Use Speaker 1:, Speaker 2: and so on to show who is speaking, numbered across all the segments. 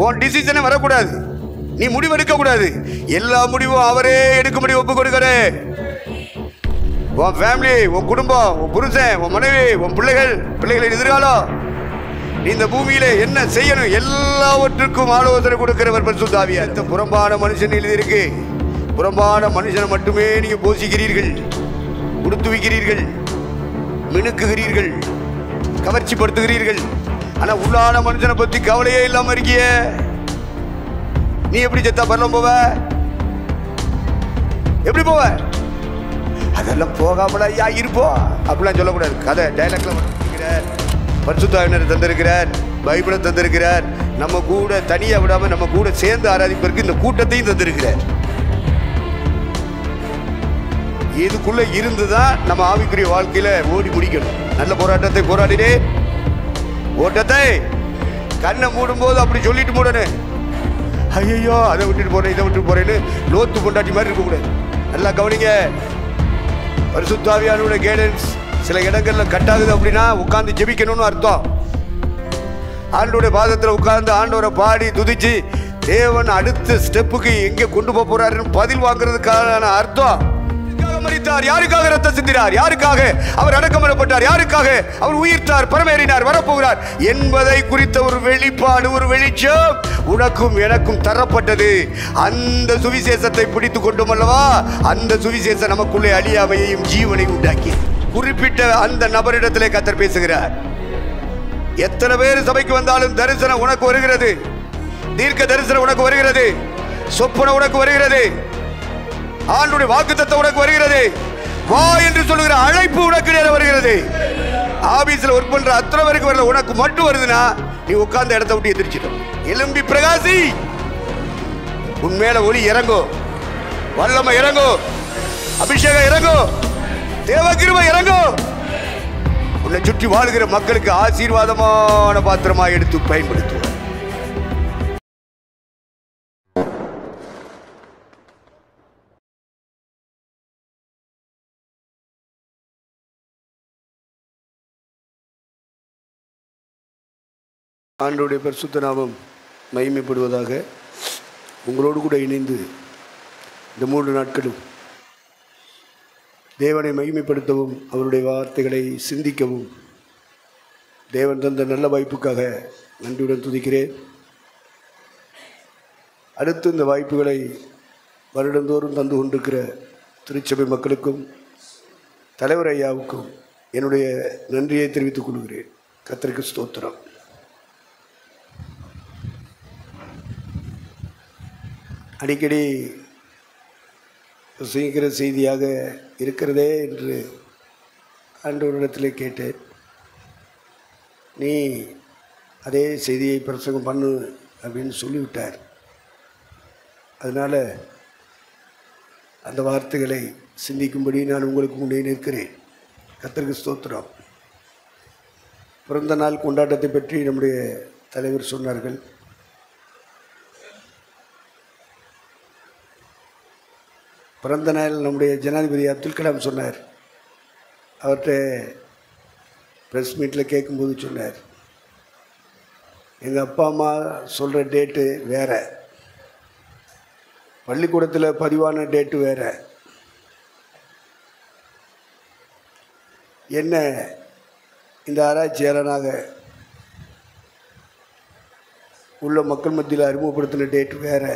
Speaker 1: உன் டிசிஷனை வரக்கூடாது, நீ முடிவு எடுக்க கூடாது. எல்லா முடிவும் அவரே எடுக்கும்படி ஒப்பு கொடுக்கிறேன். உன் ஃபேமிலி, உன் குடும்பம், உன் புருஷன், உன் மனைவி, உன் பிள்ளைகளின் எதிர்காலம், நீ இந்த பூமியில என்ன செய்யணும் எல்லாவற்றுக்கும் ஆலோசனை கொடுக்கிறவர் பரிசுத்த ஆவியார். இந்த புறம்பான மனுஷன் எழுதியிருக்கு. புறம்பான மனுஷனை மட்டுமே நீங்க போஷிக்கிறீர்கள், கொடுத்து வைக்கிறீர்கள், மினுக்குகிறீர்கள், கவர்ச்சிப்படுத்துகிறீர்கள். ஆனா உள்ளான மனுஷனை பத்தி கவலையே இல்லாம இருக்கிய. நீ எப்படி செத்தா பரலம் போவ? எப்படி போவ? அதெல்லாம் போகாமலா ஐயா இருப்போம் அப்படிலாம் சொல்லக்கூடாது. கதை டைலாக்ல பரிசுத்த ஆவியானவரை தந்திருக்கிறார், பைபிளை தந்திருக்கிறார். நம்ம கூட தனியா விடாம நம்ம கூட சேர்ந்து ஆராதிப்பதற்கு இந்த கூட்டத்தையும் தந்திருக்கிறார். இதுக்குள்ள இருந்துதான் நம்ம ஆவிக்குரிய வாழ்க்கையில ஓடி முடிக்கணும். நல்ல போராட்டத்தை போராடினே, ஓட்டத்தை கண்ணை மூடும் போது அப்படி சொல்லிட்டு மூடனே, ஐயோ அதை விட்டுட்டு போறேன் இதை விட்டுட்டு போறேன்னு லோத்து கொண்டாட்டி மாதிரி இருக்கக்கூடாது. நல்லா கவனிங்க. பரிசுத்த ஆவியானவருடைய கைடன்ஸ் சில இடங்கள்ல கட்டாகுது அப்படின்னா உட்கார்ந்து ஜெபிக்கணும்னு அர்த்தம். ஆண்டோடைய பாதத்துல உட்கார்ந்து ஆண்டவரை பாடி துதிச்சு தேவன் அடுத்த ஸ்டெப்புக்கு எங்க கொண்டு போக போறாருன்னு பதில் வாங்குறதுக்கான அர்த்தம். மரித்தார், யாருக்காக ரத்தம் சிந்தினார், யாருக்காக அவர் அடக்கம் பண்ணப்பட்டார், யாருக்காக அவர் உயிர்த்தார், பரமேறினார், வரப்போகிறார் என்பதை குறித்த ஒரு வெளிப்பாடு, ஒரு வெளிச்சம் உனக்கும் எனக்கும் தரப்பட்டது. அந்த சுவிசேஷத்தை பிடித்து கொண்டும் அல்லவா அந்த சுவிசேஷம் நமக்குள்ளே அழியாமையையும் ஜீவனை உண்டாக்கி குறிப்பிட்ட அந்த நபரிடத்திலே கர்த்தர் பேசுகிறார். எத்தனை பேர் சபைக்கு வந்தாலும் தரிசனம் உனக்கு வருகிறது, தீர்க்க தரிசனம் உனக்கு வருகிறது, சொப்பன உனக்கு வருகிறது, ஆண்டுடைய வாக்குத்தத்தம் உனக்கு வருகிறது, வா என்று சொல்லுகிற அழைப்பு உனக்கு நேரம் வருகிறது. ஆபீஸ்ல ஒர்க் பண்ற அத்தனை பேருக்கு வரல, உனக்கு மட்டும் வருதுன்னா நீ உட்கார்ந்த இடத்தை விட்டு எதிர்ச்சிடும். எலும்பி பிரகாசி, உன்மேல ஒளி இறங்கும், வல்லமை இறங்கும், அபிஷேகம் இறங்கும், தேவகிருபை இறங்கும். உன்னை சுற்றி வாழ்கிற மக்களுக்கு ஆசீர்வாதமான பாத்திரமாக எடுத்து பயன்படுத்துவார். ஆண்டவருடைய பரிசுத்த நாமம் மகிமைப்படுவதாக. உங்களோடு கூட இணைந்து இந்த 3 நாட்களும் தேவனை மகிமைப்படுத்தவும் அவருடைய வார்த்தைகளை சிந்திக்கவும் தேவன் தந்த நல்ல வாய்ப்புக்காக நன்றியுடன் துதிக்கிறேன். அடுத்து இந்த வாய்ப்புகளை வருடந்தோறும் தந்து கொண்டிருக்கிற திருச்சபை மக்களுக்கும் தலைவர் ஐயாவுக்கும் என்னுடைய நன்றியை தெரிவித்துக் கொள்கிறேன். கர்த்தருக்கு ஸ்தோத்திரம். அடிக்கடி சீக்கிர செய்தியாக இருக்கிறதே என்று ஆண்டவரிடத்திலே கேட்டேன். நீ அதே செய்தியை பிரசங்கம் பண்ணு அப்படின்னு சொல்லிவிட்டார். அதனால் அந்த வார்த்தைகளை சிந்திக்கும்படி நான் உங்களுக்கு முன்னே நிற்கிறேன். கர்த்தருக்கு ஸ்தோத்திரம். பிறந்த நாள் கொண்டாட்டத்தை பற்றி நம்முடைய தலைவர் சொன்னார்கள். பிறந்த நாள் நம்முடைய ஜனாதிபதி அப்துல் கலாம் சொன்னார். அவர்கிட்ட ப்ரெஸ் மீட்டில் கேட்கும்போது சொன்னார், எங்கள் அப்பா அம்மா சொல்கிற டேட்டு வேறு, பள்ளிக்கூடத்தில் பதிவான டேட்டு வேறு, என்ன இந்த ஆராய்ச்சியாளனாக உள்ள மக்கள் மத்தியில் அறிமுகப்படுத்தின டேட்டு வேறு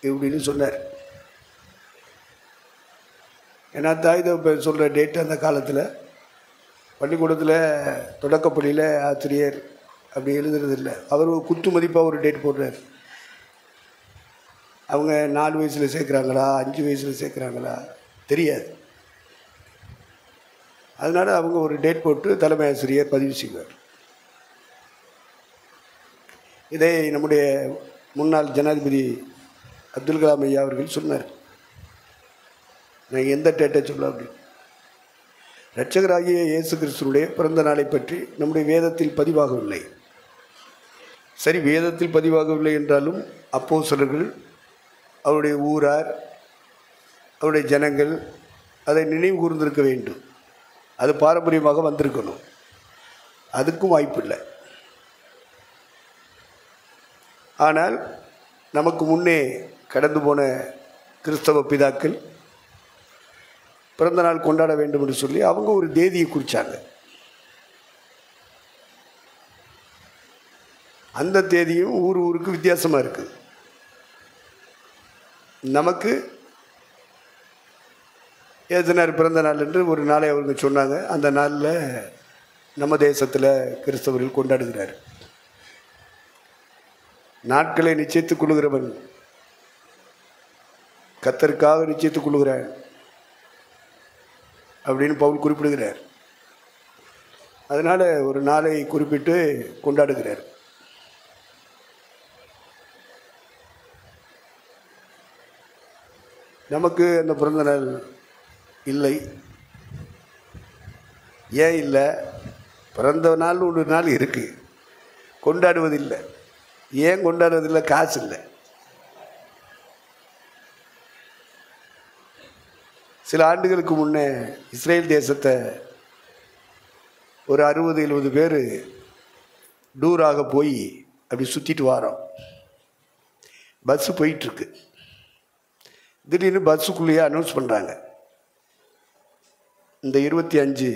Speaker 1: இப்படின்னு சொன்னார். ஏன்னா தாய் தகப்பன் சொல்கிற டேட்டு அந்த காலத்தில் பள்ளிக்கூடத்தில் தொடக்கப்பள்ளியில் ஆசிரியர் அப்படி எழுதுறதில்லை. அவர் குத்து மதிப்பாக ஒரு டேட் போடுறார். அவங்க 4 வயசில் சேர்க்குறாங்களா 5 வயசில் சேர்க்குறாங்களா தெரியாது. அதனால் அவங்க ஒரு டேட் போட்டு தலைமை ஆசிரியர் பதிவு செய்வார். இதை நம்முடைய முன்னாள் ஜனாதிபதி அப்துல் கலாம் ஐயா அவர்கள் சொன்னார். நான் எந்த டேட்டை சொல்ல அப்படி இரட்சகராகிய இயேசு கிறிஸ்துவுடைய பிறந்த நாளை பற்றி நம்முடைய வேதத்தில் பதிவாகவில்லை. சரி, வேதத்தில் பதிவாகவில்லை என்றாலும் அப்போஸ்தலர்கள், அவருடைய ஊரார், அவருடைய ஜனங்கள் அதை நினைவு கூர்ந்திருக்க வேண்டும். அது பாரம்பரியமாக வந்திருக்கணும். அதுக்கும் வாய்ப்பு இல்லை. ஆனால் நமக்கு முன்னே கடந்து போன கிறிஸ்தவ பிதாக்கள் பிறந்த நாள் கொண்டாட வேண்டும் என்று சொல்லி அவங்க ஒரு தேதியை குறித்தாங்க. அந்த தேதியும் ஊருக்கு வித்தியாசமாக இருக்குது. நமக்கு ஏசுநாதர் பிறந்த நாள் என்று ஒரு நாளை அவங்க சொன்னாங்க. அந்த நாளில் நம்ம தேசத்தில் கிறிஸ்தவர்கள் கொண்டாடுகிறார். நாட்களை நிச்சயித்துக் கொள்கிறவன் கர்த்தருக்காக நிச்சயித்துக் கொள்கிறான் அப்படின்னு பவுல் குறிப்பிடுகிறார். அதனால் ஒரு நாளை குறிப்பிட்டு கொண்டாடுகிறார். நமக்கு அந்த பிறந்த நாள் இல்லை. ஏன் இல்லை? பிறந்த நாள் ஒரு நாள் இருக்குது, கொண்டாடுவதில்லை. ஏன் கொண்டாடுவதில்லை? காசு இல்லை. சில ஆண்டுகளுக்கு முன்னே இஸ்ரேல் தேசத்தை ஒரு 60-70 பேர் டூராக போய் அப்படி சுற்றிட்டு வரோம். பஸ்ஸு போயிட்டுருக்கு. திடீர்னு பஸ்ஸுக்குள்ளேயே அனௌன்ஸ் பண்ணுறாங்க, இந்த 25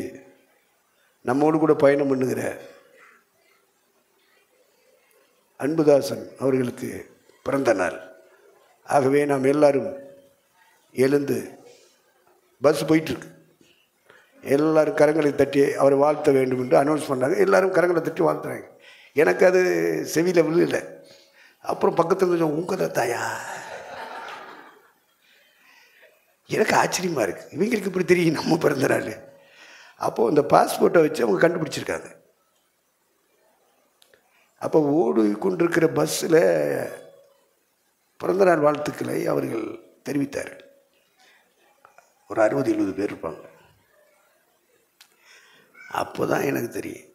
Speaker 1: நம்மோடு கூட பயணம் பண்ணுகிற அன்புதாசன் அவர்களுக்கு பிறந்த நாள். ஆகவே நாம் எல்லாரும் எழுந்து, பஸ் போயிட்டுருக்கு, எல்லோரும் கரங்களை தட்டி அவரை வாழ்த்த வேண்டும் என்று அனௌன்ஸ் பண்ணாங்க. எல்லோரும் கரங்களை தட்டி வாழ்த்துறாங்க. எனக்கு அது செவியில் விழுல. அப்புறம் பக்கத்தில் கொஞ்சம் உங்கள் தாயா, எனக்கு ஆச்சரியமாக இருக்குது, இவங்களுக்கு இப்படி தெரியும் நம்ம பிறந்த நாள். அப்போது அந்த பாஸ்போர்ட்டை வச்சு அவங்க கண்டுபிடிச்சிருக்காங்க. அப்போ ஓடி கொண்டிருக்கிற பஸ்ஸில் பிறந்தநாள் வாழ்த்துக்களை அவர்கள் தெரிவித்தார்கள். ஒரு 60-70 பேர் இருப்பாங்க. அப்போ தான் எனக்கு தெரியும்,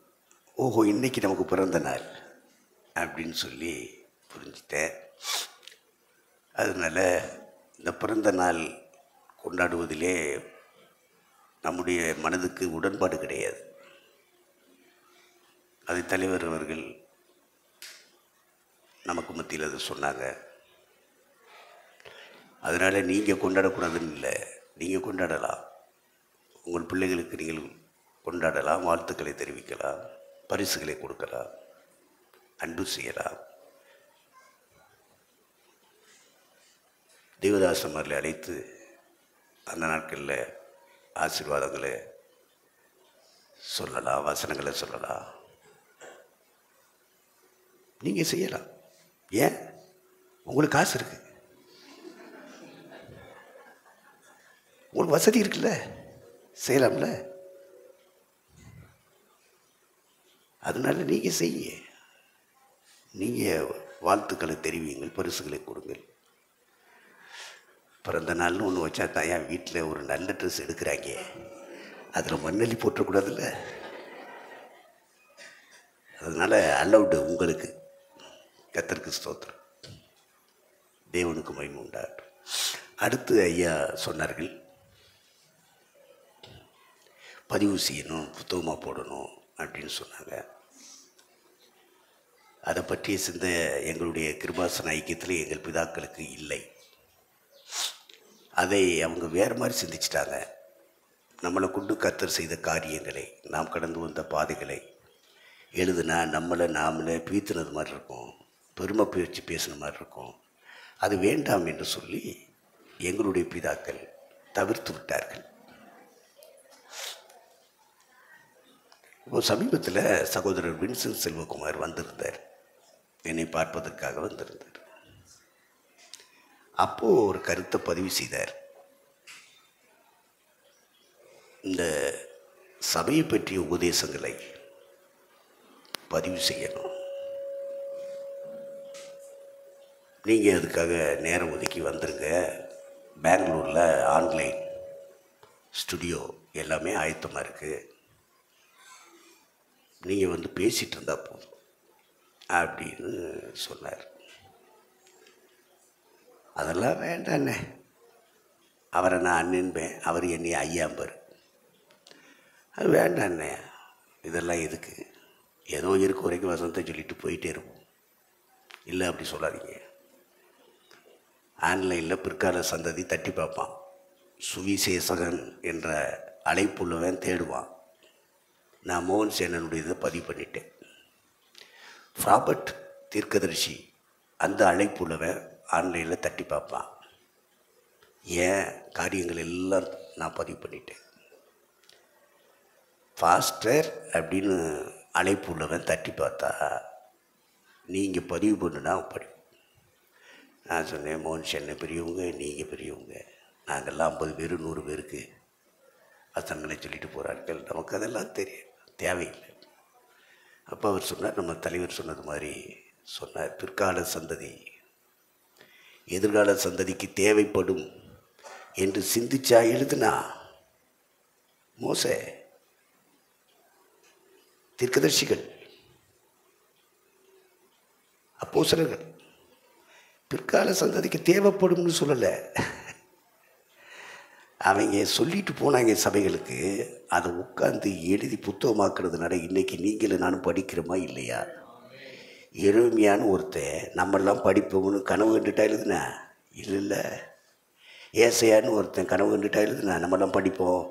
Speaker 1: ஓஹோ இன்றைக்கி நமக்கு பிறந்த நாள் அப்படின்னு சொல்லி புரிஞ்சுட்டேன். அதனால் இந்த பிறந்த நாள் கொண்டாடுவதிலே நம்முடைய மனதுக்கு உடன்பாடு கிடையாது. அது தலைவர் அவர்கள் நமக்கு மத்தியில் அதை சொன்னாங்க. அதனால் நீங்கள் கொண்டாடக்கூடாதுன்னு இல்லை, நீங்கள் கொண்டாடலாம், உங்கள் பிள்ளைகளுக்கு நீங்கள் கொண்டாடலாம், வாழ்த்துக்களை தெரிவிக்கலாம், பரிசுகளை கொடுக்கலாம், அன்பு செய்யலாம். தேவதாசமரில் அழைத்து அந்த நாட்களில் ஆசீர்வாதங்களை சொல்லலாம், வசனங்களை சொல்லலாம், நீங்கள் செய்யலாம். ஏன்? உங்களுக்கு காசு இருக்குது, உங்களுக்கு வசதி இருக்குல்ல, செய்யலாம்ல. அதனால நீங்கள் செய்ய, நீங்கள் வாழ்த்துக்களை தெரிவிங்கள், பரிசுகளை கொடுங்கள். பிறந்த நாள்னு ஒன்று வச்சா தான் என் வீட்டில் ஒரு நல்ல ட்ரெஸ் எடுக்கிறாங்க, அதில் மண்ணள்ளி போட்டக்கூடாதுல்ல. அதனால் அலவுடு உங்களுக்கு. கர்த்தருக்கு ஸ்தோத்திரம், தேவனுக்கு மகிமை உண்டாகட்டும். அடுத்து ஐயா சொன்னார்கள், பதிவு செய்யணும், புத்தகமாக போடணும் அப்படின்னு சொன்னாங்க. அதை பற்றிய சிந்தை எங்களுடைய கிருபாசன ஐக்கியத்தில் எங்கள் பிதாக்களுக்கு இல்லை. அதை அவங்க வேறு மாதிரி சிந்திச்சிட்டாங்க. நம்மளை கொண்டு கர்த்தர் செய்த காரியங்களை, நாம் கடந்து வந்த பாதைகளை எழுதுனா நாமளே பீத்துனது மாதிரி இருக்கும், பெருமை பேச்சு பேசின மாதிரி இருக்கும். அது வேண்டாம் என்று சொல்லி எங்களுடைய பிதாக்கள் தவிர்த்து விட்டார்கள். இப்போ சமீபத்தில் சகோதரர் வின்சென்ட் செல்வகுமார் வந்திருந்தார், என்னை பார்ப்பதற்காக வந்திருந்தார். அப்போது ஒரு கருத்தை பதிவு செய்தார். இந்த சபையை பற்றிய உபதேசங்களை பதிவு செய்யணும், நீங்கள் அதுக்காக நேரம் ஒதுக்கி வந்துருங்க. பெங்களூரில் ஆன்லைன் ஸ்டுடியோ எல்லாமே ஆயத்தமாக இருக்குது, நீங்கள் வந்து பேசிகிட்டு இருந்தால் போதும் அப்படின்னு சொன்னார். அதெல்லாம் வேண்டாண்ணே, அவரை நான் அண்ணன்பேன், அவர் என்னை ஐயாம்பர். அது வேண்டாண்ணே, இதெல்லாம் எதுக்கு, ஏதோ இருக்க வரைக்கும் வசனத்தை சொல்லிட்டு போயிட்டே இருப்போம் இல்லை அப்படி சொல்லாதீங்க. ஆன்லைனில் பிற்கால சந்ததி தட்டி பார்ப்பான். சுவிசேஷகன் என்ற அழைப்புள்ளவன் தேடுவான். நான் மோகன் சேனனுடைய இதை பதிவு பண்ணிட்டேன். ராபர்ட் தீர்க்கதரிசி அந்த அழைப்புள்ளவன் ஆன்லைனில் தட்டி பார்ப்பான். ஏன் காரியங்கள் எல்லாம் நான் பதிவு பண்ணிட்டேன். ஃபாஸ்டர் அப்படின்னு அழைப்பு உள்ளவன் தட்டி பார்த்தா நீங்கள் பதிவு பண்ணுனா படி. நான் சொன்னேன், மோகன் சேனல் பெரியவங்க, நீங்கள் பெரியவங்க, நாங்கள்லாம் 50 பேர் 100 பேருக்கு வசனங்களை சொல்லிட்டு போகிறார்கள், நமக்கு அதெல்லாம் தெரியும், தேவையில்லை. அப்போ அவர் சொன்னார், நம்ம தலைவர் சொன்னது மாதிரி சொன்னார், பிற்கால சந்ததி எதிர்கால சந்ததிக்கு தேவைப்படும் என்று சிந்திச்சா எழுதுனா மோசே தீர்க்கதரிசிகள் அப்போஸ்தலர்கள் பிற்கால சந்ததிக்கு தேவைப்படும்னு சொல்லலை. அவங்க சொல்லிட்டு போனாங்க சபைகளுக்கு. அதை உட்காந்து எழுதி புத்தகமாக்குறதுனால இன்றைக்கி நீங்களும் நானும் படிக்கிறோமா இல்லையா? எருமையான்னு ஒருத்தன் நம்மெல்லாம் படிப்போம்னு கனவு கண்டுட்டா எழுதுனா இல்லை. ஏசையான்னு ஒருத்தன் கனவு கண்டுட்டா எழுதுனா நம்மெல்லாம் படிப்போம்,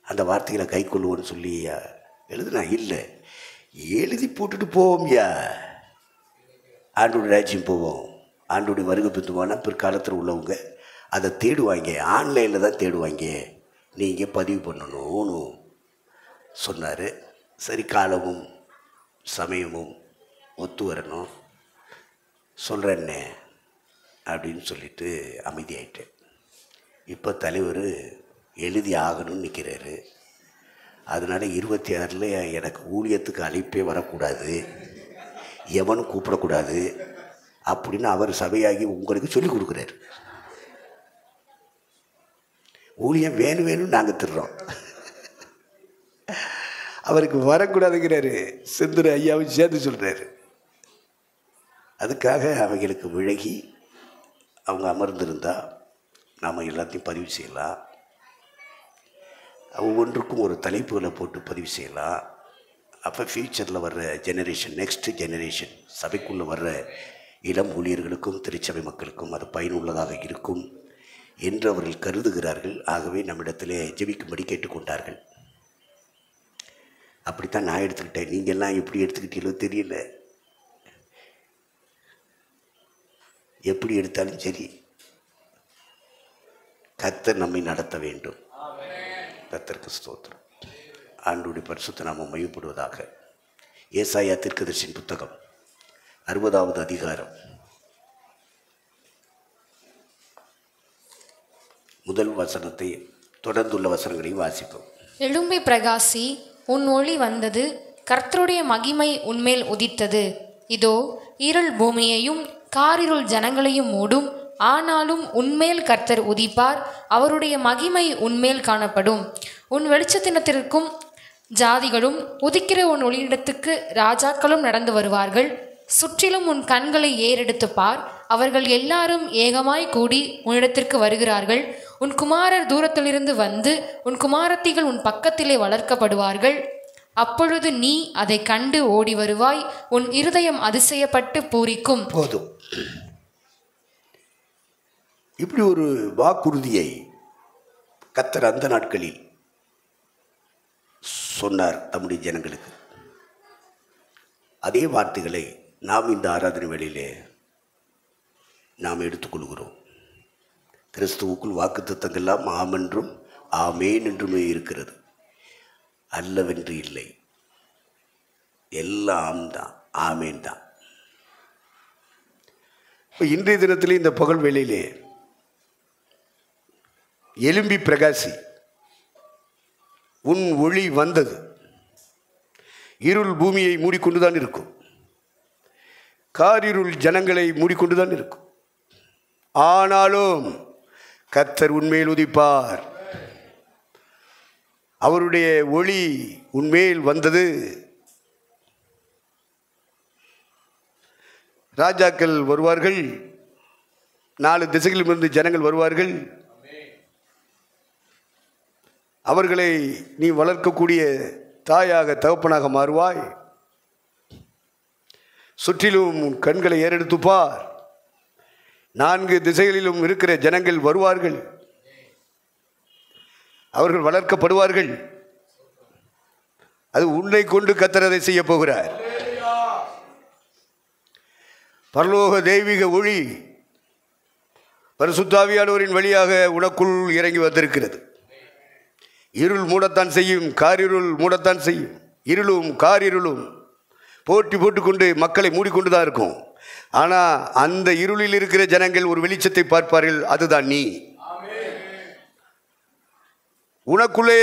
Speaker 1: அந்த வார்த்தைகளை கை கொள்ளுவோன்னு சொல்லி எழுதுனா இல்லை. எழுதி போட்டுட்டு போவோம்யா, ஆண்டோடைய ராஜ்யம் போவோம். ஆண்டோடைய வருகை பிந்துவானா பிற்காலத்தில் உள்ளவங்க அதை தேடுவாங்க, ஆன்லைனில் தான் தேடுவாங்க, நீங்கள் பதிவு பண்ணணும்னு சொன்னார். சரி, காலமும் சமயமும் ஒத்து வரணும், சொல்கிறேன்னே அப்படின்னு சொல்லிட்டு அமைதியாயிட்டேன். இப்போ தலைவர் எழுதி ஆகணும்னு நிற்கிறாரு. அதனால் 26 எனக்கு ஊழியத்துக்கு அழைப்பே வரக்கூடாது, எவனும் கூப்பிடக்கூடாது அப்படின்னு அவர் சபையாகி உங்களுக்கு சொல்லிக் கொடுக்குறாரு. ஊழியம் வேணும் வேணும்னு நாங்கள் திடுறோம், அவருக்கு வரக்கூடாதுங்கிறாரு. செந்தூர் ஐயாவும் சேர்ந்து சொல்கிறாரு. அதுக்காக அவங்களுக்கு விலகி அவங்க அமர்ந்திருந்தால் நாம் எல்லாத்தையும் பதிவு செய்யலாம். ஒவ்வொன்றுக்கும் ஒரு தலைப்புகளை போட்டு பதிவு செய்யலாம். அப்போ ஃப்யூச்சரில் வர்ற ஜெனரேஷன், நெக்ஸ்ட் ஜெனரேஷன், சபைக்குள்ளே வர்ற இளம் ஊழியர்களுக்கும் திருச்சபை மக்களுக்கும் அது பயனுள்ளதாக இருக்கும் என்று அவர்கள் கருதுகிறார்கள். ஆகவே நம்மிடத்திலே ஜெபிக்கும்படி கேட்டுக்கொண்டார்கள். அப்படித்தான் நான் எடுத்துக்கிட்டேன். நீங்கள்லாம் எப்படி எடுத்துக்கிட்டீங்களோ தெரியல. எப்படி எடுத்தாலும் சரி, கர்த்தர் நம்மை நடத்த வேண்டும். கர்த்தருக்கு ஸ்தோத்திரம். ஆண்டவருடைய பரிசுத்த நாமம் மையப்படுவதாக. ஏசாயா தீர்க்கதரிசியின் புத்தகம் 60வது அதிகாரம் முதல் வசனத்தை தொடர்ந்துள்ள வசனங்களை வாசிப்போம்.
Speaker 2: எழும்பி பிரகாசி, உன் ஒளி வந்தது, கர்த்தருடைய மகிமை உன்மேல் உதித்தது. இதோ இருள் பூமியையும் காரிருள் ஜனங்களையும் மூடும், ஆனாலும் உன்மேல் கர்த்தர் உதிப்பார், அவருடைய மகிமை உன்மேல் காணப்படும். உன் வெளிச்சத்தினத்திற்கும் ஜாதிகளும் உதிக்கிற உன் ஒளியிடத்துக்கு ராஜாக்களும் நடந்து வருவார்கள். சுற்றிலும் உன் கண்களை ஏறெடுத்து பார், அவர்கள் எல்லாரும் ஏகமாய் கூடி உன்னிடத்திற்கு வருகிறார்கள். உன் குமாரர் தூரத்திலிருந்து வந்து உன் குமாரத்திகள் உன் பக்கத்திலே வளர்க்கப்படுவார்கள். அப்பொழுது நீ அதை கண்டு ஓடி வருவாய், உன் இருதயம் அதிசயப்பட்டு பூரிக்கும்.
Speaker 1: போதும். இப்படி ஒரு வாக்குறுதியை கர்த்தர் அந்த நாட்களில் சொன்னார் தம்முடைய ஜனங்களுக்கு. அதே வார்த்தைகளை நாம் இந்த ஆராதனை வேளையிலே நாம் எடுத்துக்கொள்கிறோம். கிறிஸ்துவுக்குள் வாக்குத்தத்தங்கள்லாம் ஆமென்றும் ஆமேன் என்றுமே இருக்கிறது, அல்லவென்று இல்லை. எல்லாம் தான் ஆமேன் தான். இப்போ இன்றைய தினத்திலே இந்த பகல் வேளையிலே எழும்பி பிரகாசி, உன் ஒளி வந்தது. இருள் பூமியை மூடிக்கொண்டுதான் இருக்கும், காரிருள் ஜனங்களை மூடிக்கொண்டுதான் இருக்கும். ஆனாலும் கர்த்தர் உன்மேல் உதிப்பார், அவருடைய ஒளி உன்மேல் வந்தது. ராஜாக்கள் வருவார்கள், 4 திசைகளிலிருந்து ஜனங்கள் வருவார்கள். அவர்களை நீ வளர்க்கக்கூடிய தாயாக தகப்பனாக மாறுவாய். சுற்றிலும் உன் கண்களை ஏறெடுத்து பார். 4 திசைகளிலும் இருக்கிற ஜனங்கள் வருவார்கள், அவர்கள் வளர்க்கப்படுவார்கள். அது உன்னை கொண்டு கர்த்தர் அதை செய்ய போகிறார். பரலோக தெய்வீக ஒளி பரிசுத்த ஆவியானவரின் வழியாக உனக்குள் இறங்கி வந்திருக்கிறது. இருள் மூடத்தான் செய்யும், காரிருள் மூடத்தான் செய்யும். இருளும் காரிருளும் போட்டி போட்டுக்கொண்டு மக்களை மூடிக்கொண்டு தான் இருக்கும். ஆனால் அந்த இருளில் இருக்கிற ஜனங்கள் ஒரு வெளிச்சத்தை பார்ப்பார்கள், அதுதான் நீ. உனக்குள்ளே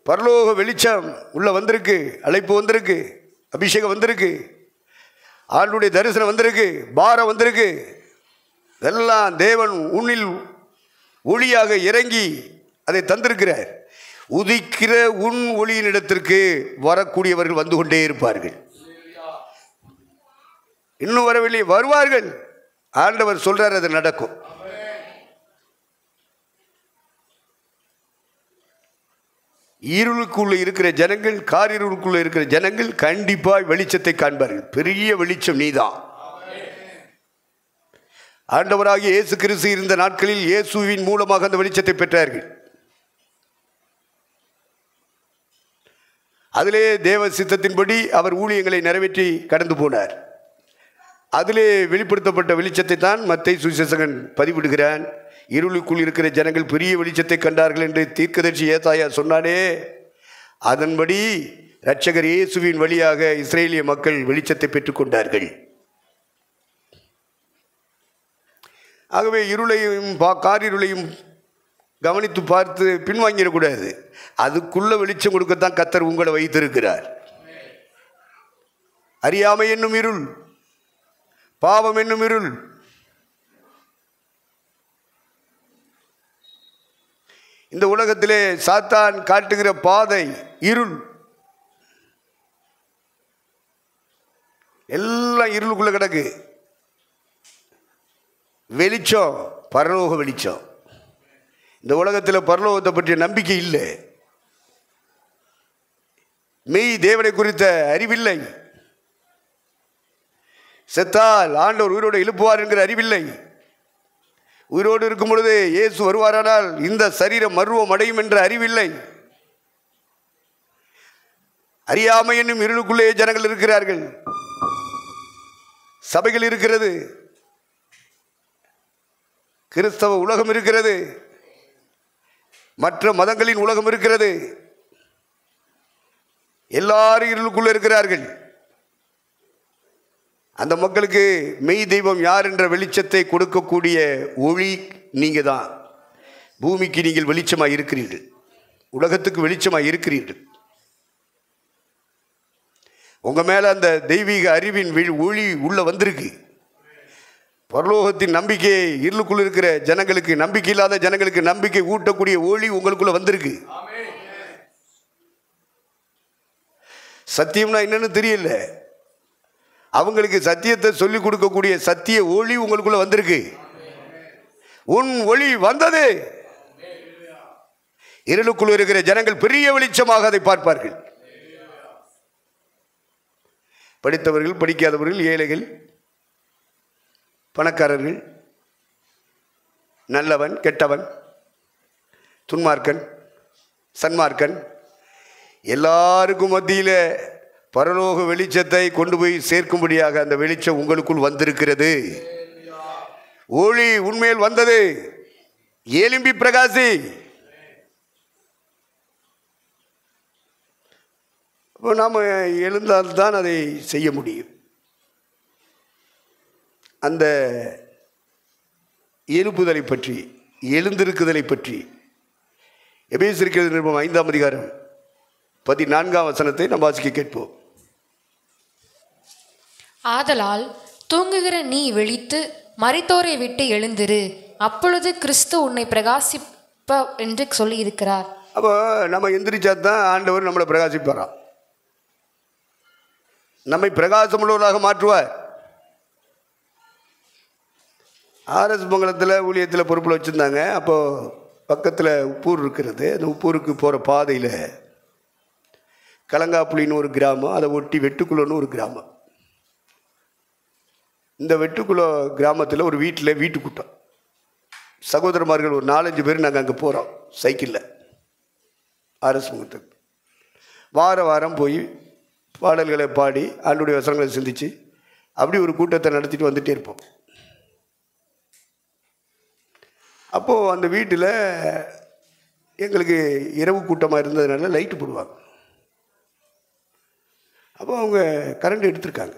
Speaker 1: பரலோக வெளிச்சம் உள்ள வந்திருக்கு, அழைப்பு வந்திருக்கு, அபிஷேகம் வந்திருக்கு, ஆண்டுடைய தரிசனம் வந்திருக்கு, பாரம் வந்திருக்கு. இதெல்லாம் தேவன் உன்னில் ஒளியாக இறங்கி அதை தந்திருக்கிறார். உதிக்கிற உன் ஒளியின் இடத்திற்கு வரக்கூடியவர்கள் வந்து கொண்டே இருப்பார்கள். இன்னும் வரவில்லை, வருவார்கள். ஆண்டவர் சொல்றார், அது நடக்கும். இருளுக்குள்ள இருக்கிற ஜனங்கள், காரிருளுக்குள்ள இருக்கிற ஜனங்கள் கண்டிப்பாக வெளிச்சத்தை காண்பார்கள். பெரிய வெளிச்சம் நீதான். ஆண்டவராகிய இயேசு கிறிஸ்து இருந்த நாட்களில் இயேசுவின் மூலமாக அந்த வெளிச்சத்தை பெற்றார்கள். அதிலே தேவ சித்தத்தின்படி அவர் ஊழியங்களை நிறைவேற்றி கடந்து போனார். அதிலே வெளிப்படுத்தப்பட்ட வெளிச்சத்தை தான் மத்தேயு சுவிசேஷகன் பதிவிடுகிறான். இருளுக்குள் இருக்கிற ஜனங்கள் பெரிய வெளிச்சத்தை கண்டார்கள் என்று தீர்க்கதரிசி ஏசாயா சொன்னானே, அதன்படி இரட்சகர் இயேசுவின் வழியாக இஸ்ரேலிய மக்கள் வெளிச்சத்தை பெற்றுக்கொண்டார்கள். ஆகவே இருளையும் காரிருளையும் கவனித்து பார்த்து பின்வாங்கிடக்கூடாது. அதுக்குள்ள வெளிச்சம் கொடுக்கத்தான் கர்த்தர் உங்களை வைத்திருக்கிறார். அறியாமை என்னும் இருள், பாவம் என்னும் இருள், இந்த உலகத்திலே சாத்தான் காட்டுகிற பாதை இருள், எல்லாம் இருளுக்குள்ள கிடக்கு. வெளிச்சம் பரலோக வெளிச்சம். இந்த உலகத்தில் பரலோகத்தை பற்றிய நம்பிக்கை இல்லை, மெய் தேவனை குறித்த அறிவில்லை, செத்தால் ஆண்டவர் உயிரோடு எழுப்புவார் என்கிற அறிவில்லை. உயிரோடு இருக்கும் பொழுது இயேசு வருவாரானால் இந்த சரீரம் மர்வம் அடையும் என்ற அறிவில்லை. அறியாமை என்னும் இருளுக்குள்ளே ஜனங்கள் இருக்கிறார்கள். சபைகள் இருக்கிறது, கிறிஸ்தவ உலகம் இருக்கிறது, மற்ற மதங்களின் உலகம் இருக்கிறது. எல்லாரும் இருளுக்குள்ள இருக்கிறார்கள். அந்த மக்களுக்கு மெய் தெய்வம் யார் என்ற வெளிச்சத்தை கொடுக்கக்கூடிய ஒளி நீங்க தான். பூமிக்கு நீங்கள் வெளிச்சமாக இருக்கிறீர்கள், உலகத்துக்கு வெளிச்சமாக இருக்கிறீர்கள். உங்க மேல அந்த தெய்வீக அறிவின் ஒளி உள்ள வந்திருக்கு. பரலோகத்தின் நம்பிக்கை இருளுக்குள்ள இருக்கிற ஜனங்களுக்கு, நம்பிக்கை இல்லாத ஜனங்களுக்கு நம்பிக்கை ஊட்டக்கூடிய ஒளி உங்களுக்குள்ள வந்திருக்கு. சத்தியம்னா என்னன்னு தெரியல, அவங்களுக்கு சத்தியத்தை சொல்லிக் கொடுக்கக்கூடிய சத்திய ஒளி உங்களுக்குள்ள வந்திருக்கு. உன் ஒளி வந்தது. இருளுக்குள்ள இருக்கிற ஜனங்கள் பெரிய வெளிச்சமாக அதை பார்ப்பார்கள். படித்தவர்கள், படிக்காதவர்கள், ஏழைகள், பணக்காரர்கள், நல்லவன், கெட்டவன், துன்மார்க்கன், சன்மார்க்கன், எல்லாருக்கும் மத்தியில் பரலோக வெளிச்சத்தை கொண்டு போய் சேர்க்கும்படியாக அந்த வெளிச்சம் உங்களுக்குள் வந்திருக்கிறது. ஒளி உண்மையில் வந்தது. எழும்பி பிரகாசி. நாம் எழுந்தால்தான் அதை செய்ய முடியும். அந்த எழுப்புதலை பற்றி, எழுந்திருக்குதலை பற்றி எபேசியர் நிருபம் 5ஆம் அதிகாரம் 14ஆம் வசனத்தை நாம் வாசிக்க கேட்போம்.
Speaker 2: ஆதலால் தூங்குகிற நீ விழித்து மரித்தோரை விட்டு எழுந்திரு, அப்பொழுது கிறிஸ்து உன்னை பிரகாசிப்ப என்று சொல்லி இருக்கிறார்.
Speaker 1: அப்போ நம்ம எந்திரிச்சா தான் ஆண்டவர் நம்மளை பிரகாசிப்பாராம், நம்மை பிரகாசமுள்ளவராக மாற்றுவார். ஆர்எஸ் மங்கலத்தில் ஊழியத்தில் பொறுப்பில் வச்சுருந்தாங்க. அப்போது பக்கத்தில் உப்பூர் இருக்கிறது. அந்த உப்பூருக்கு போகிற பாதையில் கலங்காப்புலின்னு ஒரு கிராமம், அதை ஒட்டி வெட்டுக்குள்ளன்னு ஒரு கிராமம். இந்த வெட்டுக்குளம் கிராமத்தில் ஒரு வீட்டு கூட்டம், சகோதரமார்கள் ஒரு 4-5 பேர் நாங்கள் அங்கே போகிறோம் சைக்கிளில். ஆர்எஸ் முகத்துக்கு வாரம் போய் பாடல்களை பாடி ஆண்டுடைய வசனங்களை சிந்திச்சு அப்படி ஒரு கூட்டத்தை நடத்திட்டு வந்துகிட்டே இருப்போம். அப்போது அந்த வீட்டில் எங்களுக்கு இரவு கூட்டமாக இருந்ததுனால லைட்டு போடுவாங்க. அப்போ அவங்க கரண்ட் எடுத்திருக்காங்க.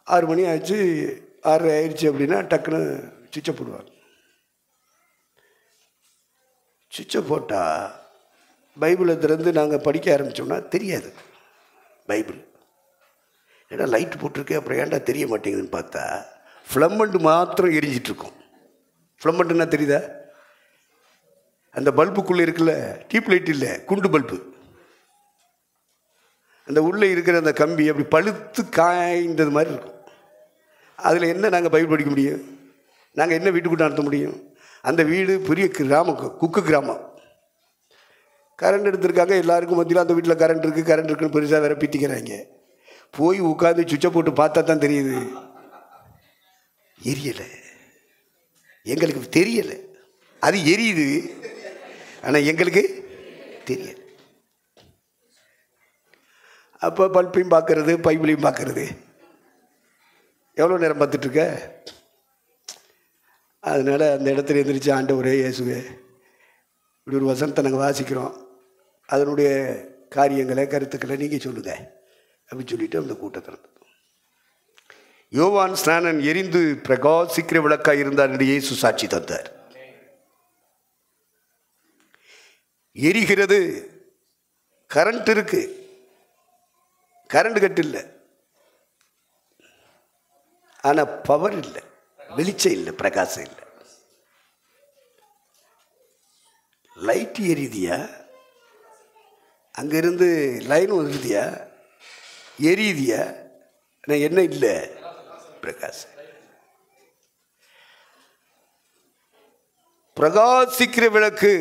Speaker 1: 6 மணி ஆச்சு, 6:30 ஆயிடுச்சு அப்படின்னா டக்குன்னு சுவிட்சை போடுவாங்க. சுவிட்சை போட்டால் பைபிளை திறந்து நாங்கள் படிக்க ஆரம்பித்தோம்னா தெரியாது பைபிள். ஏன்னா லைட்டு போட்டிருக்கேன், அப்புறம் ஏன்டா தெரிய மாட்டேங்குதுன்னு பார்த்தா ஃப்ளம்மண்ட் மாத்திரம் எரிஞ்சிட்ருக்கோம். ஃப்ளம்மண்ட்னா தெரியுதா? அந்த பல்புக்குள்ளே இருக்குல்ல, டியூப் லைட் இல்லை, குண்டு பல்பு. அந்த உள்ளே இருக்கிற அந்த கம்பி அப்படி பழுத்து காய்ந்தது மாதிரி இருக்கும். அதில் என்ன நாங்கள் பைபிள் படிக்க முடியும்? நாங்கள் என்ன வீட்டுக்குள்ள நடத்த முடியும்? அந்த வீடு பெரிய கிராமம், குக்கு கிராமம். கரண்ட் எடுத்திருக்காங்க, எல்லாருக்கும் மத்தியில் அந்த வீட்டில் கரண்ட் இருக்குன்னு பெருசாக வேற பித்திக்கிறாங்க. போய் உட்காந்து சுவிட்சை போட்டு பார்த்தா தான் தெரியுது, எரியலை. எங்களுக்கு தெரியலை, அது எரியுது, ஆனால் எங்களுக்கு தெரியலை. அப்போ பல்பையும் பார்க்கறது, பைபிளையும் பார்க்கறது, எவ்வளோ நேரம் பார்த்துட்ருக்க? அதனால் அந்த இடத்துல எழுந்திரிச்சு, ஆண்டவரே இயேசுவே, இப்படி ஒரு வசனத்தை நாங்கள் வாசிக்கிறோம், அதனுடைய காரியங்களை கருத்துக்களை நீங்கள் சொல்லுங்க அப்படின்னு சொல்லிட்டு அந்த கூட்டத்தில் யோவான் ஸ்நானன் எரிந்து பிரகாசிக்கிற விளக்காக இருந்தார் என்று இயேசு சாட்சி தந்தார். எரிகிறது, கரண்ட் இருக்கு, கரண்ட் கட்டு இல்லை, ஆனால் பவர் இல்லை, வெளிச்சம் இல்லை, பிரகாசம் இல்லை. லைட் எரியுதியா? அங்கேருந்து லைன் வருதியா? எரியுதியா? ஆனால் என்ன இல்லை? பிரகாசம். பிரகாசிக்கிற விளக்கு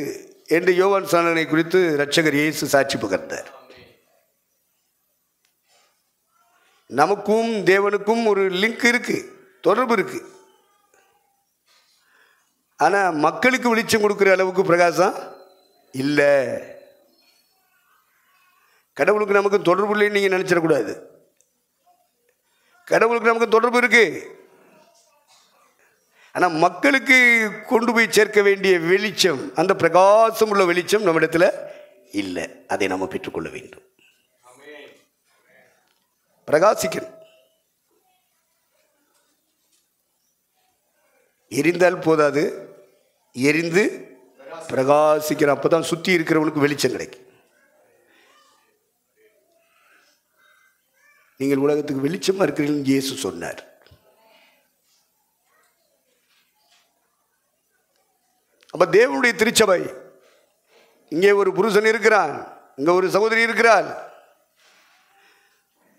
Speaker 1: என்று யோவான் ஸ்நானனை குறித்து இரட்சகர் இயேசு சாட்சி பகர்ந்தார். நமக்கும் தேவனுக்கும் ஒரு லிங்க் இருக்கு, தொடர்பு இருக்கு. ஆனால் மக்களுக்கு வெளிச்சம் கொடுக்குற அளவுக்கு பிரகாசம் இல்லை. கடவுளுக்கு நமக்கு தொடர்பு இல்லைன்னு நீங்கள் நினச்சிடக்கூடாது. கடவுளுக்கு நமக்கு தொடர்பு இருக்கு, ஆனால் மக்களுக்கு கொண்டு போய் சேர்க்க வேண்டிய வெளிச்சம், அந்த பிரகாசம் உள்ள வெளிச்சம் நம்மிடத்தில் இல்லை. அதை நம்ம பெற்றுக்கொள்ள வேண்டும். பிரகாசிக்கணும். எரிந்தால் போதாது, எரிந்து பிரகாசிக்கிற, அப்பதான் சுற்றி இருக்கிறவனுக்கு வெளிச்சம் கிடைக்கும். நீங்கள் உலகத்துக்கு வெளிச்சமா இருக்கிறீர்கள் இயேசு சொன்னார். அப்ப தேவனுடைய திருச்சபை, இங்கே ஒரு புருஷன் இருக்கிறான், இங்க ஒரு சகோதரி இருக்கிறாள்,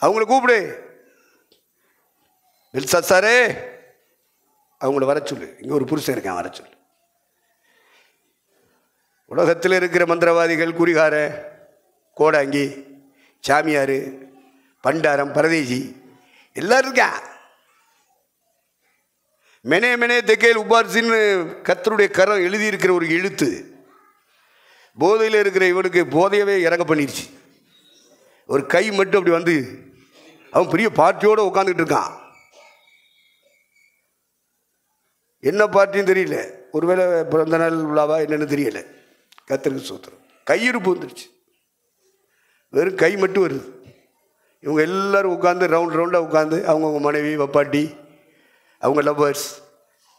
Speaker 1: அவங்களை கூப்பிடு, பெல்சாசாரே அவங்கள வர சொல்லு, இங்க ஒரு புருஷன் இருக்கான் வர சொல்லு. உலகத்தில் இருக்கிற மந்திரவாதிகள், குறிகார, கோடாங்கி, சாமியார், பண்டாரம், பரதேசி எல்லாரும் இருக்கான். மெனே மெனே தெக்கேல் உபார்சின்னு கர்த்தருடைய கரம் எழுதியிருக்கிற ஒரு எழுத்து போதையில் இருக்கிற இவனுக்கு போதையவே இறங்க பண்ணிருச்சு. ஒரு கை மட்டும் அப்படி வந்து அவன் பெரிய பார்ட்டியோடு உட்காந்துக்கிட்டு இருக்கான். என்ன பார்ட்டின்னு தெரியல, ஒருவேளை பிறந்த நாள் விழாவா என்னன்னு தெரியல. கர்த்தருக்கு ஸ்தோத்திரம். கையிருப்பு வந்துருச்சு, வெறும் கை மட்டும் வருது. இவங்க எல்லாரும் உட்காந்து ரவுண்டாக உட்காந்து அவங்கவுங்க மனைவி, வப்பாட்டி, அவங்க லவ்வர்ஸ்,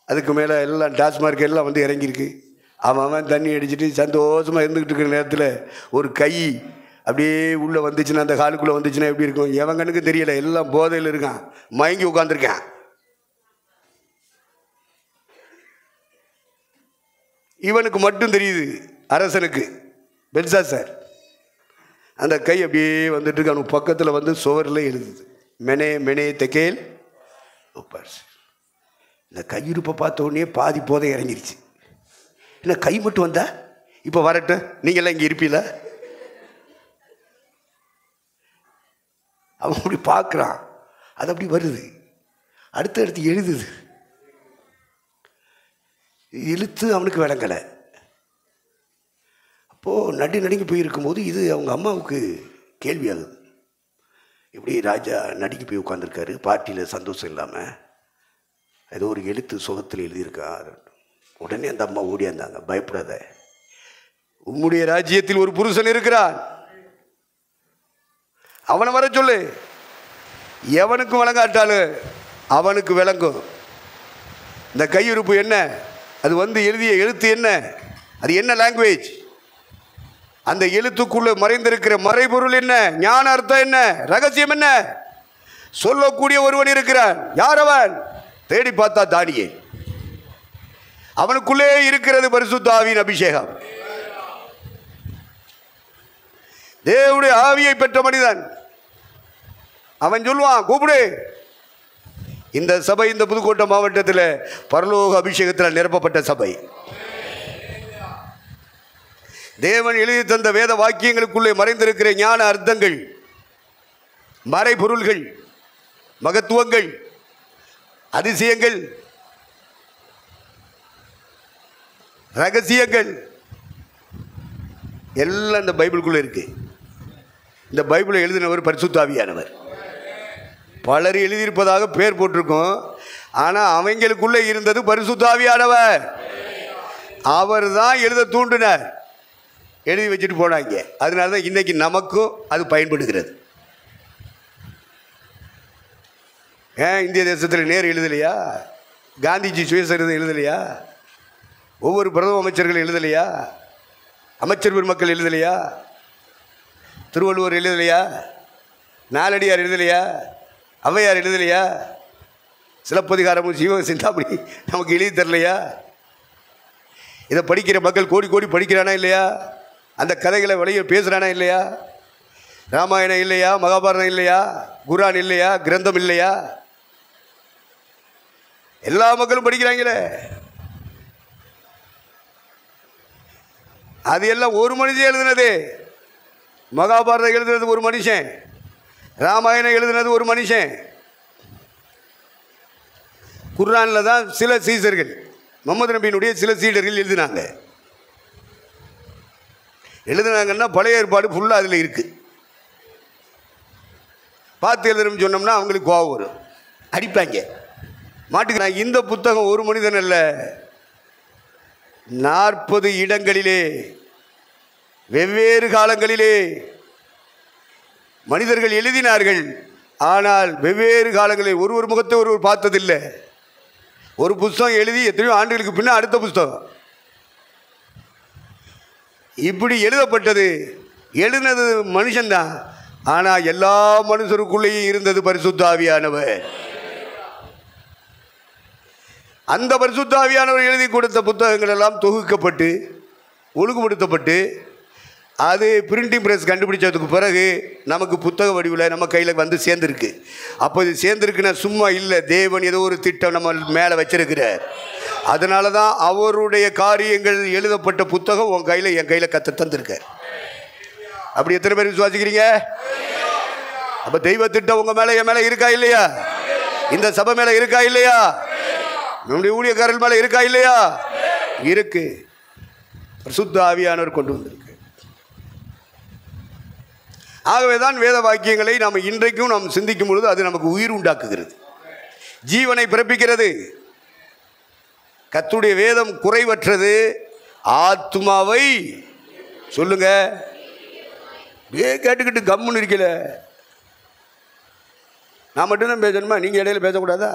Speaker 1: அதுக்கு மேலே எல்லாம் டாஸ்மார்க் எல்லாம் வந்து இறங்கியிருக்கு. அவன் தண்ணி அடிச்சுட்டு சந்தோஷமாக இருந்துக்கிட்டு இருக்கிற நேரத்தில் ஒரு கை அப்படியே உள்ளே வந்துச்சுன்னா, அந்த காலுக்குள்ளே வந்துச்சுன்னா எப்படி இருக்கும்? எவன் கண்ணுக்கு தெரியலை, எல்லாம் போதையில் இருக்கான், மயங்கி உட்காந்துருக்கான். இவனுக்கு மட்டும் தெரியுது, அரசனுக்கு, பெல்சாசார். அந்த கை அப்படியே வந்துட்டு இருக்கு. அவனுக்கு பக்கத்தில் வந்து சுவரில் எழுதுது, மெனே மெனே தெக்கேல் உப்பார்ஸ். இந்த கையிருப்பை பார்த்த உடனே பாதி போதை இறங்கிருச்சு. என்ன கை மட்டும் வந்தா? இப்போ வரட்டும், நீங்கள்லாம் இங்கே இருப்பீல. அவன் அப்படி பார்க்குறான், அது அப்படி வருது, அடுத்து எழுதுது. எழுத்து அவனுக்கு விளங்கலை. அப்போது நடுங்கி போயிருக்கும்போது இது அவங்க அம்மாவுக்கு கேள்வியாகுது. இப்படி ராஜா நடுங்கி போய் உட்காந்துருக்காரு, பார்ட்டியில் சந்தோஷம் இல்லாமல், ஏதோ ஒரு எழுத்து சுகத்தில் எழுதியிருக்கார். உடனே அந்த அம்மா ஓடியாந்தாங்க, பயப்படாத, உம்முடைய ராஜ்யத்தில் ஒரு புருஷன் இருக்கிறான், அவனை வர சொல்லு, எவனுக்கும் விளங்காட்டாலும் அவனுக்கு விளங்கும். இந்த கையிருப்பு என்ன, அது எழுதிய எழுத்து என்ன, அது என்ன லாங்குவேஜ், அந்த எழுத்துக்குள்ள மறைந்திருக்கிற மறைபொருள் என்ன, ஞான அர்த்தம் என்ன, ரகசியம் என்ன, சொல்லக்கூடிய ஒருவன் இருக்கிறான். யார் அவன்? தேடி பார்த்தா தானியேல். அவனுக்குள்ளே இருக்கிறது பரிசுத்த ஆவியின் அபிஷேகம். தேவனுடைய ஆவியை பெற்ற மனிதன். அவன் சொல்லுவான், கூப்பிடு. இந்த சபை இந்த புதுக்கோட்டை மாவட்டத்தில் பரலோக அபிஷேகத்தில் நிரப்பப்பட்ட சபை. தேவன் எழுதி தந்த வேத வாக்கியங்களுக்குள்ளே மறைந்திருக்கிற ஞான அர்த்தங்கள், மறைபொருள்கள், மகத்துவங்கள், அதிசயங்கள், ரகசியங்கள் எல்லாம் இந்த பைபிளுக்குள்ளே இருக்கு. இந்த பைபிளை எழுதினவர் பரிசுத்த ஆவியானவர். பலர் எழுதியிருப்பதாக பேர் போட்டிருக்கோம், ஆனால் அவங்களுக்குள்ளே இருந்தது பரிசுத்த ஆவியானவர். அவர் தான் எழுத தூண்டினார், எழுதி வச்சுட்டு போனாங்க. அதனால தான் இன்னைக்கு நமக்கும் அது பயன்படுகிறது. இந்திய தேசத்தில் நேரு எழுதலையா, காந்திஜி சுயசரிதை எழுதலையா, ஒவ்வொரு பிரதம அமைச்சர்கள் எழுதலையா, அமைச்சர் பெருமக்கள் எழுதலையா, திருவள்ளுவர் எழுதலையா, நாலடியார் எழுதலையா, ஔவையார் எழுதலையா, சிலப்பதிகாரமும் சீவக சிந்தாமணி நமக்கு எழுதி தரலையா? இதை படிக்கிற மக்கள் கோடி கோடி படிக்கிறானா இல்லையா? அந்த கதைகளை வெளியே பேசுகிறானா இல்லையா? ராமாயணம் இல்லையா, மகாபாரதம் இல்லையா, குரான் இல்லையா, கிரந்தம் இல்லையா? எல்லா மக்களும் படிக்கிறாங்களே. அது எல்லாம் ஒரு மனுஷன் எழுதுனது. மகாபாரதம் எழுதுனது ஒரு மனுஷன், ராமாயணம் எழுதுனது ஒரு மனுஷன். குர்ஆனில் தான் சில சீசர்கள், முகமது நபியினுடைய சில சீடர்கள் எழுதுனாங்கன்னா பழைய ஏற்பாடு ஃபுல்லாக அதில் இருக்குது. பார்த்து எழுதுறோம்னு சொன்னோம்னா அவங்களுக்கு கோபம் வரும், அடிப்பாங்க, மாட்டுக்கு. நான் இந்த புத்தகம் ஒரு மனிதன் அல்ல, 40 இடங்களிலே வெவ்வேறு காலங்களிலே மனிதர்கள் எழுதினார்கள். ஆனால் வெவ்வேறு காலங்களில் ஒரு முகத்தை ஒருவர் பார்த்ததில்லை. ஒரு புஸ்தகம் எழுதி எத்தனையோ ஆண்டுகளுக்கு பின்னால் அடுத்த புஸ்தகம் இப்படி எழுதப்பட்டது. எழுதினது மனுஷன்தான், ஆனால் எல்லா மனுஷருக்குள்ளேயும் இருந்தது பரிசுத்த ஆவியானவர். அந்த பரிசுத்த ஆவியானவர் எழுதி கொடுத்த புத்தகங்கள் எல்லாம் தொகுக்கப்பட்டு ஒழுங்குபடுத்தப்பட்டு அது பிரிண்டிங் ப்ரெஸ் கண்டுபிடிச்சதுக்கு பிறகு நமக்கு புத்தக வடிவில் நம்ம கையில் வந்து சேர்ந்துருக்கு. அப்போ இது சேர்ந்துருக்குன்னா சும்மா இல்லை, தேவன் ஏதோ ஒரு திட்டம் நம்ம மேலே வச்சிருக்கிறார். அதனால தான் அவருடைய காரியங்கள் எழுதப்பட்ட புத்தகம் உன் கையில் என் கையில் கற்று தந்திருக்கார். அப்படி எத்தனை பேர் விசுவாசிக்கிறீங்க? அப்போ தெய்வ திட்டம் உங்கள் மேலே என் மேலே இருக்கா இல்லையா? இந்த சபை மேலே இருக்கா இல்லையா? நம்முடைய ஊழியக்காரர்கள் மேலே இருக்கா இல்லையா? இருக்கு. பரிசுத்த ஆவியானவர் கொண்டு வந்திருக்கு. ஆகவே தான் வேத வாக்கியங்களை நாம் இன்றைக்கும் நாம் சிந்திக்கும் பொழுது அது நமக்கு உயிர் உண்டாக்குகிறது, ஜீவனை பிறப்பிக்கிறது. கர்த்தருடைய வேதம் குறைவற்றது, ஆத்துமாவை சொல்லுங்க. கேட்டுக்கிட்டு கம்முன்னு இருக்கல, நான் மட்டும்தான் பேசணுமா? நீங்கள் இடையில பேசக்கூடாதா?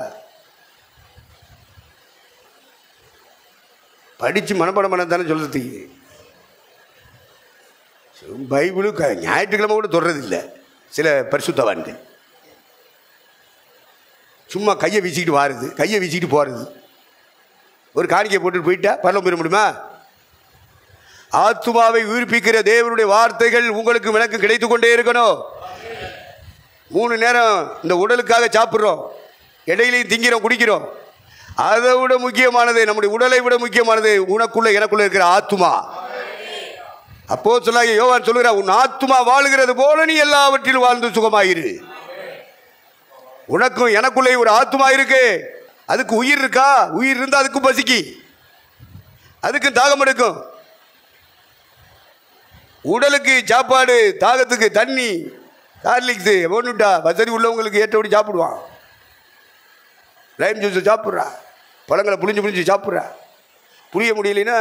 Speaker 1: படித்து மனப்பாடம் பண்ண தானே சொல்கிறதுக்கு. பைபிளு ஞாயிற்றுக்கிழமை கூட தொடர்றதில்லை சில பரிசுத்தவான்கள். சும்மா கையை வீசிக்கிட்டு வாருது, கையை வீசிக்கிட்டு போகிறது. ஒரு காணிக்கை போட்டுட்டு போயிட்டா பரலம் பெற முடியுமா? ஆத்துமாவை உயிர்ப்பிக்கிற தேவனுடைய வார்த்தைகள் உங்களுக்கு எனக்கு கிடைத்து கொண்டே இருக்கணும். 3 நேரம் இந்த உடலுக்காக சாப்பிட்றோம், இடையிலையும் திங்கிறோம், குடிக்கிறோம். அதை விட முக்கியமானது, நம்முடைய உடலை விட முக்கியமானது உனக்குள்ள எனக்குள்ள இருக்கிற ஆத்துமா. அப்போஸ்தலனாகிய யோவான் சொல்லுகிறார், உன் ஆத்துமா வாழுகிறது போல நீ எல்லாவற்றிலும் வாழ்ந்து சுகமாயிரு. உனக்கும் எனக்குள்ளே ஒரு ஆத்துமா இருக்கு, அதுக்கு உயிர் இருக்கா? உயிர் இருந்தால் அதுக்கும் பசிக்கு, அதுக்கும் தாகம் எடுக்கும். உடலுக்கு சாப்பாடு, தாகத்துக்கு தண்ணி, ஹார்லிக்ஸு ஒன்றுட்டா வசதி உள்ளவங்களுக்கு ஏற்றபடி சாப்பிடுவான். லைம் ஜூஸை சாப்பிட்றா, பழங்களை புளிஞ்சு சாப்பிட்றா. புளிய முடியலைன்னா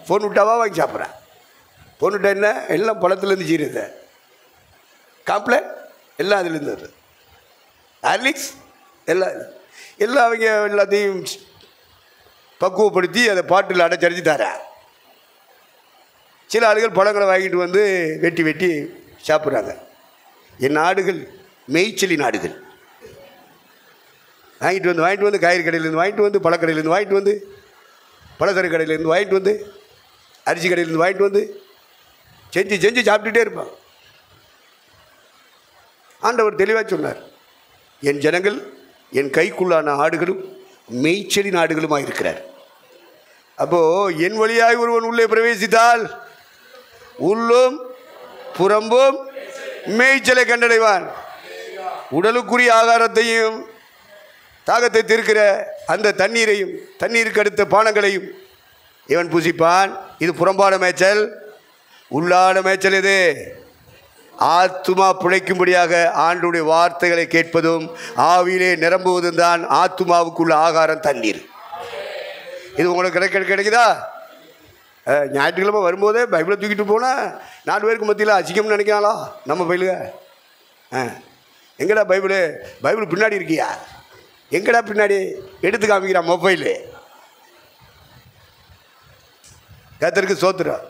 Speaker 1: ஃபோன் விட்டாவா வாங்கி சாப்பிட்றா. ஃபோன் விட்டா என்ன, எல்லாம் பழத்துலேருந்து சீருது, காம்ப்ளேன் எல்லாம் அதுலேருந்து வருது, ஹார்லிக்ஸ் எல்லாம் அவங்க எல்லாத்தையும் பக்குவப்படுத்தி அதை பாட்டில் அடைச்சடிச்சு தர. சில ஆளுகள் பழங்களை வாங்கிட்டு வந்து வெட்டி சாப்பிட்றாங்க. என் நாடுகள் மேய்ச்சலி நாடுகள். வாங்கிட்டு வந்து காய்கறி கடையிலேருந்து வாங்கிட்டு வந்து, பழக்கடையிலேருந்து வாங்கிட்டு வந்து, பலசரக்கு கடையிலேருந்து வாங்கிட்டு வந்து, அரிசி கடையிலேருந்து வாங்கிட்டு வந்து செஞ்சு சாப்பிட்டுட்டே இருப்பான். ஆண்டவர் தெளிவாக சொன்னார், என் ஜனங்கள் என் கைக்குள்ளான ஆடுகளும் மேய்ச்சலி நாடுகளுமாக இருக்கிறார். அப்போது என் வழியாய் ஒருவன் உள்ளே பிரவேசித்தால் உள்ளும் புறம்பும் மேய்ச்சலை கண்டடைவான். உடலுக்குரிய ஆகாரத்தையும் தாகத்தை தீர்க்கிற அந்த தண்ணீரையும் தண்ணீருக்கு அடுத்த பானங்களையும் இவன் புசிப்பான். இது புறம்பான மேய்ச்சல். உள்ளான மேய்ச்சல் எது? ஆத்துமா பிழைக்கும்படியாக ஆண்டுடைய வார்த்தைகளை கேட்பதும் ஆவியிலே நிரம்புவதும் தான் ஆத்துமாவுக்குள்ள ஆகாரம், தண்ணீர். இது உங்களுக்கு கிடைக்குதா? ஞாயிற்றுக்கிழமை வரும்போதே பைபிளை தூக்கிட்டு போனால் 4 பேருக்கு மத்தியில் அசிங்கம்னு நினைக்கிறாங்களா நம்ம பைபிளுங்க? எங்கடா பைபிள் பின்னாடி இருக்கியா? எங்கடா பின்னாடி எடுத்து காமிக்கிறான் மொபைலு. கர்த்தருக்கு ஸ்தோத்திரம்.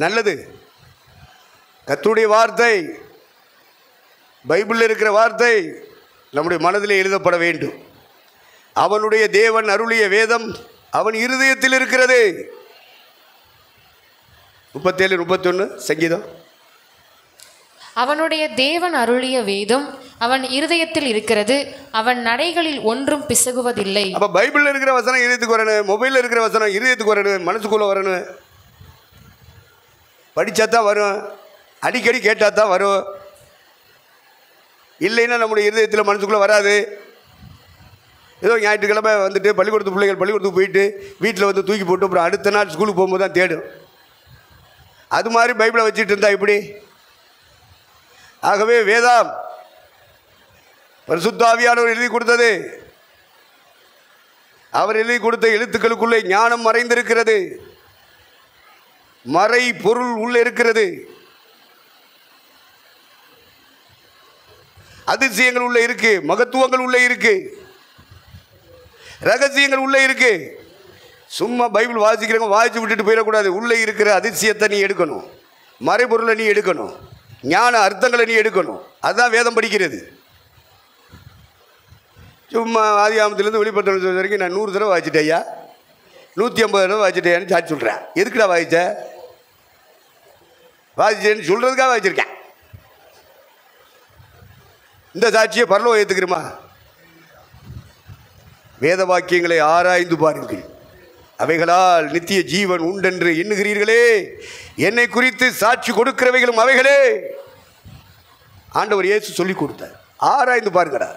Speaker 1: நல்லது. கர்த்தருடைய வார்த்தை, பைபிளில் இருக்கிற வார்த்தை நம்முடைய மனதிலே எழுதப்பட வேண்டும். அவனுடைய தேவன் அருளிய வேதம் அவன் இருதயத்தில் இருக்கிறது. 37-31 சங்கீதம்.
Speaker 2: அவனுடைய தேவன் அருளிய வேதம் அவன் இருதயத்தில் இருக்கிறது, அவன் நடைகளில் ஒன்றும் பிசகுவதில்லை.
Speaker 1: அப்போ பைபிளில் இருக்கிற வசனம் இருதயத்துக்கு வரணும், மொபைலில் இருக்கிற வசனம் இருதயத்துக்கு வரணும், மனசுக்குள்ளே வரணும். படித்தா தான் வரும், அடிக்கடி கேட்டால் தான் வரும். இல்லைன்னா நம்முடைய இருதயத்தில் மனசுக்குள்ளே வராது. ஏதோ ஞாயிற்றுக்கிழமை வந்துட்டு பள்ளிக்கூடத்துக்கு போயிட்டு வீட்டில் வந்து தூக்கி போட்டு அப்புறம் அடுத்த நாள் ஸ்கூலுக்கு போகும்போது தான் தேடும். அது மாதிரி பைபிளை வச்சுட்டு இருந்தா இப்படி. ஆகவே வேதம் பரிசுத்த ஆவியானவர் எழுதி கொடுத்தது. அவர் எழுதி கொடுத்த எழுத்துக்களுக்குள்ளே ஞானம் மறைந்திருக்கிறது, மறை பொருள் உள்ளே இருக்கிறது, அதிசயங்கள் உள்ளே இருக்கு, மகத்துவங்கள் உள்ளே இருக்கு, ரகசியங்கள் உள்ளே இருக்கு. சும்மா பைபிள் வாசிக்கிறவங்க வாசிச்சு விட்டுட்டு போயிடக்கூடாது. உள்ளே இருக்கிற அதிசயத்தை நீ எடுக்கணும், மறைபொருளை நீ எடுக்கணும், ஞான அர்த்தங்களை நீ எடுக்கணும். அதுதான் வேதம் படிக்கிறது. சும்மா ஆதியாகமத்திலேருந்து வெளிப்படுத்த வரைக்கும் நான் 100 தடவை வாசிட்டேன் ஐயா, 150 தடவை வாசிட்டேன்னு சாட்சி சொல்கிறேன். எதுக்குடா வாசிச்சேன்னு சொல்கிறதுக்காக வாசிச்சிருக்கேன். இந்த சாட்சியை பரலோகம் ஏற்றுக்கிறோமா? வேத வாக்கியங்களை ஆராய்ந்து பாருங்கள், அவைகளால் நித்திய ஜீவன் உண்டென்று எண்ணுகிறீர்களே, என்னை குறித்து சாட்சி கொடுக்கிறவைகளும் அவைகளே. ஆண்டவர் இயேசு சொல்லிக் கொடுத்தார். ஆராய்ந்து பாருங்கடா,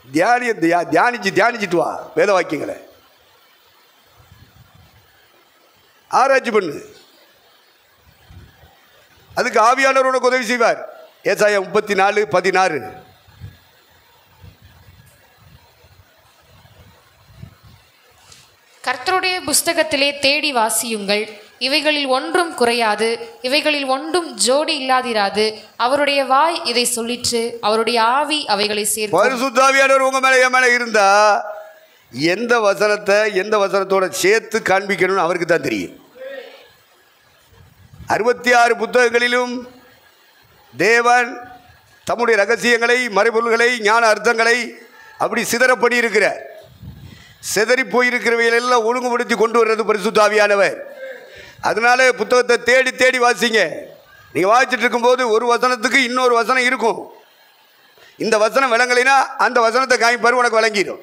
Speaker 1: தியானிச்சுட்டு வா. வேத வாக்கியங்களை ஆராய்ச்சி பண்ணு. அதுக்கு ஆவியானவர் உனக்கு உதவி செய்வார். ஏசாயா 34:16.
Speaker 2: கர்த்தருடைய புஸ்தகத்திலே தேடி வாசியுங்கள், இவைகளில் ஒன்றும் குறையாது, இவைகளில் ஒன்றும் ஜோடி இல்லாதிராது. அவருடைய வாய் இதை சொல்லிற்று, அவருடைய ஆவி அவைகளை சேர்க்கும்.
Speaker 1: பரிசுத்த ஆவியானவர் உங்க மேல என் மேல இருந்தா எந்த வசனத்தை எந்த வசனத்தோட சேர்த்து காண்பிக்கணும்னு அவருக்கு தான் தெரியும். 66 புத்தகங்களிலும் தேவன் தம்முடைய ரகசியங்களை, மறைபொருள்களை, ஞான அர்த்தங்களை அப்படி சிதறப்படி இருக்கிறார். சிதறி போயிருக்கிறவைகள் எல்லாம் ஒழுங்குபடுத்தி கொண்டு வர்றது பரிசுத்த ஆவியானவர். அதனால புத்தகத்தை தேடி தேடி வாசிங்க. நீங்கள் வாசிச்சுட்டு இருக்கும்போது ஒரு வசனத்துக்கு இன்னொரு வசனம் இருக்கும். இந்த வசனம் விளங்கலைன்னா அந்த வசனத்தை காமிப்பார், உனக்கு விளங்கிடும்.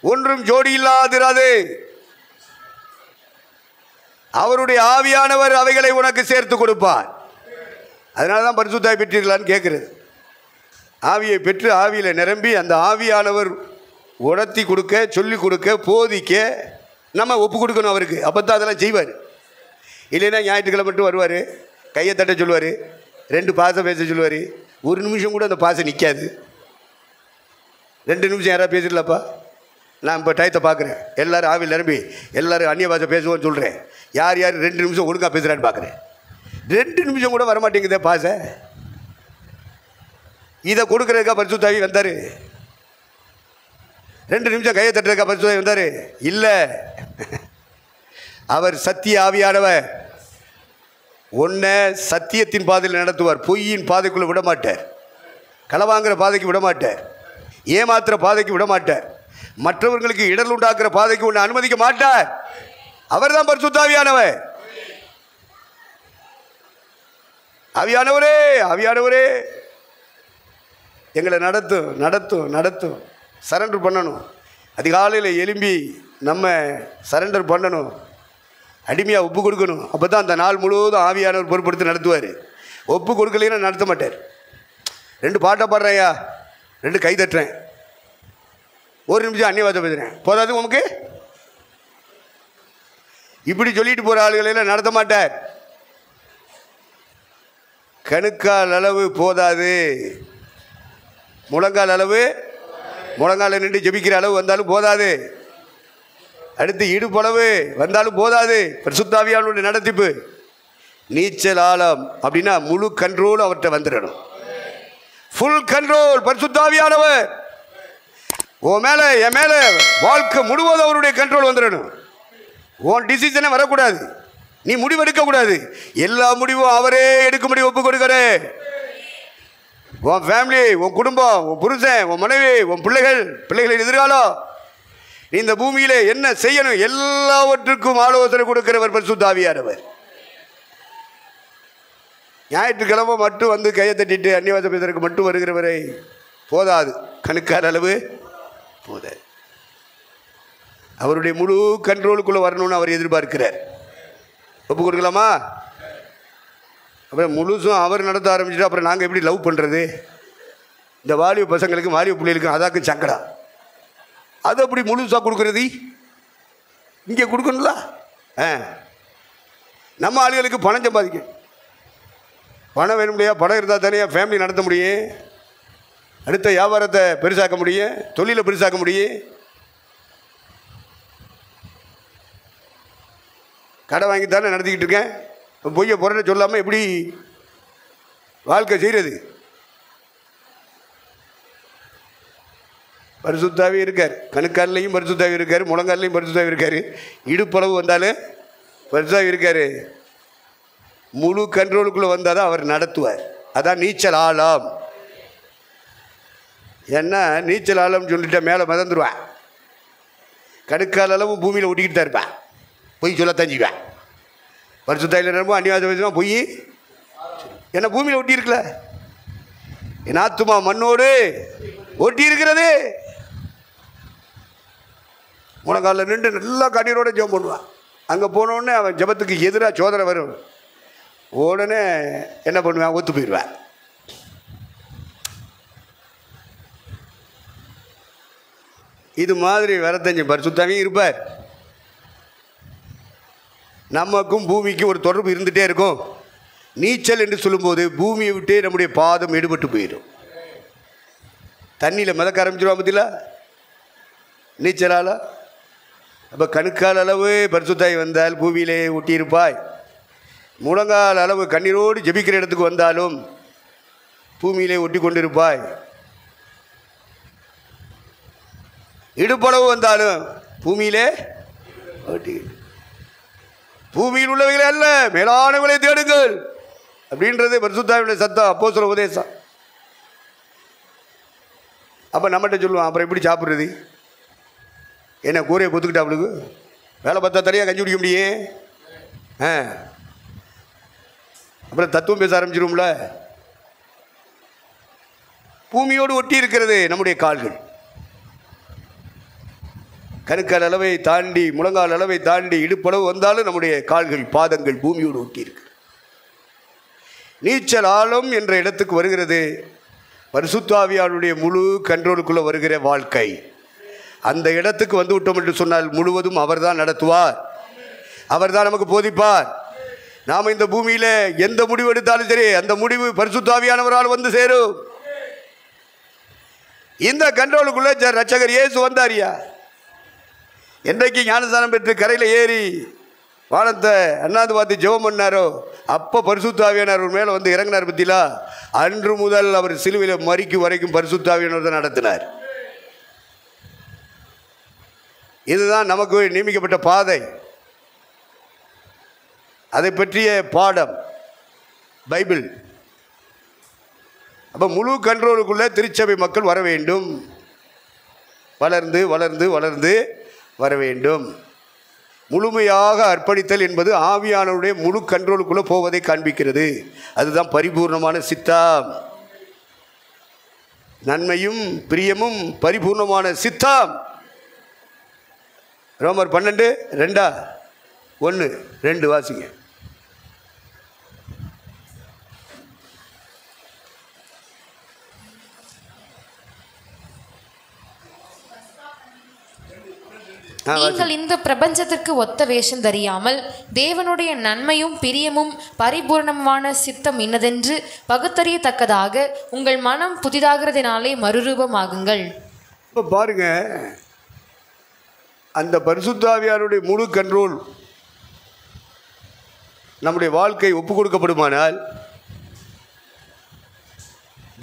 Speaker 1: ஒன்றும் ஜோடி இல்லாதிராது. அவருடைய ஆவியானவர் அவைகளை உனக்கு சேர்த்து கொடுப்பார். அதனால தான் பரிசுத்தாய் பெற்றீர்களான்னு கேட்குறது. ஆவியை பெற்று ஆவியில் நிரம்பி அந்த ஆவியானவர் உணர்த்தி கொடுக்க, சொல்லி கொடுக்க, போதிக்க நம்ம ஒப்பு கொடுக்கணும் அவருக்கு. அப்போ தான் அதெல்லாம் செய்வார். இல்லைன்னா ஞாயிற்றுக்கிழமை மட்டும் வருவார், கையை தட்ட சொல்லுவார், 2 பாசம் பேச சொல்லுவார். ஒரு நிமிஷம் கூட அந்த பாசம் நிற்காது. 2 நிமிஷம் யாராவது பேசிடலப்பா. நான் இப்போ டயத்தை பார்க்குறேன், எல்லோரும் ஆவியில் நிரம்பி எல்லோரும் அந்நிய பாஷை பேசுவோன்னு சொல்கிறேன். யார் 2 நிமிஷம் ஒழுங்காக பேசுகிறான்னு பார்க்குறேன். 2 நிமிஷம் கூட வரமாட்டேங்குதே பாசை. இதை கொடுக்குறதுக்கா பரிசுத்தாவி வந்தார்? 2 நிமிஷம் கையை தட்டுறதுக்கா பரிசுத்தாவி வந்தார்? இல்லை. அவர் சத்திய ஆவியானவர். ஒன்றை சத்தியத்தின் பாதையில் நடத்துவார், பொய்யின் பாதைக்குள்ளே விட மாட்டார், களவாங்கிற பாதைக்கு விட மாட்டார், ஏமாத்துற பாதைக்கு விட மாட்டார், மற்றவர்களுக்கு இடர் உண்டாக்குற பாதைக்கு ஒன்று அனுமதிக்க மாட்டார். அவர் தான் பரிசுத்த ஆவியானவர். ஆவியானவரே, ஆவியானவரே எங்களை நடத்தும் நடத்தும் நடத்தும். சரண்டர் பண்ணணும். அதிகாலையில் எழும்பி நம்ம சரண்டர் பண்ணணும், அடிமையாக ஒப்பு கொடுக்கணும். அப்போ தான் அந்த நாள் முழுவதும் ஆவியானவர் பொறுப்படுத்தி நடத்துவார். ஒப்பு கொடுக்கலைன்னா நடத்த மாட்டார். 2 பாட்டை பாடுறேயா, 2 கை தட்டுறேன், 1 நிமிஷம் அந்நியவாதம் பேசுகிறேன், போதாது உமக்கு? இப்படி சொல்லிட்டு போகிற ஆளுகளெல்லாம் நடத்த மாட்டார். கணுக்கால் அளவு போதாது, முழங்கால் அளவு, முழங்கால நின்று ஜெபிக்கிற அளவு வந்தாலும் போதாது, அடுத்து இடுப்பளவு வந்தாலும் போதாது. பரிசுத்த ஆவியானவருடைய நடத்திப்பு. நீச்சல் ஆழம் அப்படின்னா முழு கண்ட்ரோல் அவர்கிட்ட வந்துடணும். ஃபுல் கண்ட்ரோல் பரிசுத்த ஆவியானவர். உன் மேலே, என் மேலே வாழ்க்கை முழுவதும் அவருடைய கண்ட்ரோல் வந்துடணும். உன் டிசிஷனே வரக்கூடாது, நீ முடிவு எடுக்கக்கூடாது. எல்லா முடிவும் அவரே எடுக்கும்படி ஒப்பு கொடுக்கிறேன். உன் ஃபேமிலி, உன் குடும்பம், உன் புருஷன், உன் மனைவி, உன் பிள்ளைகளின் எதிர்காலம், நீ இந்த பூமியில் என்ன செய்யணும் எல்லாவற்றுக்கும் ஆலோசனை கொடுக்கிறவர் பரிசுத்த ஆவியானவர். ஞாயிற்றுக்கிழமை மட்டும் வந்து கையை தட்டிட்டு அந்நியவாசம் பேசுறதுக்கு மட்டும் வருகிறவரை போதாது, கணுக்கால் அளவு போதாது. அவருடைய முழு கண்ட்ரோலுக்குள்ளே வரணும்னு அவர் எதிர்பார்க்கிறார். ஒப்பு கொடுக்கலாமா? அப்புறம் முழுசும் அவர் நடத்த ஆரம்பிச்சுட்டு அப்புறம் நாங்கள் எப்படி லவ் பண்ணுறது? இந்த வாலிப பசங்களுக்கும் வாலிப பிள்ளைகளுக்கும் அதாக்கும் சங்கடா. அது அப்படி முழுசாக கொடுக்குறது இங்கே கொடுக்கணும்ல. நம்ம ஆளுகளுக்கு பணம் சம்பாதிக்கும். பணம் வேணும் இல்லையா? பணம் இருந்தால் தானே ஃபேமிலி நடத்த முடியும், அடுத்த வியாபாரத்தை பெருசாக்க முடியும், தொழிலை பெருசாக்க முடியும். கடை வாங்கித்தானே நடத்திக்கிட்டு இருக்கேன். பொய்யை புறணை சொல்லாமல் எப்படி வாழ்க்கை செய்கிறது? பரிசுத்தாவே இருக்கார். கணுக்கால்லையும் பரிசுத்தாவே இருக்கார், முழங்கால்லையும் பரிசுத்தாவே இருக்கார், இடுப்பளவு வந்தாலும் பரிசுத்தாவே இருக்கார். முழு கண்ட்ரோலுக்குள்ளே வந்தால் தான் அவர் நடத்துவார். அதான் நீச்சல் ஆழம். ஏன்னா நீச்சல் ஆழம்னு சொல்லிட்டா மேலே மிதந்துருவேன். கணுக்கால் அளவு பூமியில் ஒட்டிக்கிட்டு தான் இருப்பேன், பொய் சொல்லத்தான் செய்வேன். பரிசுத்தாயில் ரொம்ப அந்நியாசம் பேசுவான், பொய். ஏன்னா பூமியில் ஒட்டி இருக்கல, என் ஆத்துமா மண்ணோடு ஒட்டி இருக்கிறது. முழங்காலில் நின்று நல்லா கண்ணீரோட ஜெபம் பண்ணுவான். அங்கே போனோடனே அவன் ஜெபத்துக்கு எதிராக சோதனை வரும். உடனே என்ன பண்ணுவேன்? ஒத்து போயிடுவேன். இது மாதிரி வரத்தஞ்சு பரிசுத்தாவே இருப்பார். நமக்கும் பூமிக்கும் ஒரு தொடர்பு இருந்துகிட்டே இருக்கும். நீச்சல் என்று சொல்லும்போது பூமியை விட்டே நம்முடைய பாதம் எடுபட்டு போயிடும். தண்ணியில் மிதக்க ஆரம்பிச்சிடுவா பற்றில நீச்சலால். அப்போ கணுக்கால் அளவு பரிசுத்தாய் வந்தால் பூமியிலே ஒட்டியிருப்பாய். முழங்கால் அளவு கண்ணீரோடு ஜெபிக்கிற இடத்துக்கு வந்தாலும் பூமியிலே ஒட்டி கொண்டிருப்பாய். இடுப்பளவு வந்தாலும் பூமியிலே ஒட்டி. பூமியில் உள்ளவைகளை அல்ல மேலானவர்களை தேடுங்கள் அப்படின்றது பரிசுத்தாவினுடைய சத்தம், அப்போஸ்தலர் உபதேசம். அப்போ நம்மகிட்ட சொல்லுவான், அப்புறம் எப்படி சாப்பிட்றது? என்ன கூரையை கொத்துக்கிட்டா அவளுக்கு வேலை பார்த்தா தனியாக கஞ்சி குடிக்க முடியும்? அப்புறம் தத்துவம் பேச ஆரம்பிச்சிருவோம்ல. பூமியோடு ஒட்டி இருக்கிறது நம்முடைய கால்கள். கணுக்கால் அளவை தாண்டி, முழங்கால் அளவை தாண்டி இடுப்பளவு வந்தாலும் நம்முடைய கால்கள், பாதங்கள் பூமியோடு ஒட்டி இருக்கு. நீச்சல் ஆழம் என்ற இடத்துக்கு வருகிறது பரிசுத்த ஆவியானுடைய முழு கண்ட்ரோலுக்குள்ளே வருகிற வாழ்க்கை. அந்த இடத்துக்கு வந்து விட்டோம் என்று சொன்னால் முழுவதும் அவர்தான் நடத்துவார், அவர்தான் நமக்கு போதிப்பார். நாம் இந்த பூமியில் எந்த முடிவு எடுத்தாலும் சரி அந்த முடிவு பரிசுத்த ஆவியானவரால் வந்து சேரும். இந்த கண்ட்ரோலுக்குள்ளே ரட்சகர் இயேசு வந்தாரியா. என்றைக்கு ஞானஸ்நானம் பெற்று கரையில் ஏறி வானத்தை அண்ணாந்து பார்த்து ஜெபம் பண்ணாரோ அப்போ பரிசுத்த ஆவியானவர் மேலே வந்து இறங்கினார் பத்திலா. அன்று முதல் அவர் சிலுவையில் மரிக்கும் வரைக்கும் பரிசுத்த ஆவியானவர் தான் நடத்தினார். இதுதான் நமக்கு நியமிக்கப்பட்ட பாதை, அதை பற்றிய பாடம் பைபிள். அப்போ முழு கண்ட்ரோலுக்குள்ளே திருச்சபை மக்கள் வர வேண்டும், வளர்ந்து வளர்ந்து வளர்ந்து வர வேண்டும். முழுமையாக அர்ப்பணித்தல் என்பது ஆவியானவருடைய முழு கண்ட்ரோலுக்குள்ளே போவதை காண்பிக்கிறது. அதுதான் பரிபூர்ணமான சித்தம். நன்மையும் பிரியமும் பரிபூர்ணமான சித்தம். ரோமர் 12:2 வாசிங்க.
Speaker 2: நீங்கள் இந்த பிரபஞ்சத்திற்கு ஒத்த வேஷம் தெரியாமல் தேவனுடைய நன்மையும் பிரியமும் பரிபூர்ணமான சித்தம் இன்னதென்று பகுத்தறியத்தக்கதாக உங்கள் மனம் புதிதாகிறதினாலே மறுரூபமாகுங்கள்.
Speaker 1: இப்போ பாருங்க, அந்த பரிசுத்த ஆவியானுடைய முழு கண்ட்ரோல் நம்முடைய வாழ்க்கை ஒப்பு கொடுக்கப்படுமானால்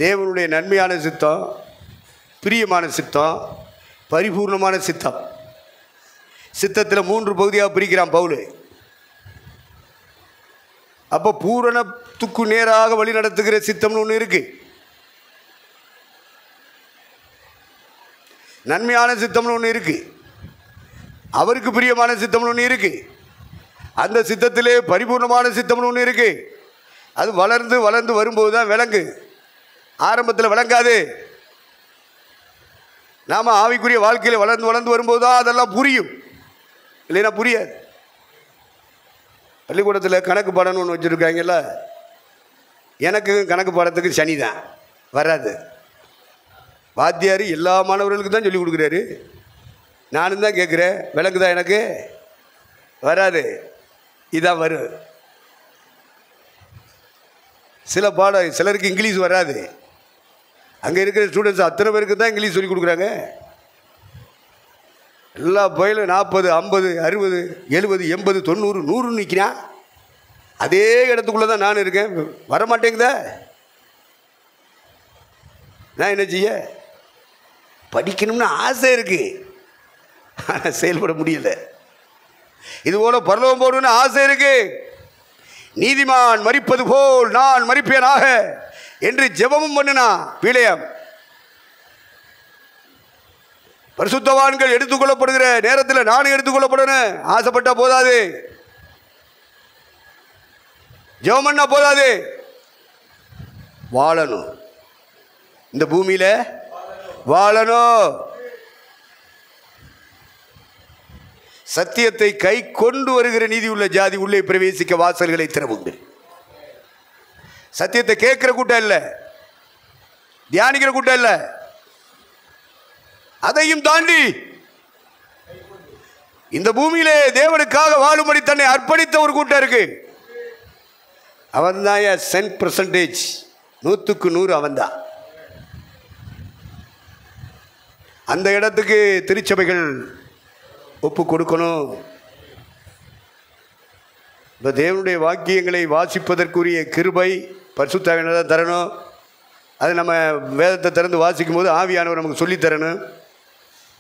Speaker 1: தேவனுடைய நன்மையான சித்தம், பிரியமான சித்தம், பரிபூர்ணமான சித்தம். சித்தத்தில் 3 பகுதியாக பிரிக்கிறான் பவுல். அப்போ பூரணத்துக்கு நேராக வழி நடத்துகிற சித்தம்னு ஒன்று இருக்கு, நன்மையான சித்தம்னு ஒன்று இருக்கு, அவருக்கு பிரியமான சித்தம்னு ஒன்று இருக்கு, அந்த சித்தத்திலே பரிபூர்ணமான சித்தம்னு ஒன்று இருக்கு. அது வளர்ந்து வளர்ந்து வரும்போது தான் விளங்கு, ஆரம்பத்தில் விளங்காது. நாம் ஆவிக்குரிய வாழ்க்கையில் வளர்ந்து வளர்ந்து வரும்போது தான் அதெல்லாம் புரியும், இல்லைன்னா புரியாது. பள்ளிக்கூடத்தில் கணக்கு பாடம்னு ஒன்று வச்சுருக்காங்கல்ல, எனக்கு கணக்கு பாடத்துக்கு சனி தான் வராது. வாத்தியார் எல்லா மாணவர்களுக்கு தான் சொல்லிக் கொடுக்குறாரு, நானும் தான் கேட்குறேன், விளக்குதா எனக்கு வராது, இதான் வரும். சில பாடம் சிலருக்கு இங்கிலீஷ் வராது, அங்கே இருக்கிற ஸ்டூடெண்ட்ஸ் அத்தனை பேருக்கு தான் இங்கிலீஷ் சொல்லிக் கொடுக்குறாங்க. எல்லா பயிலும் 40, 50, 60, 70, 80, 90, 100 நிற்கிறான். அதே இடத்துக்குள்ளே தான் நான் இருக்கேன், வரமாட்டேங்குதா. நான் என்ன செய்ய? படிக்கணும்னு ஆசை இருக்குது, ஆனால் செயல்பட முடியல. இதுபோல் பரலோகம் போடணும்னு ஆசை இருக்கு. நீதிமான் மரிப்பது போல் நான் மரிப்பேனாக என்று ஜெபமும் பண்ணினா பிழையம். பரிசுத்தவான்கள் எடுத்துக்கொள்ளப்படுகிற நேரத்தில் நானும் எடுத்துக்கொள்ளப்படணும். ஆசைப்பட்டா போதாது, ஜெபம் பண்ணா போதாது, வாழணும். இந்த பூமியில வாழணும். சத்தியத்தை கை கொண்டு வருகிற நீதி உள்ள ஜாதி உள்ளே பிரவேசிக்க வாசல்களை திறவுண்டு. சத்தியத்தை கேட்கிற கூட்டம் இல்லை, தியானிக்கிற கூட்டம் இல்லை, அதையும் தாண்டி இந்த பூமியிலே தேவனுக்காக வாழும்படி தன்னை அர்ப்பணித்த ஒரு கூட்டம் இருக்கு. அவன் தான் 100%, 100க்கு 100 அவன் தான். அந்த இடத்துக்கு திருச்சபைகள் ஒப்பு கொடுக்கணும். இப்போ தேவனுடைய வாக்கியங்களை வாசிப்பதற்குரிய கிருபை பரிசுத்த ஆவியானவர் தான் தரணும். அது நம்ம வேதத்தை திறந்து வாசிக்கும் போது ஆவியானவர் நமக்கு சொல்லித்தரணும்.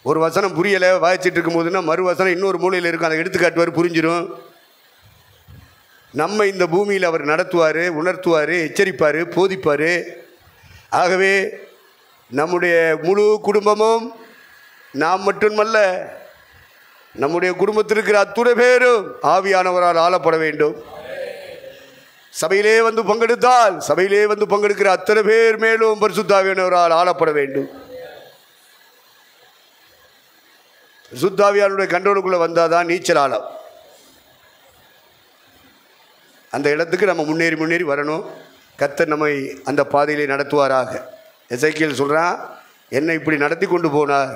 Speaker 1: ஒரு வசனம் புரியலை வாசிச்சுட்டு இருக்கும்போதுன்னா மறு வசனம் இன்னொரு மூலையில் இருக்கும், அதை எடுத்துக்காட்டுவார், புரிஞ்சிடும். நம்ம இந்த பூமியில் அவர் நடத்துவார், உணர்த்துவார், எச்சரிப்பார், போதிப்பார். ஆகவே நம்முடைய முழு குடும்பமும், நாம் மட்டுமல்ல, நம்முடைய குடும்பத்தில் இருக்கிற அத்துணை பேரும் ஆவியானவரால் ஆளப்பட வேண்டும். சபையிலே வந்து பங்கெடுத்தால் சபையிலே வந்து பங்கெடுக்கிற அத்தனை பேர் மேலும் பரிசுத்த ஆவியானவரால் ஆளப்பட வேண்டும். பரிசுத்த ஆவியானவருடைய கண்ட்ரோலுக்குள்ளே வந்தால் தான் நீச்சல் ஆழம். அந்த இடத்துக்கு நம்ம முன்னேறி வரணும். கர்த்தர் நம்மை அந்த பாதையிலே நடத்துவாராக. எசேக்கியேல் சொல்கிறான், என்னை இப்படி நடத்தி கொண்டு போனார்.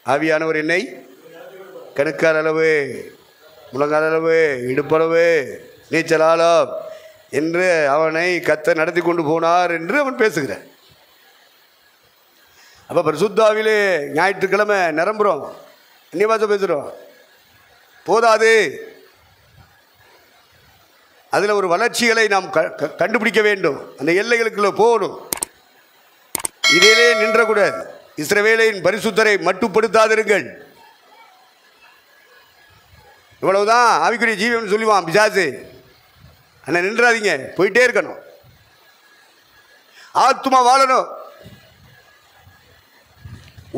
Speaker 1: ஆவியானவர் என்னை கணுக்கால் அளவு, முழங்கால் அளவு, இடுப்பளவு, நீச்சல் ஆழம் என்று அவனை கர்த்தர் நடத்தி கொண்டு போனார் என்று அவன் பேசுகிறான். அப்போ பரிசுத்தாவிலே ஞாயிற்றுக்கிழமை நிரம்புகிறோம், அந்நிய பாஷை பேசுகிறோம், போதாது. அதில் ஒரு வளர்ச்சிகளை நாம் கண்டுபிடிக்க வேண்டும். அந்த எல்லைகளுக்குள்ள போகணும். இதிலே நின்றக்கூடாது. இஸ்ரவேலின் பரிசுத்தரை மட்டுப்படுத்தாதிருங்கள். இவ்வளவுதான் ஆவிக்குரிய ஜீவன் சொல்லுவான் பிசாசு. ஆனால் நின்றாதீங்க, போயிட்டே இருக்கணும். ஆத்துமா வாழணும்.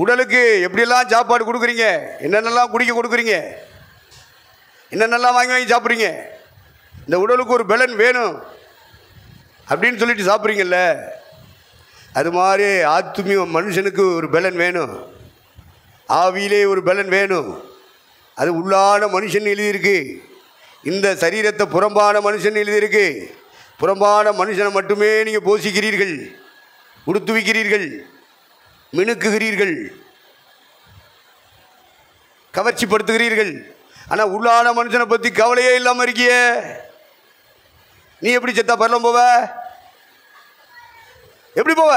Speaker 1: உடலுக்கு எப்படியெல்லாம் சாப்பாடு கொடுக்குறீங்க, என்னென்னலாம் குடிக்க கொடுக்குறீங்க, என்னென்னலாம் வாங்கி வாங்கி சாப்பிட்றீங்க, இந்த உடலுக்கு ஒரு பலன் வேணும் அப்படின்னு சொல்லிட்டு சாப்பிட்றீங்கல்ல, அது மாதிரி ஆத்துமிய மனுஷனுக்கு ஒரு பலன் வேணும். ஆவியிலே ஒரு பலன் வேணும். அது உள்ளான மனுஷன் எழுதியிருக்கு. இந்த சரீரத்தை புறம்பான மனுஷன் எழுதியிருக்கு. புறம்பான மனுஷனை மட்டுமே நீங்கள் போஷிக்கிறீர்கள், உடுத்துவிக்கிறீர்கள், மினுக்குகிறீர்கள், கவர்ச்சிப்படுத்துகிறீர்கள். ஆனால் உள்ளான மனுஷனை பற்றி கவலையே இல்லாமல் இருக்கிய. நீ எப்படி செத்தா பரலம் போவ? எப்படி போவ?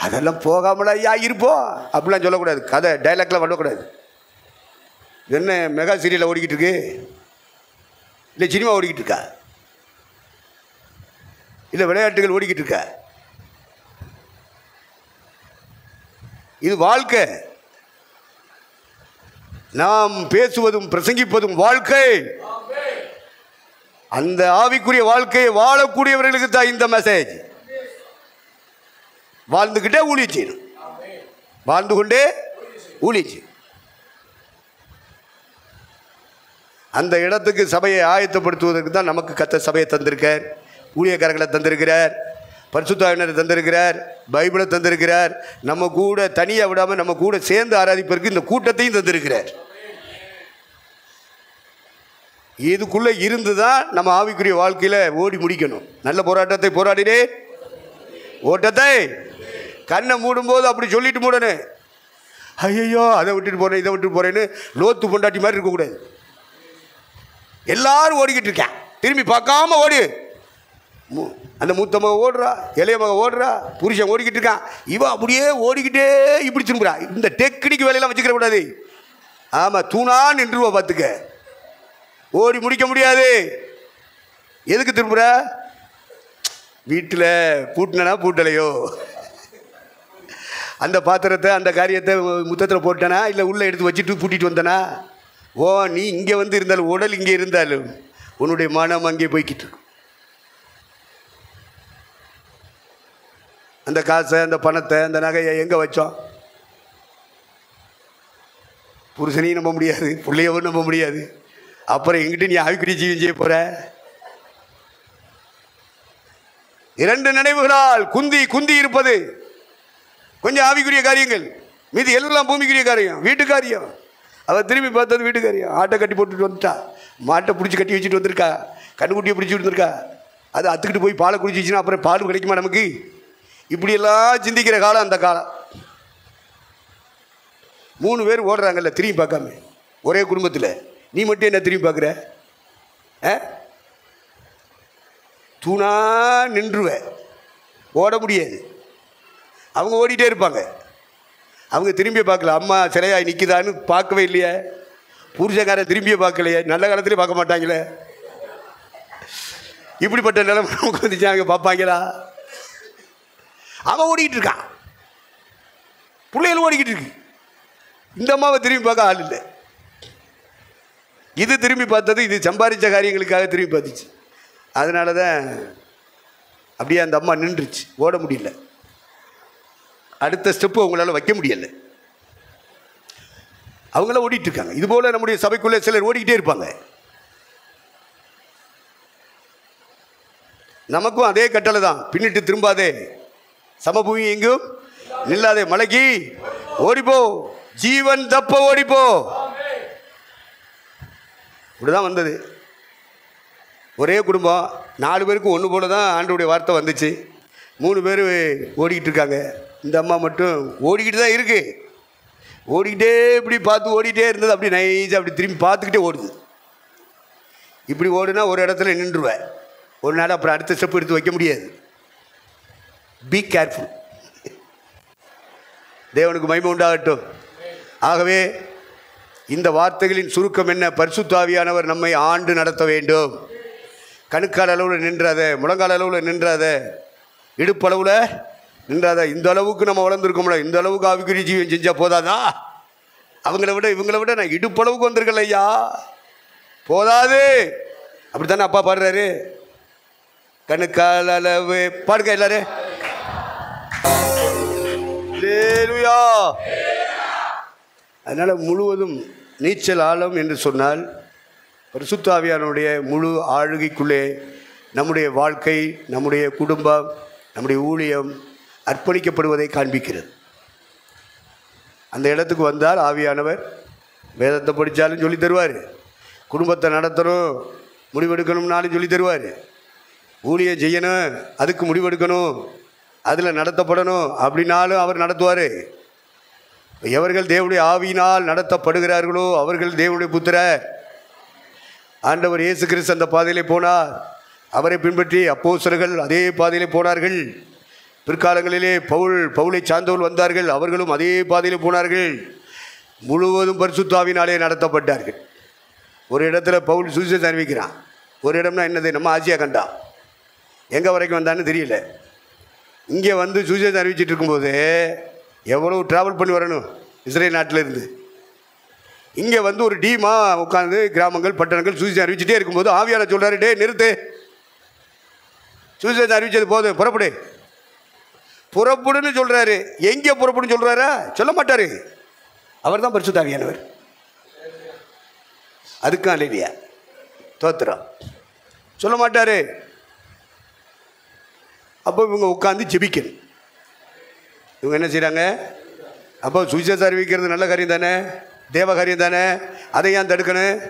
Speaker 1: அதெல்லாம் போகாமல ஐயா இருப்போம் அப்படிலாம் சொல்லக்கூடாது. கதை டைலாக்லாம் பண்ணக்கூடாது. என்ன மெகா சீரியலில் ஓடிக்கிட்டு இருக்கு, இல்லை சினிமா ஓடிக்கிட்டு இருக்கா, இல்லை விளையாட்டுகள் ஓடிக்கிட்டு இருக்கா? இது வாழ்க்கை. நாம் பேசுவதும் பிரசங்கிப்பதும் வாழ்க்கை. அந்த ஆவிக்குரிய வாழ்க்கையை வாழக்கூடியவர்களுக்கு தான் இந்த மெசேஜ். வாழ்ந்துக்கிட்டே ஊழியம் செய்யணும், வாழ்ந்து கொண்டே ஊழியம் செய்யணும். அந்த இடத்துக்கு சபையை ஆயத்தப்படுத்துவதற்கு தான் நமக்கு கர்த்தர் சபையை தந்திருக்கார், ஊழியக்காரர்களை தந்திருக்கிறார், பரிசுத்த ஆவியானவரை தந்திருக்கிறார், பைபிளை தந்திருக்கிறார். நம்ம கூட தனியாக விடாமல் நம்ம கூட சேர்ந்து ஆராதிப்பதற்கு இந்த கூட்டத்தையும் தந்திருக்கிறார். இதுக்குள்ளே இருந்து தான் நம்ம ஆவிக்குரிய வாழ்க்கையில் ஓடி முடிக்கணும். நல்ல போராட்டத்தை போராடினே ஓட்டத்தை. கண்ணை மூடும்போது அப்படி சொல்லிட்டு மூடணும், ஐயோ அதை விட்டுட்டு போகிறேன் இதை விட்டுட்டு போகிறேன்னு லோத்து பொண்டாட்டி மாதிரி இருக்கக்கூடாது. எல்லாரும் ஓடிக்கிட்டு இருக்கேன், திரும்பி பார்க்காம ஓடு. அந்த மூத்த மக ஓடுறா, இளைய மக ஓடுறா, புருஷன் ஓடிக்கிட்டு இருக்கான், இவன் அப்படியே ஓடிக்கிட்டே இப்படி திரும்புறா. இந்த டெக்னிக் வேலையெல்லாம் வச்சுக்கிற கூடாது. ஆமாம், தூணா நின்றுவா. பார்த்துக்க, ஓடி முடிக்க முடியாது. எதுக்கு திரும்புற? வீட்டில் பூட்டினா பூட்டலையோ, அந்த பாத்திரத்தை அந்த காரியத்தை முத்தத்தில் போட்டனா, இல்லை உள்ளே எடுத்து வச்சுட்டு பூட்டிட்டு வந்தனா? ஓ, நீ இங்கே வந்து இருந்தாலும் உடல் இங்கே இருந்தாலும் உன்னுடைய மனம் அங்கே போய்கிட்டு இருக்கும். அந்த காசை, அந்த பணத்தை, அந்த நகையை எங்கே வச்சோம்? புருஷனையும் நம்ப முடியாது, பிள்ளையவும் நம்ப முடியாது. அப்புறம் எங்கிட்ட நீ ஆவிக்குரிய ஜீவன் செய்ய போற? இரண்டு நினைவுகளால் குந்தி குந்தி இருப்பது கொஞ்சம் ஆவிக்குரிய காரியங்கள், மீது எல்லாம் பூமிக்குரிய காரியம், வீட்டு காரியம். அவள் திரும்பி பார்த்தது வீட்டு காரியம். ஆட்டை கட்டி போட்டுட்டு வந்துட்டா, மாட்டை பிடிச்சி கட்டி வச்சுட்டு வந்திருக்கா, கண்ணுக்குட்டியை பிடிச்சி வந்திருக்கா. அது அத்துக்கிட்டு போய் பாலை குடிச்சிச்சுன்னா அப்புறம் பால் கிடைக்குமா நமக்கு? இப்படியெல்லாம் சிந்திக்கிற காலம் அந்த காலம். 3 பேர் ஓடுறாங்கல்ல திரும்பி பார்க்காம, ஒரே குடும்பத்தில். நீ மட்டும் என்ன திரும்பி பார்க்குற? தூணா நின்றுவ, ஓட முடியாது. அவங்க ஓடிட்டே இருப்பாங்க. அவங்க திரும்பியே பார்க்கல. அம்மா சிலையாய் நிற்குதான்னு பார்க்கவே இல்லையே. புருஷக்காரன் திரும்பியே பார்க்கலையே. நல்ல காலத்துலேயே பார்க்க மாட்டாங்களே. இப்படிப்பட்ட நிலைமை நமக்கு வந்துச்சு, அவங்க பார்ப்பாங்களா? அவன் ஓடிக்கிட்டு இருக்கான், பிள்ளைகளும் ஓடிக்கிட்டு இருக்கு. இந்த அம்மாவை திரும்பி பார்க்க ஆள் இல்லை. இது திரும்பி பார்த்தது, இது சம்பாதிச்ச காரியங்களுக்காக திரும்பி பார்த்துச்சு. அதனால தான் அப்படியே அந்த அம்மா நின்றுச்சு, ஓட முடியல. அடுத்த ஸ்டெப்பு அவங்களால வைக்க முடியலை. அவங்களாம் ஓடிட்டு இருக்காங்க. இதுபோல் நம்முடைய சபைக்குள்ளே சிலர் ஓடிக்கிட்டே இருப்பாங்க. நமக்கும் அதே கட்டளை தான், பின்னிட்டு திரும்பாதே, சமபூமி எங்கும் நில்லாதே, மலைக்கு ஓடிப்போ, ஜீவன் தப்ப ஓடிப்போ. இப்படிதான் வந்தது. ஒரே குடும்பம், 4 பேருக்கும் ஒன்று போல தான் ஆண்டவருடைய வார்த்தை வந்துச்சு. 3 பேர் ஓடிக்கிட்டு இருக்காங்க. இந்த அம்மா மட்டும் ஓடிக்கிட்டு தான் இருக்குது. ஓடிக்கிட்டே இப்படி பார்த்து ஓடிக்கிட்டே இருந்தது. அப்படி நைஸாக அப்படி திரும்பி பார்த்துக்கிட்டே ஓடுது. இப்படி ஓடுனா ஒரு இடத்துல நின்றுவேன். ஒரு நாள் அப்புறம் அடுத்த ஸ்டெப் எடுத்து வைக்க முடியாது. Be careful. தேவனுக்கு மகிமை உண்டாகட்டும். ஆகவே இந்த வார்த்தைகளின் சுருக்கம் என்ன? பரிசுத்த ஆவியானவர் நம்மை ஆண்டு நடத்த வேண்டும். கணுக்கால் அளவில் நின்றாத, முழங்கால் அளவில் நின்றாத, இடுப்பளவில் நின்றாத. இந்த அளவுக்கு நம்ம வளர்ந்துருக்கோம்ல, இந்த அளவுக்கு ஆவிக்குரிய ஜீவன் செஞ்சால் போதாதா? இவங்களை விட நான் இடுப்பளவுக்கு வந்திருக்கல ஐயா, போதாது. அப்படித்தானே அப்பா பாடுறாரு. கணுக்கால் அளவு பாடுங்க எல்லாரும். அல்லேலூயா. அதனால் முழுவதும் நீச்சல் ஆழம் என்று சொன்னால் பரிசுத்த ஆவியானுடைய முழு ஆளுகைக்குள்ளே நம்முடைய வாழ்க்கை, நம்முடைய குடும்பம், நம்முடைய ஊழியம் அர்ப்பணிக்கப்படுவதை காண்பிக்கிறது. அந்த இடத்துக்கு வந்தால் ஆவியானவர் வேதத்தை படித்தாலும் சொல்லி தருவார், குடும்பத்தை நடத்தணும் முடிவெடுக்கணும்னாலும் சொல்லி தருவார், ஊழியம் செய்யணும் அதுக்கு முடிவெடுக்கணும் அதில் நடத்தப்படணும் அப்படின்னாலும் அவர் நடத்துவார். எவர்கள் தேவனுடைய ஆவியினால் நடத்தப்படுகிறார்களோ அவர்கள் தேவனுடைய புத்திரர். ஆண்டவர் இயேசு கிறிஸ்து அந்த பாதையிலே போனார். அவரை பின்பற்றி அப்போஸ்தலர்கள் அதே பாதையிலே போனார்கள். பிற்காலங்களிலே பவுலை சார்ந்தவர்கள் வந்தார்கள், அவர்களும் அதே பாதையிலே போனார்கள். முழுவதும் பரிசுத்த ஆவியினாலே நடத்தப்பட்டார்கள். ஒரு இடத்துல பவுல் சுவிசேஷம் அறிவிக்கிறான். ஒரு இடம்னா என்னது? நம்ம ஆசியா கண்டா. எங்கே வரைக்கும் வந்தான்னு தெரியல. இங்கே வந்து சுவிசேஷம் அறிவிச்சிட்டு இருக்கும்போது எவ்வளோ ட்ராவல் பண்ணி வரணும் இஸ்ரேல் நாட்டிலேருந்து. இங்கே வந்து ஒரு டீமாக உட்காந்து கிராமங்கள் பட்டணங்கள் சுவிசேஷம் அறிவிச்சிட்டே இருக்கும்போது ஆவியானவர் சொல்கிறாரு, டே நிறுத்து, சுவிசேஷம் அறிவிச்சது போதும், புறப்படுன்னு சொல்கிறாரு. எங்கே புறப்படுன்னு சொல்கிறாரா? சொல்ல மாட்டார். அவர் தான் பரிசுத்த ஆவியானவர். அதுக்கும் அல்லேலூயா தோத்திரம். சொல்ல மாட்டார். அப்போ இவங்க உட்காந்து ஜெபிக்கணும். இவங்க என்ன செய்கிறாங்க? அப்போ சுவிசேஷம் அறிவிக்கிறது நல்ல காரியம் தானே, தேவ காரியம் தானே, அதை ஏன் தடுக்கணும்?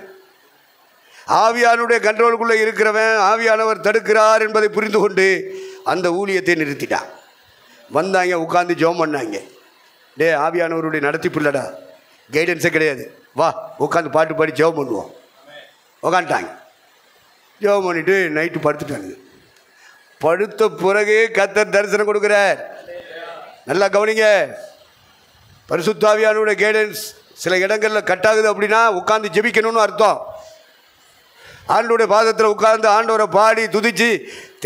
Speaker 1: ஆவியானுடைய கண்ட்ரோலுக்குள்ளே இருக்கிறவன் ஆவியானவர் தடுக்கிறார் என்பதை புரிந்து கொண்டு அந்த ஊழியத்தை நிறுத்திட்டான். வந்தாங்க, உட்காந்து ஜெபம் பண்ணாங்க. டே ஆவியானவருடைய நடத்திப்பு இல்லைடா, கைடன்ஸே கிடையாது, வா உட்காந்து பாட்டு பாடி ஜெபம் பண்ணுவோம். உட்காந்துட்டாங்க. ஜெபம் பண்ணிவிட்டு நைட்டு படுத்துட்டாங்க. படுத்த பிறகு கர்த்தர் தரிசனம் கொடுக்குறார். நல்லா கவனிங்க. பரிசுத்த ஆவியானவருடைய கைடன்ஸ் சில இடங்களில் கட்டாகுது அப்படின்னா உட்காந்து ஜெபிக்கணும்னு அர்த்தம். ஆண்டோடைய பாதத்தில் உட்கார்ந்து ஆண்டவரை பாடி துதிச்சு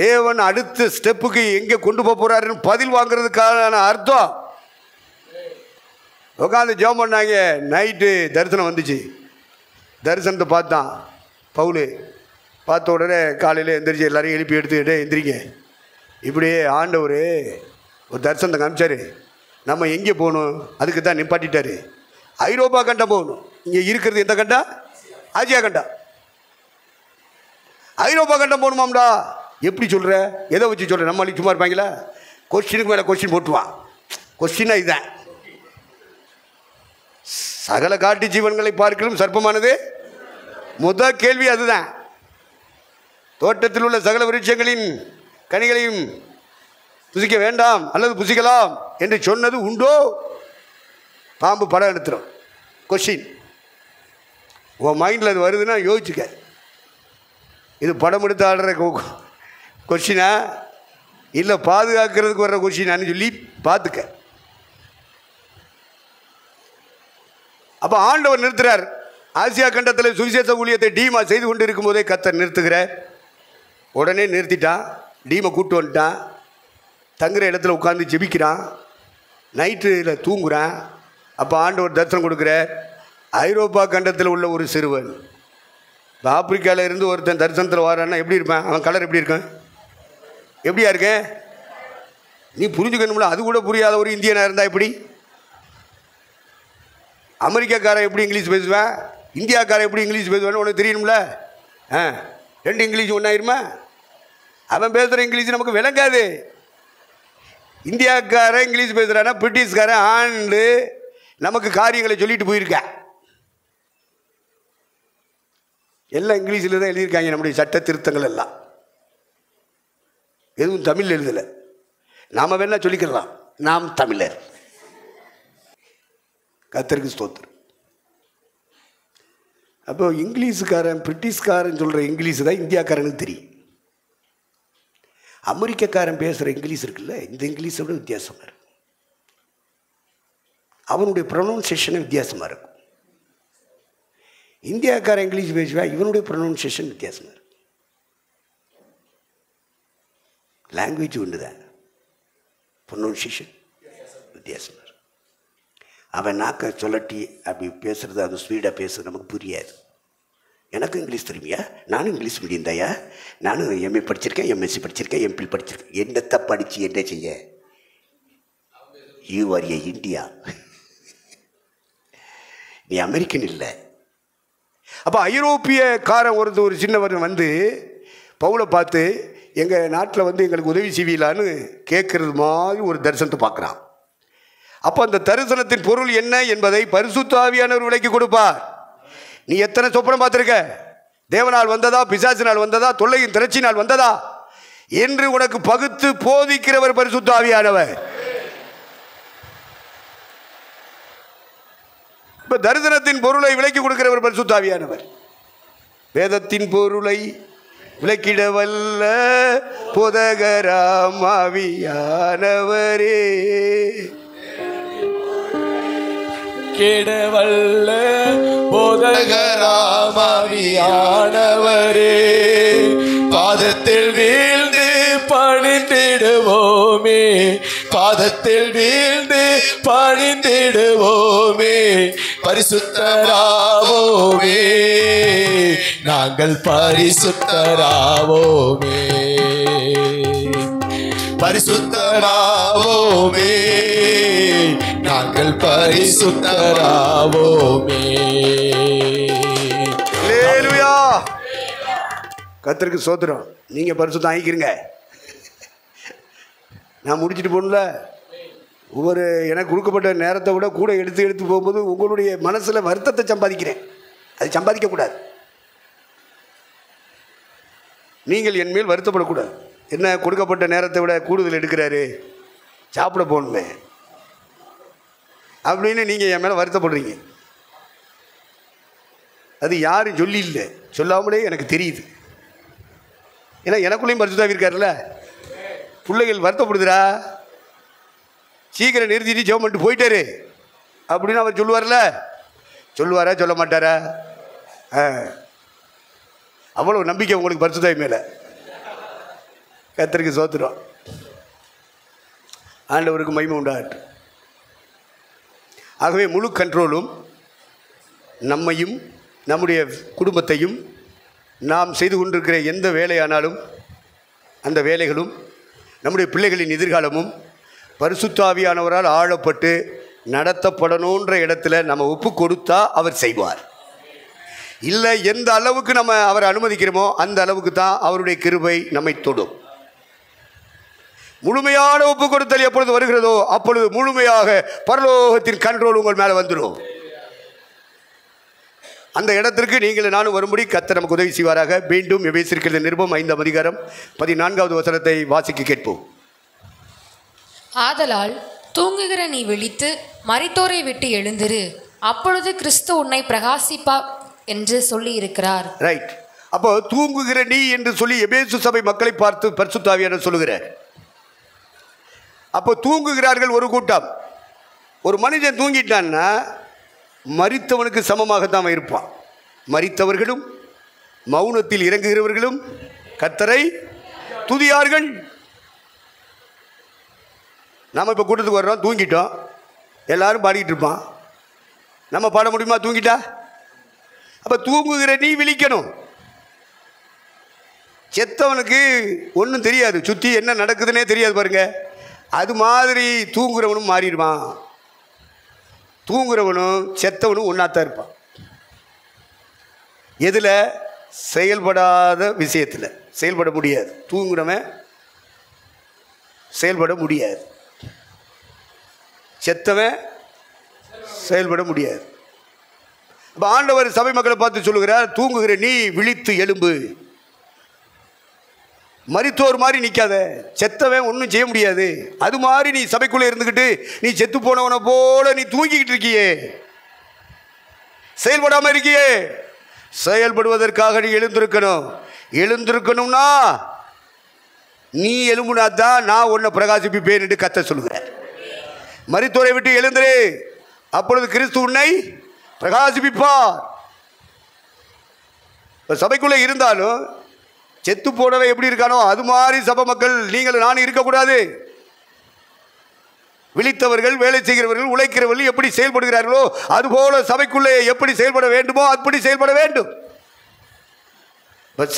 Speaker 1: தேவன் அடுத்த ஸ்டெப்புக்கு எங்கே கொண்டு போக போகிறாருன்னு பதில் வாங்குறதுக்கான அர்த்தம். உட்காந்து ஜெபம் பண்ணாங்க. நைட்டு தரிசனம் வந்துச்சு. தரிசனத்தை பார்த்தான் பவுல். பார்த்த உடனே காலையில் எந்திரிச்சு எல்லாரையும் எழுப்பி எடுத்துக்கிட்டே எந்திரிங்க, இப்படியே ஆண்டவர் ஒரு தரிசனத்தை காமிச்சார். நம்ம எங்கே போகணும்? அதுக்கு தான் நிப்பாட்டிட்டார். ஐரோப்பா கண்டம் போகணும். இங்கே இருக்கிறது எந்த கண்டா? ஆசியா கண்டா. ஐரோப்பா கண்டம் போகணுமாம்டா. எப்படி சொல்கிற? எதை வச்சு சொல்கிற? நம்ம சும்மா இருப்பாங்களா? கொஸ்டினுக்கு மேலே கொஸ்டின் போட்டுவான். கொஸ்டினா இதுதான். சகல காட்டு ஜீவன்களை பார்க்கலும் சர்ப்பமானது முதல் கேள்வி அதுதான். தோட்டத்தில் உள்ள சகல விருட்சங்களின் கனிகளையும் புசிக்க வேண்டாம் அல்லது புசிக்கலாம் என்று சொன்னது உண்டோ? பாம்பு படம் எடுத்துரும். கொஸ்டின் உன் மைண்டில் அது வருதுன்னா யோசிச்சுக்க. இது படம் எடுத்து ஆடுற கொஸ்டினா இல்லை பாதுகாக்கிறதுக்கு வர்ற கொஸ்டினான்னு சொல்லி பார்த்துக்க. அப்போ ஆண்டவர் நிறுத்துறார். ஆசியா கண்டத்தில் சுவிசேஷ ஊழியத்தை டீமா செய்து கொண்டு இருக்கும் போதே கர்த்தர் நிறுத்துகிறார். உடனே நிறுத்திட்டான். டீமை கூப்பிட்டு வந்துட்டான். தங்குற இடத்துல உட்காந்து ஜெபிக்கிறான். நைட்டில் தூங்குறான். அப்போ ஆண்டவர் தரிசனம் கொடுக்குறார். ஐரோப்பா கண்டத்தில் உள்ள ஒரு சிறுவன். இப்போ ஆப்பிரிக்காவில் இருந்து ஒருத்தன் தரிசனத்தில் வரான்னா எப்படி இருப்பான்? அவன் கலர் எப்படி இருக்கும்? எப்படியா இருக்கேன்? நீ புரிஞ்சுக்கணும்ல. அது கூட புரியாத ஒரு இந்தியனாக இருந்தால் எப்படி? அமெரிக்காக்காரன் எப்படி இங்கிலீஷ் பேசுவேன், இந்தியாக்காரன் எப்படி இங்கிலீஷ் பேசுவேன்னு உனக்கு தெரியணும்ல. ரெண்டு இங்கிலீஷ் ஒன்றாயிருமா? அவன் பேசுகிற இங்கிலீஷ் நமக்கு விளங்காது. இந்தியாக்காரன் இங்கிலீஷ் பேசுகிறான்னா பிரிட்டிஷ்காரன் ஆண்டு நமக்கு காரியங்களை சொல்லிட்டு போயிருக்கேன். எல்லாம் இங்கிலீஷில் தான் எழுதியிருக்காங்க நம்முடைய சட்ட திருத்தங்கள் எல்லாம். எதுவும் தமிழ் எழுதலை. நாம் வேணா சொல்லிக்கலாம், நாம் தமிழர். கர்த்தருக்கு ஸ்தோத்திரம். அப்போ இங்கிலீஷுக்காரன் பிரிட்டிஷ்காரன் சொல்கிற இங்கிலீஷு தான் இந்தியாக்காரனுக்கு தெரியும். அமெரிக்கக்காரன் பேசுகிற இங்கிலீஷ் இருக்குல்ல, இந்த இங்கிலீஷோட வித்தியாசமாக இருக்கும். அவனுடைய ப்ரொனவுன்சியேஷனும் வித்தியாசமாக இருக்கும். இந்தியாக்காரன் இங்கிலீஷ் பேசுவான், இவனுடைய ப்ரொனவுன்சியேஷன் வித்தியாசமாக இருக்கும். லாங்குவேஜ் ஒன்று தான், ப்ரொனவுன்சியேஷன் வித்தியாசமாக இருக்கும். அவன் நாக்க சொல்லட்டி அப்படி பேசுகிறது, அது ஸ்பீடாக பேசுறது நமக்கு புரியாது. எனக்கும் இங்கிலீஷ் தெரியுமியா, நானும் இங்கிலீஷ் மீடியம் தாயா, நானும் எம்ஏ படிச்சிருக்கேன், எம்எஸ்சி படிச்சிருக்கேன், எம்பில் படிச்சிருக்கேன். என்னத்தை படித்து என்ன செய்ய? யூ ஆர் ஏ இந்தியா, நீ அமெரிக்கன் இல்லை. அப்போ ஐரோப்பியக்காரன் ஒரு சின்னவர் வந்து பவுலை பார்த்து எங்கள் நாட்டில் வந்து எங்களுக்கு உதவி செய்வீங்களான்னு கேட்கறது மாதிரி ஒரு தரிசனத்தை பார்க்குறான். அப்போ அந்த தரிசனத்தின் பொருள் என்ன என்பதை பரிசுத்த ஆவியானவர் விலைக்கு கொடுப்பார். நீ எத்தனை சொப்பனம் பார்த்துருக்க? தேவனால் வந்ததா, பிசாசினால் வந்ததா, தொல்லையின் திரட்சினால் வந்ததா என்று உனக்கு பகுத்து போதிக்கிறவர் பரிசுத்த ஆவியானவர். இப்ப தரிசனத்தின் பொருளை விலைக்கு கொடுக்கிறவர் பரிசுத்த ஆவியானவர். வேதத்தின் பொருளை விளக்கிட வல்ல போதகராம் ஆவியானவரே,
Speaker 3: கேடவல்ல போதகராம் ஆவியானவரே, பாதத்தில் வீழ்ந்து பணிந்திடுவோமே, பாதத்தில் வீழ்ந்து பணிந்திடுவோமே, பரிசுத்தராவோமே, நாங்கள் பரிசுத்தராவோமே, பரிசுத்தராவோமே, நாங்கள் பரிசுத்தராவோமே.
Speaker 1: அல்லேலூயா. கர்த்தருக்கு ஸ்தோத்திரம். நீங்க பரிசுத்தம் ஆகிக்கிறீங்க. நான் முடிச்சுட்டு போகணும்ல. ஒவ்வொரு எனக்கு கொடுக்கப்பட்ட நேரத்தை விட கூட எடுத்து போகும்போது உங்களுடைய மனசில் வருத்தத்தை சம்பாதிக்கிறேன். அது சம்பாதிக்கக்கூடாது. நீங்கள் என் மேல் வருத்தப்படக்கூடாது. என்ன கொடுக்கப்பட்ட நேரத்தை விட கூடுதல் எடுக்கிறாரு, சாப்பிட போகணுமே அப்படின்னு நீங்கள் என் மேலே வருத்தப்படுறீங்க. அது யாரும் சொல்லி இல்லை, சொல்லாமலே எனக்கு தெரியுது. ஏன்னா எனக்குள்ளேயும் பரிசுத்தாவி இருக்காருல்ல. பிள்ளைகள் வருத்தப்படுதுரா, சீக்கிரம் நிறுத்திட்டு ஜெபம் பண்ணிட்டு போயிட்டாரு அப்படின்னு அவர் சொல்லுவார்ல. சொல்லுவாரா சொல்ல மாட்டாரா? அவ்வளோ நம்பிக்கை உங்களுக்கு பரிசுத்தாவி மேலே. கர்த்தருக்கு ஸ்தோத்திரம். ஆண்டவருக்கு மகிமை உண்டாகட்டும். ஆகவே முழு கண்ட்ரோலும் நம்மையும் நம்முடைய குடும்பத்தையும் நாம் செய்து கொண்டிருக்கிற எந்த வேலையானாலும் அந்த வேலைகளும் நம்முடைய பிள்ளைகளின் எதிர்காலமும் பரிசுத்த ஆவியானவரால் ஆளப்பட்டு நடத்தப்படணுன்ற இடத்துல நம்ம ஒப்பு கொடுத்தா அவர் செய்வார். இல்லை, எந்த அளவுக்கு நம்ம அவரை அனுமதிக்கிறோமோ அந்த அளவுக்கு தான் அவருடைய கிருபை நம்மை தொடும். முழுமையான ஒப்பு கொடுத்தல் எப்பொழுது வருகிறதோ அப்பொழுது முழுமையாக பரலோகத்தின் கண்ட்ரோல் உங்கள் மேலே வந்துடும். அந்த இடத்திற்கு நீங்கள் நானும் வரும்படி கர்த்தர் நமக்கு உதவி செய்வாராக. மீண்டும் எபேசியர் நிருபம் 5ஆம் அதிகாரம் 14வது வசனத்தை வாசிக்க கேட்போம்.
Speaker 2: ஆதலால் தூங்குகிற நீ விழித்து மரித்தோரை விட்டு எழுந்திரு, அப்பொழுது கிறிஸ்து உன்னை பிரகாசிப்பா என்று சொல்லி இருக்கிறார்.
Speaker 1: ரைட். அப்போ தூங்குகிற நீ என்று சொல்லி எபேசு சபை மக்களை பார்த்து பரிசுத்த ஆவியானவர் சொல்லுகிறார். அப்போ தூங்குகிறார்கள் ஒரு கூட்டம். ஒரு மனிதன் தூங்கிட்டான்னா மரித்தவனுக்கு சமமாகத்தான் இருப்பான். மரித்தவர்களும் மௌனத்தில் இறங்குகிறவர்களும் கர்த்தரை துதியார்கள். நாம் இப்போ கூட்டத்துக்கு வர்றோம், தூங்கிட்டோம், எல்லாரும் பாடிக்கிட்டு இருப்பான். நம்ம பாட முடியுமா தூங்கிட்டா? அப்போ தூங்குகிற நீ விழிக்கணும். செத்தவனுக்கு ஒன்றும் தெரியாது, சுற்றி என்ன நடக்குதுன்னே தெரியாது பாருங்க. அது மாதிரி தூங்குறவனும் மாறிடுவான். தூங்குறவனும் செத்தவனும் ஒன்றாத்தான் இருப்பான். எதில்? செயல்படாத விஷயத்தில் செயல்பட முடியாது. தூங்குறவன் செயல்பட முடியாது, செத்தவன் செயல்பட முடியாது. அப்போ ஆண்டவர் சபை மக்களை பார்த்து சொல்லுகிறார், தூங்குகிற நீ விழித்து எழும்பு. மரித்தோர் மாதிரி நிற்காத. செத்தவன் ஒன்றும் செய்ய முடியாது. அது மாதிரி நீ சபைக்குள்ளே இருந்துக்கிட்டு நீ செத்து போனவனை போல நீ தூங்கிக்கிட்டு இருக்கியே, செயல்படாமல் இருக்கியே. செயல்படுவதற்காக நீ எழுந்திருக்கணும். எழுந்திருக்கணும்னா நீ எழும்புனா தான் நான் உன்னை பிரகாசிப்பேன் என்று கர்த்தர் சொல்லுகிறேன். மரித்தோரை விட்டு எழுந்திரு, அப்பொழுது கிறிஸ்து உன்னை பிரகாசிப்பார். சபைக்குள்ளே இருந்தாலும் செத்து போனவன் எப்படி இருக்கானோ அது மாதிரி சபை மக்கள் நீங்கள் நானும் இருக்கக்கூடாது. விழித்தவர்கள், வேலை செய்கிறவர்கள், உழைக்கிறவர்கள் எப்படி செயல்படுகிறார்களோ அதுபோல சபைக்குள்ளே எப்படி செயல்பட வேண்டுமோ அப்படி செயல்பட வேண்டும்.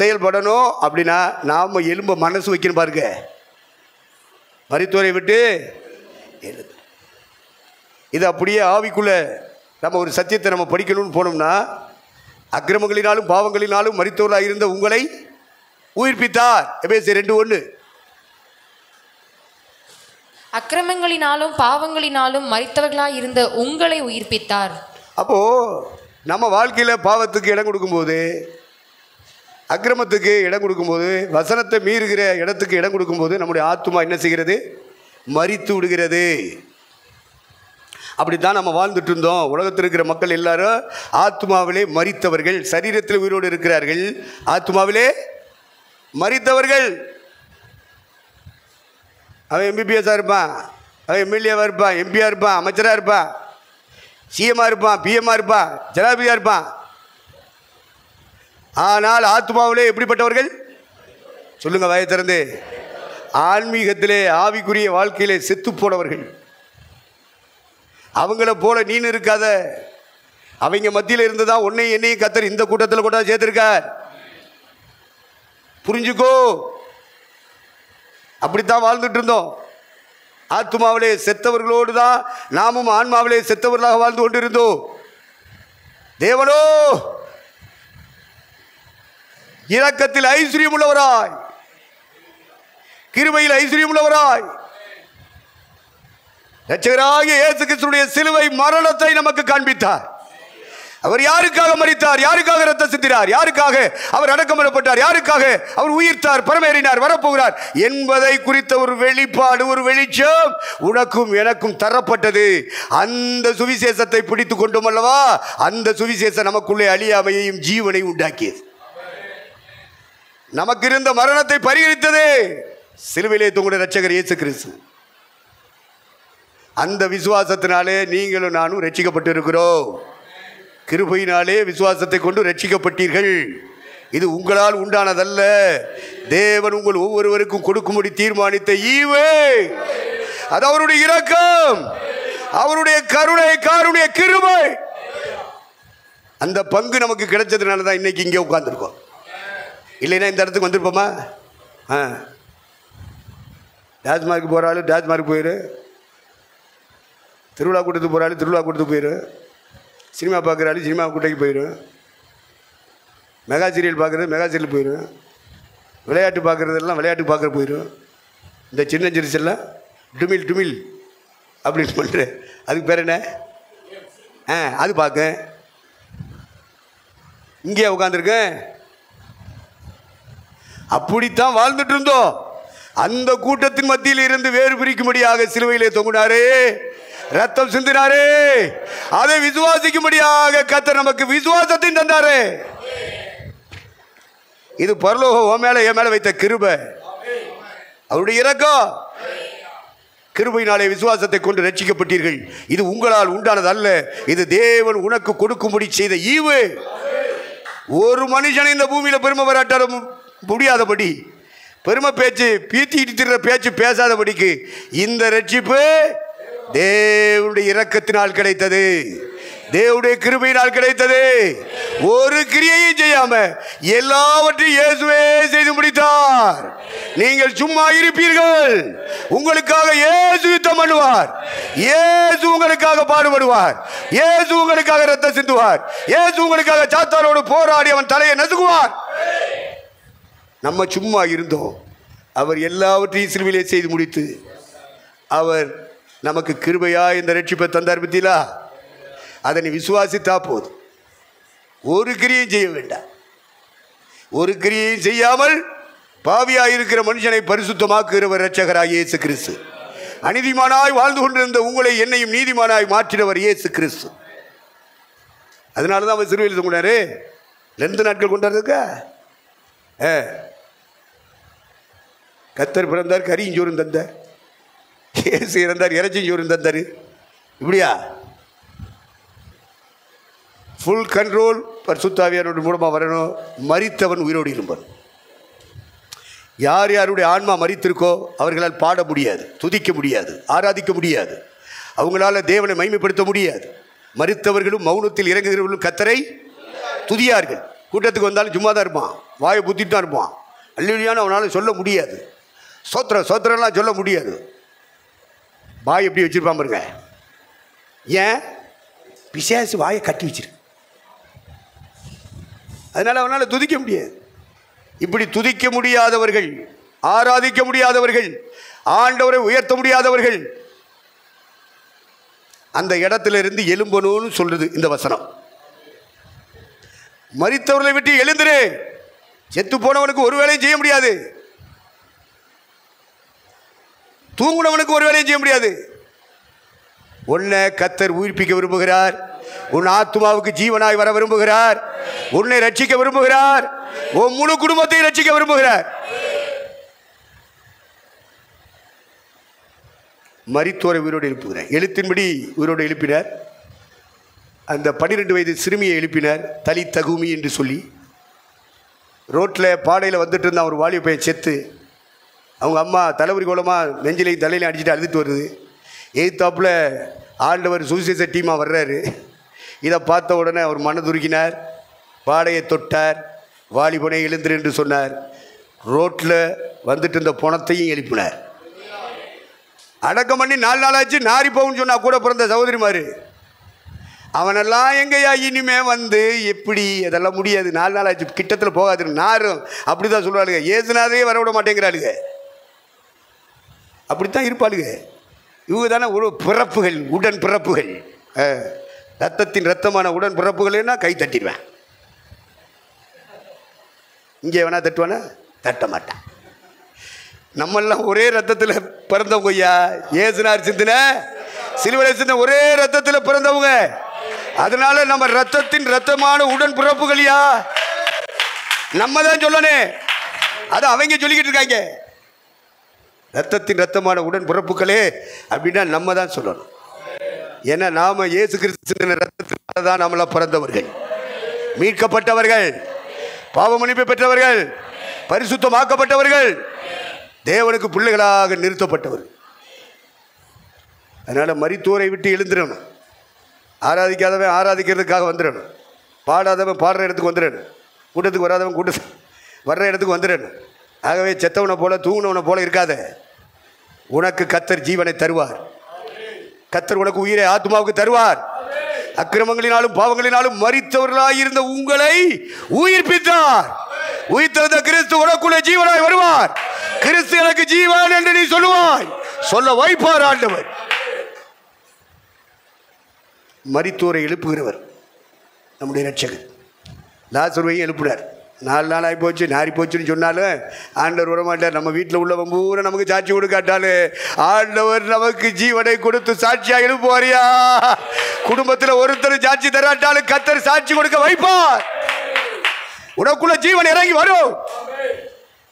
Speaker 1: செயல்படணும் அப்படின்னா நாம் எலும்ப மனசு வைக்கணும். பாருங்க, மரித்தோரை விட்டு எழுது. இது அப்படியே ஆவிக்குள்ள நம்ம ஒரு சத்தியத்தை நம்ம படிக்கணும்னு போனோம்னா, அக்கிரமங்களினாலும் பாவங்களினாலும் மரித்தோராக இருந்த உங்களை உயிர்ப்பித்தார். எபேசியர் 2:1.
Speaker 2: அக்கிரமங்களினாலும் பாவங்களினாலும் மரித்தவர்களாய் இருந்த உங்களை உயிர்ப்பித்தார்.
Speaker 1: அப்போ நம்ம வாழ்க்கையில் பாவத்துக்கு இடம் கொடுக்கும்போது, அக்கிரமத்துக்கு இடம் கொடுக்கும்போது, வசனத்தை மீறுகிற இடத்துக்கு இடம் கொடுக்கும்போது நம்முடைய ஆத்துமா என்ன செய்கிறது? மரித்து விடுகிறது. அப்படித்தான் நம்ம வாழ்ந்துட்டு இருந்தோம். உலகத்தில் இருக்கிற மக்கள் எல்லாரும் ஆத்மாவிலே மரித்தவர்கள். சரீரத்தில் உயிரோடு இருக்கிறார்கள், ஆத்மாவிலே மரித்தவர்கள். அவன் எம்பிபிஎஸ்ஸாக இருப்பான், அவன் எம்எல்ஏவாக இருப்பான், எம்பியாக இருப்பான், அமைச்சராக இருப்பான், சிஎம்மாக இருப்பான், பிஎம்மாக இருப்பான், ஜனாதிபதியாக இருப்பான். ஆனால் ஆத்மாவிலே எப்படிப்பட்டவர்கள்? சொல்லுங்க வாயை திறந்து. ஆன்மீகத்திலே, ஆவிக்குரிய வாழ்க்கையிலே செத்து போனவர்கள். அவங்கள போல நீனு இருக்காத. அவங்க மத்தியில் இருந்து தான் உன்னையும் என்னையும் கர்த்தர் இந்த கூட்டத்தில் கூட சேர்த்திருக்கார். புரிஞ்சுக்கோ. அப்படித்தான் வாழ்ந்துட்டு இருந்தோம். ஆத்மாவிலே செத்தவர்களோடு தான் நாமும் ஆன்மாவிலே செத்தவர்களாக வாழ்ந்து கொண்டிருந்தோம். தேவனோ இரக்கத்தில் ஐஸ்வர்யம் உள்ளவராய், கிருபையில் ஐஸ்வர்யம் உள்ளவராய், இரட்சகராகிய இயேசு கிறிஸ்துவின் சிலுவை மரணத்தை நமக்கு காண்பித்தார். அவர் யாருக்காக மரித்தார், யாருக்காக ரத்தம் சிந்தினார், யாருக்காக அவர் அடக்கம் பண்ணப்பட்டார், யாருக்காக அவர் உயிர்த்தார், பரமேறினார், வரப்போகிறார் என்பதை குறித்த ஒரு வெளிப்பாடு, ஒரு வெளிச்சம் உனக்கும் எனக்கும் தரப்பட்டது. அந்த சுவிசேஷத்தை பிடித்து கொண்டோம் அல்லவா? அந்த சுவிசேஷம் நமக்குள்ளே அழியாமையையும் ஜீவனையும் உண்டாக்கியது. நமக்கு இருந்த மரணத்தை பரிகரித்தது சிலுவையிலே தொங்குகிற இரட்சகர் இயேசு கிறிஸ்து. அந்த விசுவாசத்தினாலே நீங்களும் நானும் ரட்சிக்கப்பட்டு இருக்கிறோம். கிருபையினாலே விசுவாசத்தை கொண்டு ரட்சிக்கப்பட்டீர்கள். இது உங்களால் உண்டானதல்ல, தேவன் உங்கள் ஒவ்வொருவருக்கும் கொடுக்கும்படி தீர்மானித்த ஈவு. அது அவருடைய இரக்கம், அவருடைய கருணை, காருண்ய கிருபை. அந்த பங்கு நமக்கு கிடைச்சதுனால தான் இன்னைக்கு இங்கே உட்கார்ந்துருக்கோம். இல்லைன்னா இந்த இடத்துக்கு வந்திருப்போமா? டாஸ்மார்க்கு போகிறாலும் டாஸ்மார்க் போயிரு, திருவிழா கூட்டத்துக்கு போகிறாலும் திருவிழா கூட்டத்துக்கு போயிரு, சினிமா பார்க்குறாலும் சினிமா கூட்டைக்கு போயிடும், மெகா சீரியல் பார்க்குறது மெகா சீரியல் போயிடும், விளையாட்டு பார்க்குறதெல்லாம் விளையாட்டு பார்க்குற போயிடும். இந்த சின்ன சிறுசெல்லாம் டுமில் டுமில் அப்படின்னு பண்ணுற அதுக்கு பேர் என்ன? அது பார்க்க இங்கேயே உட்காந்துருக்கேன். அப்படித்தான் வாழ்ந்துட்டு இருந்தோம். அந்த கூட்டத்தின் மத்தியில் இருந்து வேறு பிரிக்கும்படியாக சிலுவையிலே தொங்குனாரே, ரத்தம் சிந்தினாரே, அதை விசுவாசிக்கும்படியாக கர்த்தர் நமக்கு விசுவாசத்தை தந்தாரே. இது பரலோகம் உன் மேல என் மேல வைத்த கிருபை, அவருடைய இரக்கம். கிருபையினாலே விசுவாசத்தை கொண்டு ரட்சிக்கப்பட்டீர்கள். இது உங்களால் உண்டானது அல்ல, இது தேவன் உனக்கு கொடுக்கும்படி செய்த ஈவு. ஒரு மனுஷன் இந்த பூமியில பெருமை பாராட்ட முடியாதபடி, பெருமை பேச்சு பீத்திட்டு பேச்சு பேசாதபடிக்கு இந்த ரட்சிப்பு தேவனுடைய இரக்கத்தினால் கிடைத்தது, தேவனுடைய கிருபையினால் கிடைத்தது. ஒரு கிரியையும் செய்யாம எல்லாவற்றையும் இயேசுவே செய்து முடித்தார். நீங்கள் சும்மா இருப்பீர்கள், உங்களுக்காக இயேசு யுத்தம் பண்ணுவார், இயேசு உங்களுக்காக பாடுபடுவார், இயேசு உங்களுக்காக ரத்தம் சிந்துவார், இயேசு உங்களுக்காக சாத்தானோடு போராடி அவன் தலையை நசுக்குவார். நம்ம சும்மா இருந்தோம், அவர் எல்லாவற்றையும் சிலுவையிலே செய்து முடித்து அவர் நமக்கு கிருபையா இந்த ரட்சிப்பை தந்தார். பத்தியா? அதை நீ விசுவாசித்தா போதும், ஒரு கிரியையும் செய்ய வேண்டாம். ஒரு கிரியையும் செய்யாமல் பாவியாய் இருக்கிற மனுஷனை பரிசுத்தமாக்குகிறவர் இரட்சகராய் இயேசு கிறிஸ்து. அநீதிமானாய் வாழ்ந்து கொண்டிருந்த உங்களை என்னையும் நீதிமானாய் மாற்றினவர் இயேசு கிறிஸ்து. அதனால தான் அவர் சிறுவையில் கொண்டாரு. 2 நாட்கள் கொண்டாடுறதுக்க கத்தர் பிறந்தார், கரியும் சோறும் தந்தார். இயேசு இறந்தார், இறைச்சியும் சோறும் தந்தார். இப்படியா ஃபுல் கண்ட்ரோல் பரிசுத்த ஆவியானவர் மூலமாக வரணும். மரித்தவன் உயிரோடு இருப்பான். யார் யாருடைய ஆன்மா மரித்திருக்கோ அவர்களால் பாட முடியாது, துதிக்க முடியாது, ஆராதிக்க முடியாது, அவங்களால தேவனை மகிமைப்படுத்த முடியாது. மரித்தவர்களும் மௌனத்தில் இறங்குகிறவர்களும் கத்தரை துதியார்கள். கூட்டத்துக்கு வந்தாலும் சும்மா தான் இருப்பான், வாயை புத்திட்டு தான் இருப்பான். அல்லேலூயான்னு அவனால் சொல்ல முடியாது, சோத்திரம்லாம் சொல்ல முடியாது. வாய் எப்படி வச்சிருப்பான் பாருங்க. ஏன்? பிசாசு வாயை கட்டி வச்சிருக்கு. அதனால் அவனால் துதிக்க முடியாது. இப்படி துதிக்க முடியாதவர்கள், ஆராதிக்க முடியாதவர்கள், ஆண்டவரை உயர்த்த முடியாதவர்கள் அந்த இடத்துல இருந்து எழும்பணும்னு சொல்றது இந்த வசனம். மரித்தவர்களை விட்டு எழுந்துரு. செத்து போனவனுக்கு ஒரு வேலையும் செய்ய முடியாது, தூங்குனவனுக்கு ஒரு வேலையும் செய்ய முடியாது. உன்னை கத்தர் உயிர்ப்பிக்க விரும்புகிறார். உன் ஆத்துமாவுக்கு ஜீவனாய் வர விரும்புகிறார். உன்னை ரட்சிக்க விரும்புகிறார். உன் முழு குடும்பத்தை ரட்சிக்க விரும்புகிறார். மரித்தோரை உயிரோடு எழுப்புகிறார். எழுத்தின்படி உயிரோடு எழுப்பினார். அந்த 12 வயது சிறுமியை எழுப்பினார், தலி தகுமி என்று சொல்லி. ரோட்டில் பாடையில் வந்துட்டு இருந்த ஒரு வாலிப பையன் செத்து, அவங்க அம்மா தலைவரி கோலமாக நெஞ்சிலையும் தலையிலையும் அடிச்சுட்டு அழுதுட்டு வருது. எய்த்தாப்பில் ஆண்டவர் சுவிசேஷ டீமாக வர்றாரு. இதை பார்த்த உடனே அவர் மனதுருகினார், பாடையை தொட்டார், வாலிபனை எழுந்துரு என்று சொன்னார். ரோட்டில் வந்துட்டு இருந்த பணத்தையும் எழுப்பினார். அடக்கம் பண்ணி 4 நாள் ஆச்சு, நாரி போகுன்னு சொன்னா கூட பிறந்த சகோதரிமாரு. அவனெல்லாம் எங்கேயா இனிமே வந்து எப்படி? அதெல்லாம் முடியாது, 4 நாள் ஆச்சு, கிட்டத்தில் போகாது, நாரும். அப்படி தான் சொல்லுவாளுங்க. ஏசுனாதே வரவிட மாட்டேங்கிறாளுங்க. அப்படித்தான் இருப்பாளுங்க. இவங்க தானே ஒரு பிறப்புகள், உடன் பிறப்புகள். ரத்தத்தின் ரத்தமான உடன் பிறப்புகள்னா கை தட்டிடுவேன். இங்கே வேணா தட்டுவானா? தட்ட மாட்டான். நம்மெல்லாம் ஒரே ரத்தத்தில் பிறந்தவங்க ஐயா. ஏசுனார் சிந்தின, சிலுவையில் சிந்தின ஒரே ரத்தத்தில் பிறந்தவங்க. அதனால நம்ம ரத்தத்தின் ரத்தமான உடன் பிறப்புகள்யா. நம்ம தான் சொல்லணும், அது அவங்க சொல்லிக்கிட்டு இருக்காங்க. ரத்தத்தின் ரத்தமான உடன் பிறப்புகளே அப்படின்னா நம்ம தான் சொல்லணும். ஏன்னா நாம இயேசு கிறிஸ்து ரத்தத்தினால தான் நம்மள பிறந்தவர்கள், மீட்கப்பட்டவர்கள், பாவ மன்னிப்பை பெற்றவர்கள், பரிசுத்தமாக்கப்பட்டவர்கள், தேவனுக்கு பிள்ளைகளாக நிறுத்தப்பட்டவர். அதனால மரித்தோரை விட்டு எழுந்திரணும். ஆராதிக்காதவன் ஆராதிக்கிறதுக்காக வந்துடணும். பாடாதவன் பாடுற இடத்துக்கு வந்துடணும். கூட்டத்துக்கு வராதவன் கூட்டத்துக்கு வர்ற இடத்துக்கு வந்துடணும். ஆகவே செத்தவனை போல தூங்கினவனை போல இருக்காத. உனக்கு கத்தர் ஜீவனை தருவார். கத்தர் உனக்கு உயிரை ஆத்மாவுக்கு தருவார். அக்கிரமங்களினாலும் பாவங்களினாலும் மரித்தவர்களாய் இருந்த உங்களை உயிர்ப்பித்தார். உயிர்த்தெழுந்த கிறிஸ்து உனக்குள்ளே ஜீவனாய் வருவார். கிறிஸ்து எனக்கு ஜீவன் என்று நீ சொல்லுவாய். சொல்ல வைப்பார் ஆண்டவர். மரித்தோரை எழுப்புகிறவர் நம்முடைய ரட்சகர். லாசருவையும் எழுப்பினார். 4 நாள் ஆகி போச்சு, நாரி போச்சுன்னு சொன்னாலும் ஆண்டவர் விடமாட்டார். நம்ம வீட்டில் உள்ளவன் பூரா நமக்கு சாட்சி கொடுக்காட்டாலும் ஆண்டவர் நமக்கு ஜீவனை கொடுத்து சாட்சியாக எழுப்புவாரியா. குடும்பத்தில் ஒருத்தர் சாட்சி தராட்டாலும் கத்தர் சாட்சி கொடுக்க வைப்பார். உனக்குள்ள ஜீவன் இறங்கி வரும்.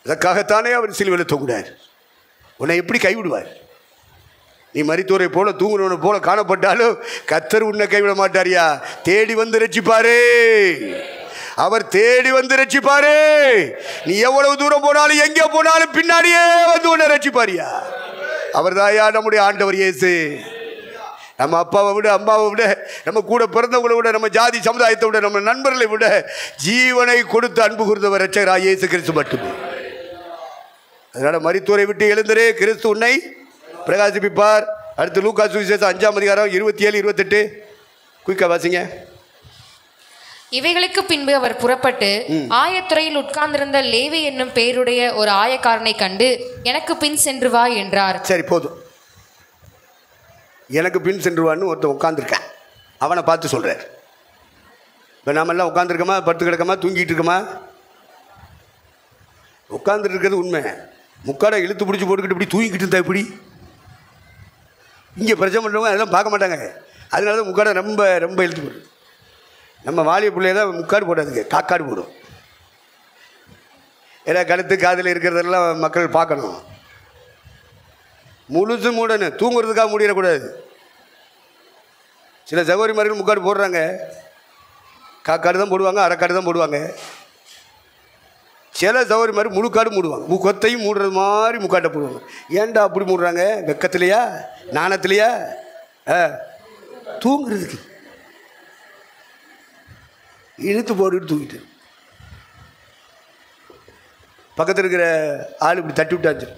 Speaker 1: அதற்காகத்தானே அவர் சிலுவையில் தொங்குகிறார். உன்னை எப்படி கைவிடுவார்? நீ மரித்தோரை போல தூங்குனவனை போல காணப்பட்டாலும் கத்தர் உன்னை கைவிட மாட்டாரியா. தேடி வந்து ரட்சிப்பாரே. அவர் தேடி வந்து ரட்சிப்பாரு. நீ எவ்வளவு தூரம் போனாலும் எங்கே போனாலும் பின்னாடியே வந்து உன்னை ரட்சிப்பாரியா. அவர் தாயா நம்முடைய ஆண்டவர் இயேசு. நம்ம அப்பாவை விட, அம்மாவை விட, நம்ம கூட பிறந்தவங்களை விட, நம்ம ஜாதி சமுதாயத்தை விட, நம்ம நண்பர்களை விட ஜீவனை கொடுத்து அன்பு கூர்ந்தவர் ரட்சகராய் இயேசு கிறிஸ்து மட்டுமே. அதனால மரித்தோரை விட்டு எழுந்தரே, கிறிஸ்து உன்னை பிரகாசிப்பிப்பார். அடுத்து லூக்கா சுவிசேஷம் 5ஆம் அதிகாரம் 27, 28 குயிக்கா வாசிங்க.
Speaker 2: இவைகளுக்கு பின்பு அவர் புறப்பட்டு ஆயத்துறையில் உட்கார்ந்திருந்த லேவி என்னும் பெயருடைய ஒரு ஆயக்காரனை கண்டு, எனக்கு பின் சென்று வா என்றார்.
Speaker 1: சரி போதும். எனக்கு பின் சென்று வான்னு ஒருத்தன் உட்காந்துருக்கேன். அவனை பார்த்து சொல்றார். இப்போ நாமெல்லாம் உட்காந்துருக்கோமா, படுத்து கிடக்கமா, தூங்கிட்டு இருக்கோமா? உட்காந்துட்டு இருக்கிறது உண்மை. முக்காடை இழுத்து பிடிச்சி போட்டுக்கிட்டு இப்படி தூங்கிக்கிட்டு இருந்தா இப்படி இங்கே பிரச்சனை பண்ணுறவங்க அதெல்லாம் பார்க்க மாட்டாங்க. அதனால தான் முக்காடை ரொம்ப ரொம்ப இழுத்து போடுது. நம்ம வாலிய பிள்ளைய தான் முக்காடு போடாதுங்க, காக்காடு போடும். ஏன்னா கழுத்து காதில் இருக்கிறதெல்லாம் மக்கள் பார்க்கணும். முழுசு மூடணும், தூங்குறதுக்காக முடியக்கூடாது. சில சகோதரிமார்கள் முக்காடு போடுறாங்க, காக்காடு தான் போடுவாங்க, அரைக்காடு தான் போடுவாங்க. சில சகோதரி மாதிரி முழுக்காடு மூடுவாங்க, முகத்தையும் மூடுறது மாதிரி முக்காட்டை போடுவாங்க. ஏன்டா அப்படி மூடுறாங்க? வெக்கத்துலையா, நாணத்துலையா? தூங்குறதுக்கு இழுத்து போட்டுட்டு தூங்கிட்டு பக்கத்தில் இருக்கிற ஆள் இப்படி தட்டி விட்டாச்சு.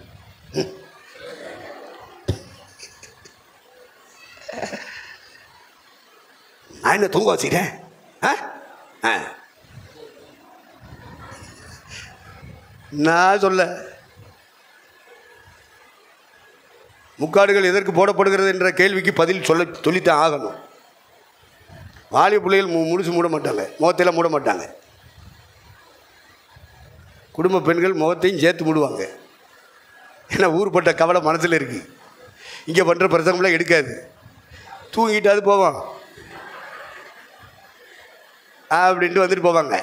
Speaker 1: நான் என்ன தூங்க வச்சுக்கிறேன்? நான் சொல்ல முக்காடுகள் எதற்கு போடப்படுகிறது என்ற கேள்விக்கு பதில் சொல்லித்தான் ஆகணும். வாலிய பிள்ளைகள் முழுசு மூட மாட்டாங்க, முகத்தையெல்லாம் மூட மாட்டாங்க. குடும்ப பெண்கள் முகத்தையும் சேர்த்து மூடுவாங்க. ஏன்னா ஊர்பட்ட கவலை மனசில் இருக்குது. இங்கே பண்ணுற பிரசங்கம்லாம் எடுக்காது, தூங்கிட்டாது போவான் அப்படின்ட்டு வந்துட்டு போவாங்க.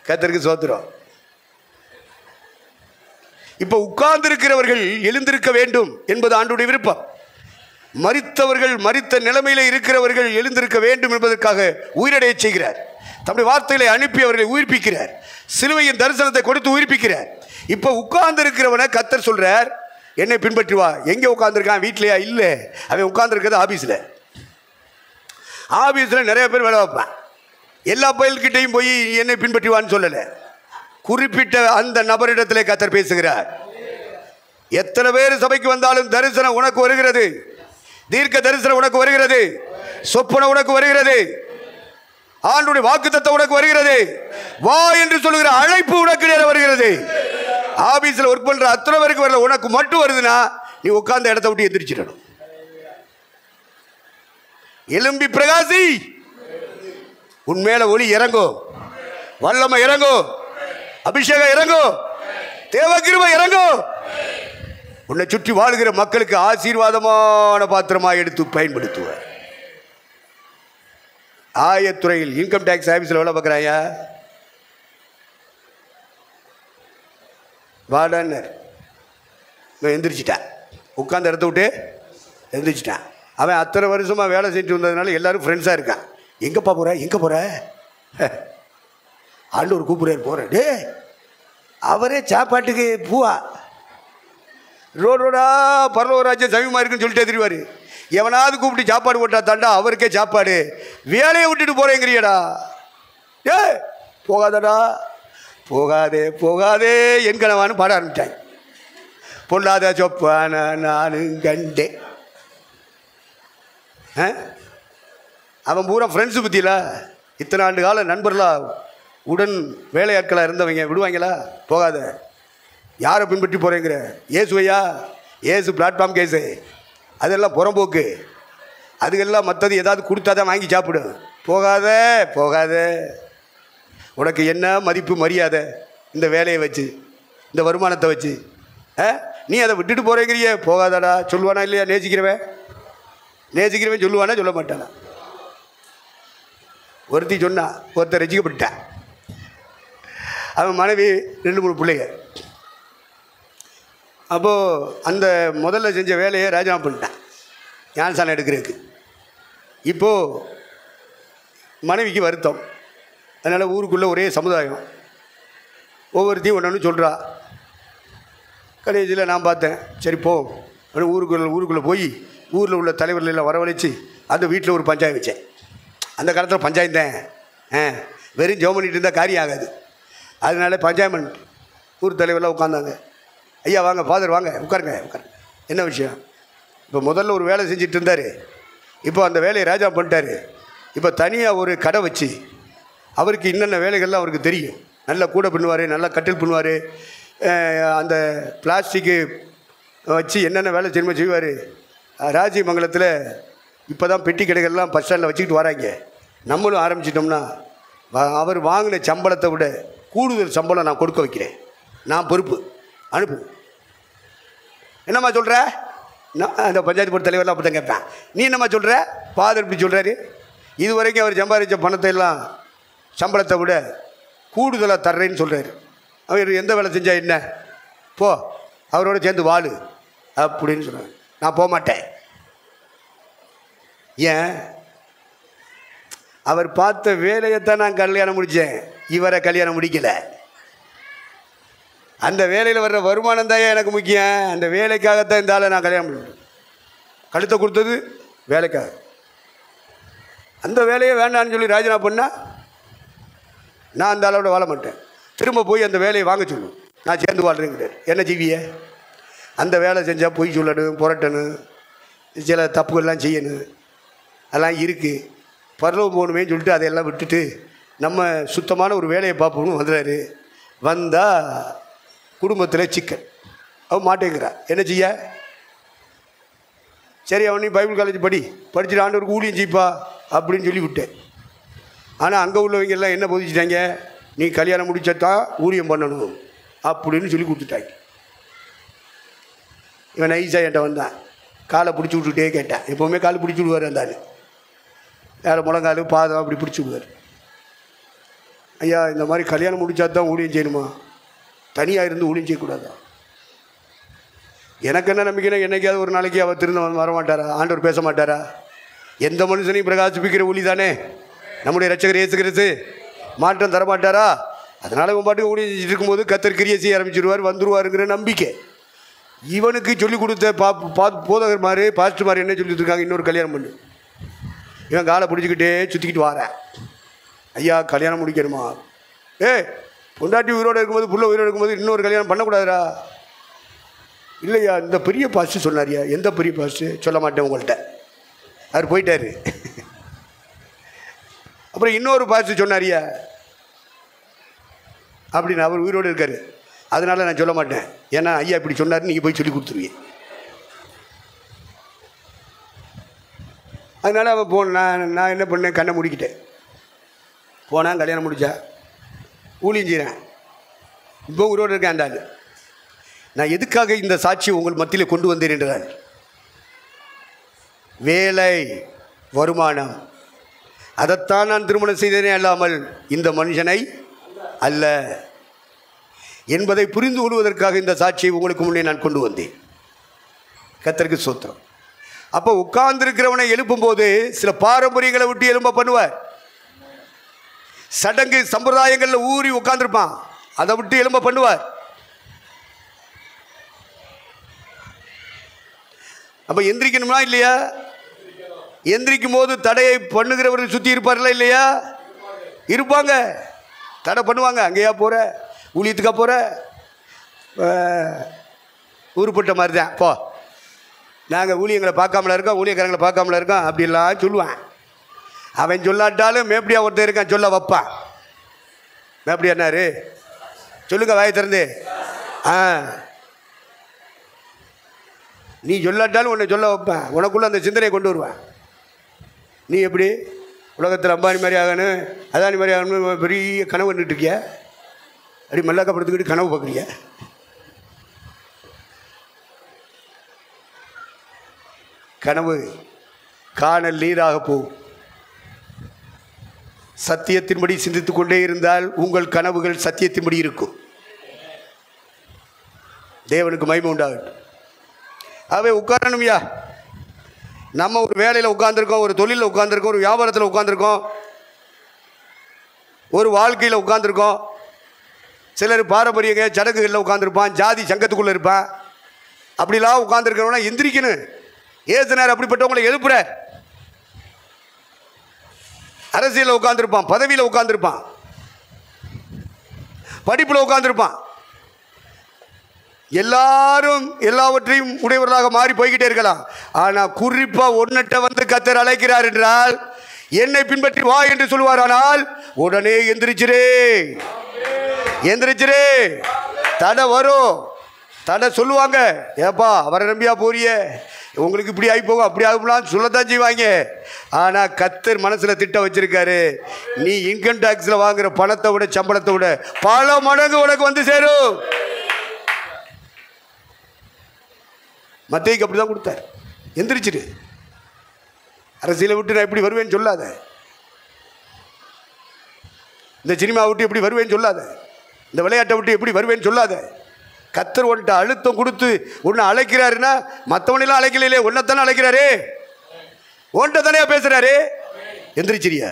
Speaker 1: கர்த்தருக்கு சோத்திரம். இப்போ உட்கார்ந்திருக்கிறவர்கள் எழுந்திருக்க வேண்டும் என்பது ஆண்டவருடைய விருப்பம். மரித்தவர்கள், மரித்த நிலைமையில் இருக்கிறவர்கள் எழுந்திருக்க வேண்டும் என்பதற்காக உயிரடைய செய்கிறார். தம்முடைய வார்த்தைகளை அனுப்பி அவர்களை உயிர்ப்பிக்கிறார். சிலுவையின் தரிசனத்தை கொடுத்து உயிர்ப்பிக்கிறார். இப்போ உட்கார்ந்திருக்கிறவனை கர்த்தர் சொல்றார், என்னை பின்பற்றி வா. எங்கே உட்கார்ந்துருக்கான்? வீட்லையா? இல்லை, அவன் உட்கார்ந்துருக்கிறது ஆபீஸில். ஆபீஸில் நிறைய பேர் வேலை வைப்பான். எல்லா பயல்கிட்டையும் போய் என்னை பின்பற்றி வான்னு சொல்லலை. குறிப்பிட்ட அந்த நபரிடத்திலே கர்த்தர் பேசுகிறார். எத்தனை பேர் சபைக்கு வந்தாலும் தரிசனம் உனக்கு வருகிறது, தீர்க்க தரிசனம் உனக்கு வருகிறது, சொப்பனம் உனக்கு வருகிறது, ஆண்டுடைய வாக்குத்தத்தம் உனக்கு வருகிறது, வா என்று சொல்லுகிற அழைப்பு உனக்கு நேர வருகிறது. ஆபீஸில் ஒர்க் பண்ற அத்தனை பேருக்கு வரல, உனக்கு மட்டும் வருதுன்னா நீ உட்கார்ந்த இடத்தை விட்டு எந்திரிச்சிடணும். எலும்பி பிரகாசி, உன்மேல ஒளி இறங்கும், வல்லமை இறங்கும், அபிஷேகம் இறங்கும், தேவகிருபை இறங்கும். உன்னை சுற்றி வாழ்கிற மக்களுக்கு ஆசீர்வாதமான பாத்திரமாக எடுத்து பயன்படுத்துவார். ஆயத்துறையில் இன்கம் டேக்ஸ் ஆபீஸில் வேலை பார்க்குறாயா? வாடன்னர் எந்திரிச்சிட்டான், உட்காந்து இடத்த விட்டு எந்திரிச்சிட்டான். அவன் அத்தனை வருஷமாக வேலை செஞ்சு வந்ததுனால எல்லாரும் ஃப்ரெண்ட்ஸாக இருக்கான். எங்கப்பா போகிற, எங்கே போகிற? ஆண்டவர் கூப்பிடுறார், போகிறேன். டே, அவரே சாப்பாட்டுக்கு பூவா ரோடா பரலோகராஜ்யம் சமீபமாக இருக்குன்னு சொல்லிட்டு எதிர்வார். எவனாவது கூப்பிட்டு சாப்பாடு போட்டா தாண்டா அவருக்கே சாப்பாடு. வேலையை விட்டுட்டு போகிறேங்கிறியடா. ஏ போகாதடா, போகாதே போகாதே என்கனவான்னு பாட ஆரம்பித்தாங்க. பொல்லாத சொப்பான நானும் கண்டேன். அவன் பூரா ஃப்ரெண்ட்ஸு பற்றியில இத்தனை ஆண்டு கால நண்பர்களாக உடன் வேலையாட்களாக இருந்தவங்க விடுவாங்களா? போகாத. யாரை பின்பற்றி போகிறேங்கிற? இயேசுவையா? இயேசு பிளாட்ஃபார்ம் கேஸு, அதெல்லாம் புறம்போக்கு. அதுக்கெல்லாம் மற்றது ஏதாவது கொடுத்தா தான் வாங்கி சாப்பிடு. போகாத போகாத. உனக்கு என்ன மதிப்பு மரியாதை இந்த வேலையை வச்சு, இந்த வருமானத்தை வச்சு? நீ அதை விட்டுட்டு போகிறேங்கிறிய? போகாதடா. சொல்லுவானா இல்லையா? நேசிக்கிறவன் சொல்லுவானா சொல்ல மாட்டானா? ஒருத்தி சொன்னா, ஒருத்தர் ரசிக்கப்பட்டான். அவன் மனைவி 2-3 பிள்ளைங்க. அப்போது அந்த முதல்ல செஞ்ச வேலையை ராஜினாமா பண்ணிட்டான் ஞானசானம் எடுக்கிறதுக்கு. இப்போது மனைவிக்கு வருத்தம். அதனால் ஊருக்குள்ளே ஒரே சமுதாயம், ஒவ்வொருத்தையும் ஒன்று சொல்கிறா. கடைசியில் நான் பார்த்தேன், சரி போ ஊருக்குள்ளே போய் ஊரில் உள்ள தலைவர்களெல்லாம் வரவழைச்சி அந்த வீட்டில் ஒரு பஞ்சாயத்து வச்சேன். அந்த காலத்தில் பஞ்சாயத்து தான், வெறும் ஜெபம் பண்ணிட்டு இருந்தால் காரியம் ஆகாது. அதனால பஞ்சாயத்து ஊர் தலைவரெலாம் உட்காந்தாங்க. ஐயா வாங்க, ஃபாதர் வாங்க, உட்காருங்க. என்ன விஷயம்? இப்போ முதல்ல ஒரு வேலை செஞ்சுட்டு இருந்தார், இப்போ அந்த வேலையை ராஜா பண்ணிட்டார். இப்போ தனியாக ஒரு கடை வச்சு அவருக்கு இன்னென்ன வேலைகள்லாம் அவருக்கு தெரியும். நல்லா கூடை பின்னுவார், நல்லா கட்டில் பின்னுவார், அந்த பிளாஸ்டிக்கு வச்சு என்னென்ன வேலை செய்யணுமோ செய்வார். ராஜமங்கலத்தில் இப்போ தான் பெட்டி கடைகள்லாம் பஸ் ஸ்டாண்டில் வச்சுக்கிட்டு வராங்க. நம்மளும் ஆரம்பிச்சிட்டோம்னா அவர் வாங்கின சம்பளத்தை விட கூடுதல் சம்பளம் நான் கொடுக்க வைக்கிறேன். நான் பொறுப்பு, அனுப்பு. என்னம்மா சொல்கிற? நான் அந்த பஞ்சாயத்து போர்டு தலைவரெலாம் அப்படி தான் கேட்பேன். நீ என்னம்மா சொல்கிற? ஃபாதர் இப்படி சொல்கிறாரு. இது வரைக்கும் அவர் சம்பாதிச்ச பணத்தை எல்லாம் சம்பளத்தை விட கூடுதலாக தர்றேன்னு சொல்கிறாரு. அவர் எந்த வேலை செஞ்சால் என்ன, போ அவரோட சேர்ந்து வாழு அப்படின்னு சொல்கிறார். நான் போக மாட்டேன். ஏன்? அவர் பார்த்த வேலையைத்தான் நான் கல்யாணம் முடித்தேன், இவரை கல்யாணம் முடிக்கலை. அந்த வேலையில் வர்ற வருமானம் தான் எனக்கு முக்கியம். அந்த வேலைக்காகத்தான் இந்த ஆளை நான் கல்யாணம் பண்ணேன். கழுத்தை கொடுத்தது வேலைக்காக. அந்த வேலையை வேண்டான்னு சொல்லி ராஜினாமா பண்ணால் நான் அந்த ஆளோட வாழ மாட்டேன். திரும்ப போய் அந்த வேலையை வாங்க சொல்லணும். நான் சேர்ந்து வாழ்றேங்கிறார். என்ன ஜீவிய? அந்த வேலை செஞ்சால் பொய் சொல்லணும், புரட்டணும், சில தப்புகள்லாம் செய்யணும், அதெல்லாம் இருக்குது. பரலோகம் போகணுமேன்னு சொல்லிட்டு அதையெல்லாம் விட்டுட்டு நம்ம சுத்தமான ஒரு வேலையை பார்ப்போம்னு வந்துடுறாரு. வந்தால் குடும்பத்தில் சிக்கன். அவன் மாட்டேங்கிறா. என்ன செய்ய? சரி அவனையும் பைபிள் காலேஜ் படிச்சுட்டு ஆண்டவருக்கு ஊழியம் செய்ப்பா அப்படின்னு சொல்லி விட்டேன். ஆனால் அங்கே உள்ளவங்க எல்லாம் என்ன போதிச்சிட்டாங்க? நீ கல்யாணம் முடிச்சதான் ஊழியம் பண்ணணும் அப்படின்னு சொல்லி கொடுத்துட்டாங்க. இவன் நைஸாக என்கிட்ட வந்தான். காலை பிடிச்சி விட்டுக்கிட்டே கேட்டேன். எப்போவுமே கால் பிடிச்சி விடுவார் அந்த ஆள். வேறு முழங்கால் பாதம் அப்படி பிடிச்சி விடுவார். ஐயா இந்த மாதிரி கல்யாணம் முடித்தா தான் ஊழியம் செய்யணுமா? தனியாக இருந்து ஊழியம் செய்யக்கூடாதா? எனக்கு என்ன நம்பிக்கைன்னா என்னைக்காவது ஒரு நாளைக்கு அவர் திரும்ப வரமாட்டாரா? ஆண்டவர் பேச மாட்டாரா? எந்த மனுஷனையும் பிரகாசிப்பிக்கிற ஒளி தானே நம்முடைய இரட்சகர் இயேசு கிறிஸ்து. மாற்றம் தரமாட்டாரா? அதனால் இவன் பாட்டுக்கு ஊழியம் செஞ்சுட்டு இருக்கும்போது கர்த்தர் கிரியை செய்ய ஆரம்பிச்சிருவார், வந்துருவாருங்கிற நம்பிக்கை. இவனுக்கு சொல்லிக் கொடுத்த போதகர் மாதிரி பாஸ்டர் மாதிரி என்ன சொல்லிட்டு இருக்காங்க? இன்னொரு கல்யாணம் பண்ணு. இவன் காலை பிடிச்சிக்கிட்டே சுற்றிக்கிட்டு வாரேன். ஐயா கல்யாணம் முடிக்கணுமா? பொண்டாட்டி உயிரோடு இருக்கும்போது, புள்ள உயிரோடு இருக்கும்போது இன்னொரு கல்யாணம் பண்ணக்கூடாதுரா. இல்லையா இந்த பெரிய பாஸ்டர் சொன்னாரியா. எந்த பெரிய பாஸ்டர்? சொல்ல மாட்டேன் உங்கள்கிட்ட. அவர் போயிட்டார். அப்புறம் இன்னொரு பாஸ்டர் சொன்னாரியா அப்படின்னு. அவர் உயிரோடு இருக்கார். அதனால் நான் சொல்ல மாட்டேன். ஏன்னா ஐயா இப்படி சொன்னார், நீங்கள் போய் சொல்லி கொடுத்துருவீங்க. அதனால் அவன் நான் என்ன பண்ணேன்? கண்ணை முடிக்கிட்டேன். போனால் கல்யாணம் முடித்தா ஊழியம் செய்கிறேன். இப்போ உயிரோடு இருக்கேன். அந்த ஆள் நான் எதுக்காக இந்த சாட்சியை உங்கள் மத்தியில் கொண்டு வந்தேன் என்றால், வேலை, வருமானம், அதைத்தான் நான் திருமணம் செய்தேனே அல்லாமல் இந்த மனுஷனை அல்ல என்பதை புரிந்து கொள்வதற்காக இந்த சாட்சியை உங்களுக்கு முன்னே நான் கொண்டு வந்தேன். கர்த்தருக்கு ஸ்தோத்திரம். அப்போ உட்கார்ந்திருக்கிறவனை எழுப்பும்போது சில பாரம்பரியங்களை விட்டு எழும்ப பண்ணுவார். சடங்கு சம்பிரதாயங்களில் ஊறி உட்கார்ந்துருப்பான், அதை விட்டு எழும்ப பண்ணுவார். அப்போ எந்திரிக்கணும்னா இல்லையா? எந்திரிக்கும் போது தடையை பண்ணுகிறவர்கள் சுற்றி இருப்பார்களா இல்லையா? இருப்பாங்க. தடை பண்ணுவாங்க. அங்கேயா போகிற, ஊழியத்துக்கா போகிற, உருப்பட்ட மாதிரி தான் போ, நாங்கள் ஊழியங்களை பார்க்காமல இருக்கோம், ஊழியக்காரங்களை பார்க்காமல இருக்கோம் அப்படிலாம் சொல்லுவான். அவன் சொல்லாட்டாலும் மேப்படியா ஒருத்தர் இருக்கான், சொல்ல வைப்பான். மேப்படியானாரு சொல்லுங்க வாயை திறந்து. நீ சொல்லாட்டாலும் உன்னை சொல்ல வைப்பேன். உனக்குள்ள அந்த சிந்தனையை கொண்டு வருவேன். நீ எப்படி உலகத்தில் அம்பானி மாதிரி ஆகணும், அதானி மாதிரி ஆகணும் பெரிய கனவு கண்டுட்டு இருக்கிய? அப்படி மல்லாக்கப்படுத்துக்கிட்டு கனவு பார்க்குறிய? கனவு காணல் நீராக போகும். சத்தியத்தின்படி சிந்தித்து கொண்டே இருந்தால் உங்கள் கனவுகள் சத்தியத்தின்படி இருக்கும். தேவனுக்கு மகிமை உண்டாகட்டும். ஆகவே உட்காரணும்யா. நம்ம ஒரு வேலையில் உட்கார்ந்துருக்கோம், ஒரு தொழிலில் உட்கார்ந்துருக்கோம், ஒரு வியாபாரத்தில் உட்கார்ந்துருக்கோம், ஒரு வாழ்க்கையில் உட்கார்ந்துருக்கோம். சிலர் பாரம்பரிய சடங்குகளில் உட்கார்ந்துருப்பான், ஜாதி சங்கத்துக்குள்ளே இருப்பான். அப்படிலாம் உட்கார்ந்துருக்கிறவனா எந்திரிக்கணும். ஏசுனார் அப்படிப்பட்டவங்களை எழுப்புற. அரசியலில் உட்கார்ந்துருப்பான், பதவியில் உட்கார்ந்துருப்பான், படிப்பில் உட்கார்ந்துருப்பான். எல்லாரும் எல்லாவற்றையும் உடையவர்களாக மாறி போய்கிட்டே இருக்கலாம். ஆனால் குறிப்பாக ஒன்னட்ட வந்து கர்த்தர் அழைக்கிறார் என்றால், என்னை பின்பற்றி வா என்று சொல்லுவார். ஆனால் உடனே எந்திரிச்சிரே, எந்திரிச்சிரே. தடை வரும், தடை சொல்லுவாங்க. ஏப்பா அவரை நம்பியா போறிய, உங்களுக்கு இப்படி ஆகி போகும் அப்படி ஆகும்லாம் சொல்லத்தான் செய்வாங்க. ஆனால் கர்த்தர் மனசில் திட்டம் வச்சிருக்காரு. நீ இன்கம் டேக்ஸில் வாங்குற பணத்தை விட, சம்பளத்தை விட பல மடங்கு உனக்கு வந்து சேரும். மத்தேயுக்கு அப்படி தான் கொடுத்தார். எந்திரிச்சிரு, அரசியலை விட்டு நான் எப்படி வருவேன்னு சொல்லாத, இந்த சினிமா விட்டு எப்படி வருவேன்னு சொல்லாத, இந்த விளையாட்டை விட்டு எப்படி வருவேன்னு சொல்லாத. கர்த்தர் ஒன்ட்ட அழுத்தம் கொடுத்து ஒன்று அழைக்கிறாருன்னா மற்றவனெல்லாம் அழைக்கலையே, ஒன்றைத்தானே அழைக்கிறாரு, ஒன்றை தானே பேசுகிறாரு. எந்திரிச்சிரியா,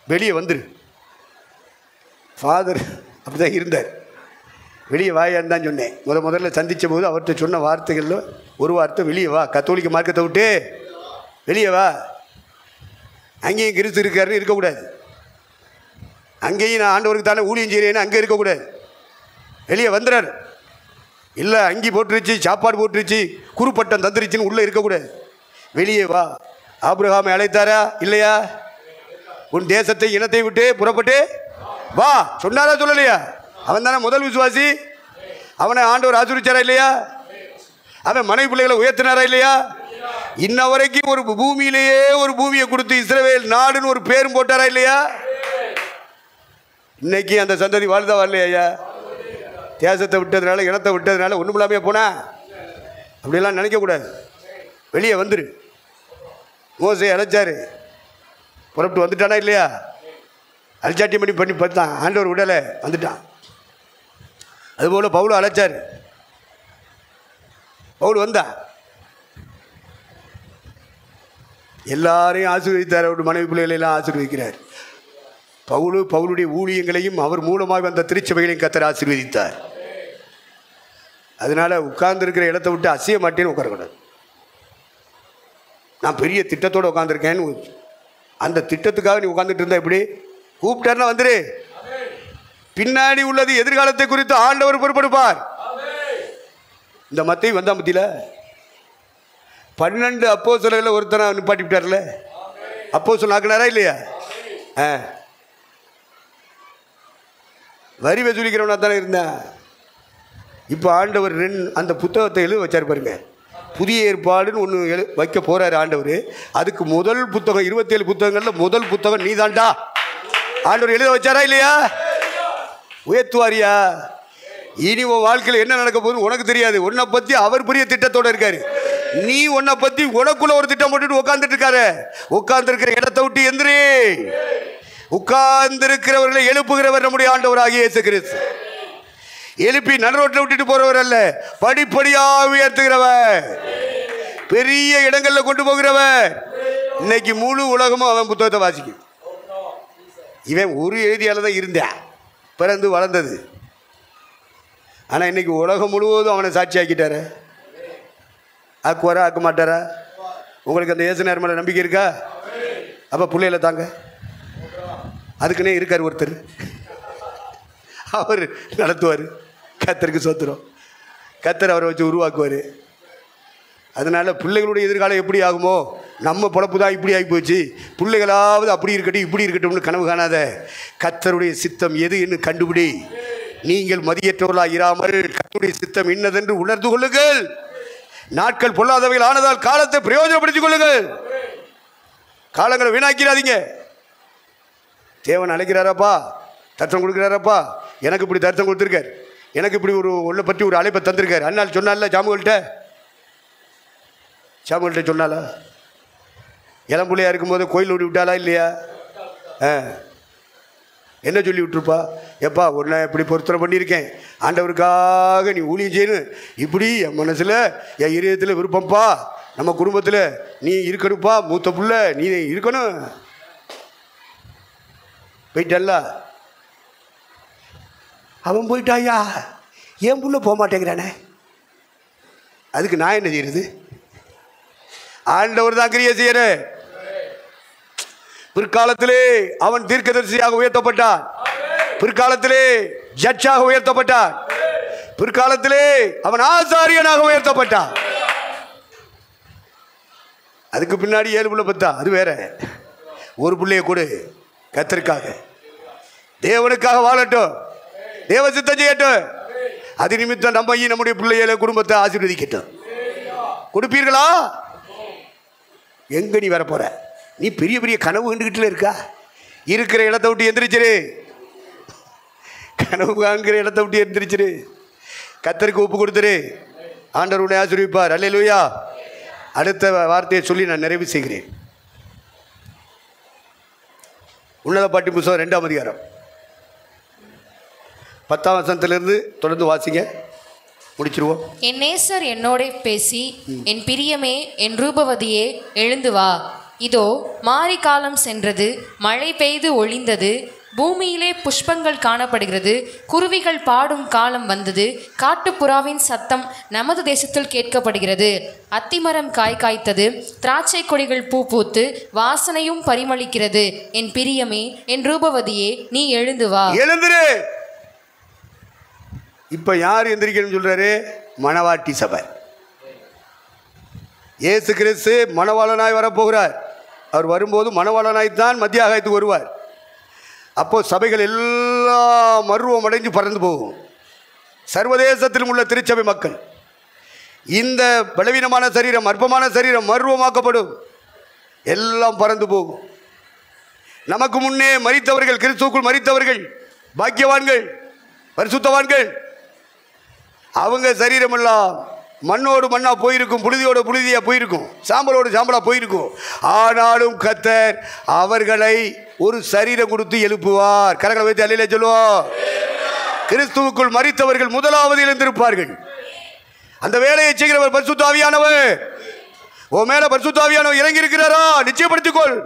Speaker 1: வெளியே வந்துரு. ஃபாதர் அப்படி தான் இருந்தார். வெளியே வாயான்னு தான் சொன்னேன். முதல்ல சந்தித்த போது அவர்கிட்ட சொன்ன வார்த்தைகளில் ஒரு வார்த்தை, வெளியே வா, கத்தோலிக்க மார்க்கத்தை விட்டு வெளியே வா. அங்கேயும் கிறிஸ்து இருக்காருன்னு இருக்கக்கூடாது, அங்கேயும் நான் ஆண்டவருக்கு தானே ஊழியம் செய்கிறேன்னு அங்கே இருக்கக்கூடாது, வெளியே வந்துடுறாரு. இல்லை அங்கி போட்டுருச்சு, சாப்பாடு போட்டுருச்சு, குறுப்பட்டம் தந்துருச்சுன்னு உள்ளே இருக்கக்கூடாது, வெளியே வா. ஆபிரகாமை அழைத்தாரா இல்லையா? உன் தேசத்தை இனத்தை விட்டு புறப்பட்டு வா சொன்னாரா சொல்லலையா? அவன் தானே முதல் விசுவாசி. அவனை ஆண்டவர் ஆசீர்வதிச்சாரா இல்லையா? அவன் மனைவி பிள்ளைகளை உயர்த்தினாரா இல்லையா? இன்ன வரைக்கும் ஒரு பூமியிலேயே ஒரு பூமியை கொடுத்து இஸ்ரவேல் நாடுன்னு ஒரு பேரும் போட்டாரா இல்லையா? இன்னைக்கு அந்த சந்ததி வாழ்ந்தா வரலையா? தேசத்தை விட்டதுனால, இனத்தை விட்டதுனால ஒன்றும் இல்லாமையா போனா? அப்படியெல்லாம் நினைக்கக்கூடாது. வெளியே வந்துரு. மோசே அழைச்சாரு, புறப்பட்டு வந்துட்டானா இல்லையா? அல்சாட்டியம் பண்ணி பார்த்தான், ஆண்டவர் விடலை, வந்துட்டான். அதுபோல் பவுல் அழைச்சார், பவுல் வந்தான், எல்லாரையும் ஆசீர்வதித்தார். அவருடைய மனைவி பிள்ளைகளெல்லாம் ஆசீர்வதிக்கிறார். பவுலுடைய ஊழியங்களையும் அவர் மூலமாக வந்த திருச்சபைகளையும் கர்த்தர் ஆசீர்வதித்தார். அதனால உட்கார்ந்துருக்கிற இடத்தை விட்டு அசைய மாட்டேன்னு உட்காரக்கூடாது. நான் பெரிய திட்டத்தோடு உட்காந்துருக்கேன்னு, அந்த திட்டத்துக்காக நீ உட்காந்துட்டு இருந்தா எப்படி? கூப்பிட்டாருன்னா வந்துரு. பின்னாடி உள்ளது எதிர்காலத்தை குறித்து ஆண்டவர் பொறுப்பெடுப்பார். இந்த மத்தேயு வந்தா மத்தியில 12 அப்போஸ்தலர்களை ஒருத்தனை நிப்பாட்டி விட்டார்ல, அப்போஸ்தலன் ஆக்கினாரா இல்லையா? வரி வசூலிக்கிறவனா தானே இருந்தான். இப்போ ஆண்டவர் அந்த புத்தகத்தை எழுத வச்சார் பாருங்க. புதிய ஏற்பாடுன்னு ஒன்று வைக்க போறாரு ஆண்டவர். அதுக்கு முதல் புத்தகம், 27 புத்தகங்களில் முதல் புத்தகம் நீதாண்டா ஆண்டவர் எழுத வச்சாரா இல்லையா? உயர்த்துவாரியா? இனி உன் வாழ்க்கையில் என்ன நடக்க போகுதுன்னு உனக்கு தெரியாது. உன்னை பற்றி அவர் பெரிய திட்டத்தோடு இருக்காரு. நீ உன்னை பற்றி உனக்குள்ள ஒரு திட்டம் போட்டுட்டு உட்காந்துட்டு இருக்காரு. உட்கார்ந்துருக்கிற இடத்தை விட்டு எந்திரி. உட்கார்ந்திருக்கிறவர்களை எழுப்புகிறவர் நம்முடைய ஆண்டவராகிய இயேசு கிறிஸ்து. எழுப்பி நடுரோட்டில் விட்டுட்டு போறவர் அல்ல, படிப்படியாக உயர்த்துகிறவர், பெரிய இடங்கள்ல கொண்டு போகிறவர். இன்னைக்கு முழு உலகமும் அவன் புத்தகத்தை வாசிக்கும். இவன் ஒரு எழுதியால தான் இருந்தான், பிறந்து வளர்ந்தது. ஆனால் இன்னைக்கு உலகம் முழுவதும் அவனை சாட்சி ஆக்கிட்டாரு. ஆக்குவாரா ஆக்க மாட்டாரா? உங்களுக்கு அந்த இயேசுநாதர் மேலே நம்பிக்கை இருக்கா? அப்போ பிள்ளைகளை தாங்க, அதுக்குன்னே இருக்கார் ஒருத்தர், அவர் நடத்துவார். கர்த்தருக்கு சோத்திரம். கர்த்தர் அவரை வச்சு உருவாக்குவார். அதனால் பிள்ளைகளுடைய எதிர்காலம் எப்படி ஆகுமோ, நம்ம பொழப்பு தான் இப்படி ஆகி போச்சு, பிள்ளைகளாவது அப்படி இருக்கட்டும் இப்படி இருக்கட்டும்னு கனவு காணாத. கர்த்தருடைய சித்தம் எது என்று கண்டுபிடி. நீங்கள் மதியற்றவர்களாக இராமல் கர்த்தருடைய சித்தம் இன்னதென்று உணர்ந்து கொள்ளுங்கள். நாட்கள் பொல்லாதவைகள் ஆனதால் காலத்தை பிரயோஜனப்படுத்திக் கொள்ளுங்கள். காலங்களை வீணாக்கிறாதீங்க. தேவன் அழைக்கிறாரப்பா, தர்த்தம் கொடுக்குறாரப்பா, எனக்கு இப்படி தர்த்தம் கொடுத்துருக்கார், எனக்கு இப்படி ஒரு ஒன்றை பற்றி ஒரு அழைப்பை தந்திருக்கார். அண்ணால் சொன்னால சாமுவேல்கிட்ட சொன்னாலா? இளம்பிள்ளையா இருக்கும்போது கோயில் ஓடி விட்டாலா இல்லையா? என்ன சொல்லி விட்டுருப்பா? எப்பா உன்னை இப்படி பொருத்தனை பண்ணியிருக்கேன், ஆண்டவருக்காக நீ ஊழியம் செய்யணும், இப்படி என் மனசில் என் இதயத்தில் விருப்பம்ப்பா, நம்ம குடும்பத்தில் நீ இருக்கணும்ப்பா, மூத்த புள்ள நீ இருக்கணும். போயிட்டல்ல, அவன் போயிட்டாயா, என் புள்ள போக மாட்டேங்கிறானே, அதுக்கு நான் என்ன செய்யறது? ஆண்டவர் தான் கிரியை செய்யற. பிற்காலத்திலே அவன் தீர்க்கதரிசியாக உயர்த்தப்பட்டான், பிற்காலத்திலே ஜட்ஜாக உயர்த்தப்பட்டான், பிற்காலத்திலே அவன் ஆசாரியனாக உயர்த்தப்பட்டான். அதுக்கு பின்னாடி 7 பிள்ளை பத்தா, அது வேற. ஒரு பிள்ளைய கொடு, கர்த்தருக்காக தேவனுக்காக வாழட்டும், தேவ சித்தம் செய்யட்டும். அது நிமித்தம் நம்முடைய பிள்ளைகளை குடும்பத்தை ஆசீர்வதிக்கட்டும். கொடுப்பீர்களா? எங்க நீ வரப்போற? நீ பெரிய பெரிய கனவு கண்டுகிட்டுல இருக்கா? இருக்கிற இடத்தை விட்டு எந்திரிச்சிரு. கனவு காண்கிற இடத்தை விட்டு எந்திரிச்சிரு. கர்த்தருக்கு ஒப்பு கொடுத்துரு. ஆண்டவர் உன்னை ஆசீர்வதிப்பார். அல்லேலூயா. அடுத்த வார்த்தையை சொல்லி நான் நிறைவு செய்கிறேன். உன்னத பாட்டி புத்தகம் 2ஆம் அதிகாரம் 10ஆம் வசனத்திலிருந்து தொடர்ந்து வாசிங்க, முடிச்சிருவோம்.
Speaker 2: என் நேசர் என்னோட பேசி, என் பிரியமே, என் ரூபவதியே, எழுந்து வா. இதோ மாரி காலம் சென்றது, மழை பெய்து ஒளிந்தது, பூமியிலே புஷ்பங்கள் காணப்படுகிறது, குருவிகள் பாடும் காலம் வந்தது, காட்டுப்புறாவின் சத்தம் நமது தேசத்தில் கேட்கப்படுகிறது. அத்திமரம் காய் காய்த்தது, திராட்சை கொடிகள் பூ பூத்து வாசனையும் பரிமளிக்கிறது. என் பிரியமே, என் ரூபவதியே, நீ எழுந்து வா.
Speaker 1: எழுந்துரு. இப்ப யார் எந்திரிக்கணும்னு சொல்றாரு? மணவாட்டி சபை. இயேசு கிறிஸ்து மணவாளனாய் வரப்போகிறார். அவர் வரும்போது மணவாளனாய்த்தான் மத்திய ஆகாயத்துக்கு வருவார். அப்போ சபைகள் எல்லாம் மர்வம் அடைஞ்சு பறந்து போகும். சர்வதேசத்திலும் உள்ள திருச்சபை மக்கள், இந்த பலவீனமான சரீரம், அற்பமான சரீரம் மர்வமாக்கப்படும், எல்லாம் பறந்து போகும். நமக்கு முன்னே மரித்தவர்கள், கிறிஸ்துவுக்குள் மரித்தவர்கள் பாக்கியவான்கள், பரிசுத்தவான்கள், அவங்க சரீரமெல்லாம் மண்ணோடு மண்ணா போயிருக்கும், புழுதியோட புழுதியா போயிருக்கும், சாம்பலோடு சாம்பலா போயிருக்கும். ஆனாலும் கர்த்தர் அவர்களை ஒரு சரீரம் கொடுத்து எழுப்புவார். கரங்களை வைத்து அல்லேலூயா சொல்லுவோம். கிறிஸ்துவுக்குள் மரித்தவர்கள் முதலாவது எழுந்திருப்பார்கள். அந்த வேலையை செய்கிறவர் பரிசுத்த ஆவியானவர். உன் மேல பரிசுத்த ஆவியானவர் இறங்கி இருக்கிறாரா? நிச்சயப்படுத்திக்கொள்.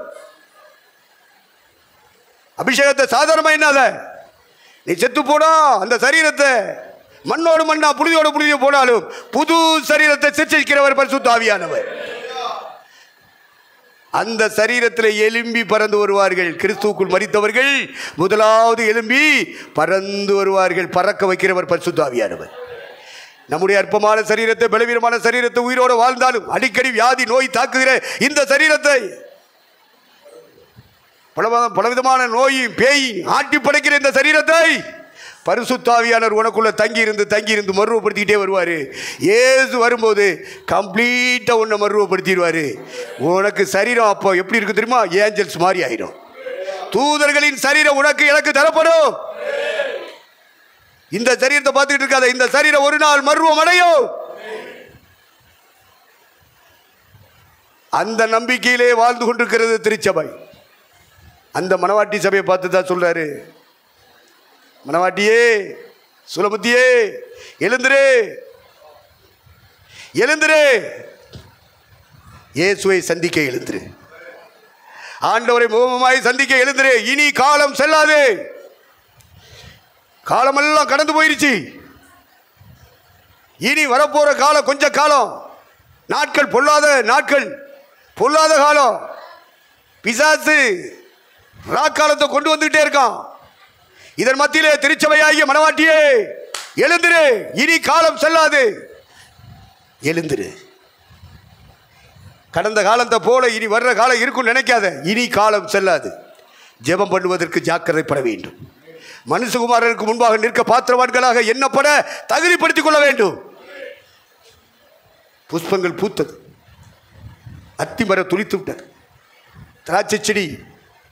Speaker 1: அபிஷேகத்தை சாதாரணமா என்னாத, நீ செத்து போனா அந்த சரீரத்தை மண்ணோடு மண்ணா புழுதியோடு புழுதிய போனாலும் புது சரீரத்தை சிருஷ்டிக்கிறவர் பரிசுத்த ஆவியானவர். அந்த சரீரத்தில் எலும்பி பறந்து வருவார்கள். கிறிஸ்துவுக்குள் மரித்தவர்கள் முதலாவது எலும்பி பறந்து வருவார்கள். பறக்க வைக்கிறவர் பரிசுத்த ஆவியானவர். நம்முடைய அற்பமான சரீரத்தை, பலவீனமான சரீரத்தை, உயிரோடு வாழ்ந்தாலும் அடிக்கடி வியாதி நோய் தாக்குகிற இந்த சரீரத்தை, பலவிதமான நோயும் பேயும் ஆட்டி படைக்கிற இந்த சரீரத்தை பரிசுத்த ஆவியானவர் உனக்குள்ள தங்கி இருந்து மறுவப்படுத்திக்கிட்டே வருவார். ஏசு வரும்போது கம்ப்ளீட்டா உன்னை மறுவப்படுத்திடுவார். உனக்கு சரீரம் அப்போ எப்படி இருக்கு தெரியுமா? ஏஞ்சல்ஸ் மாதிரி ஆயிடும். தூதர்களின் சரீரம் உனக்கு எனக்கு தரப்படும். இந்த சரீரத்தை பார்த்துக்கிட்டு இருக்காத, இந்த சரீரம் ஒரு நாள் மர்வம் அடையும். அந்த நம்பிக்கையிலே வாழ்ந்து கொண்டிருக்கிறது திருச்சபை. அந்த மணவாட்டி சபையை பார்த்து தான் சொல்றாரு, மணவாட்டியே, சுலபத்தியே, எழுந்திரே, எழுந்திரே, இயேசுவை சந்திக்க எழுந்திரு, ஆண்டவரை முகமாய் சந்திக்க எழுந்திரே. இனி காலம் செல்லாது. காலமெல்லாம் கடந்து போயிருச்சு. இனி வரப்போற காலம் கொஞ்ச காலம், நாட்கள் பொல்லாத நாட்கள், பொல்லாத காலம். பிசாசு ராக்காலத்தை கொண்டு வந்துகிட்டே இருக்கான். இதன் மத்தியிலே திருச்சபையாகிய மணவாட்டியே எழுந்திரு. இனி காலம் செல்லாது. எழுந்திரு. கடந்த காலத்தை போல இனி வர்ற காலம் இருக்கும் நினைக்காத. இனி காலம் செல்லாது. ஜெபம் பண்ணுவதற்கு ஜாக்கிரதைப்பட வேண்டும். மனுஷகுமாரருக்கு முன்பாக நிற்க பாத்திரவான்களாக எண்ணப்பட தகுதிப்படுத்திக் கொள்ள வேண்டும். புஷ்பங்கள் பூத்தது, அத்திமரம் துளித்து விட்டது, திராட்சை செடி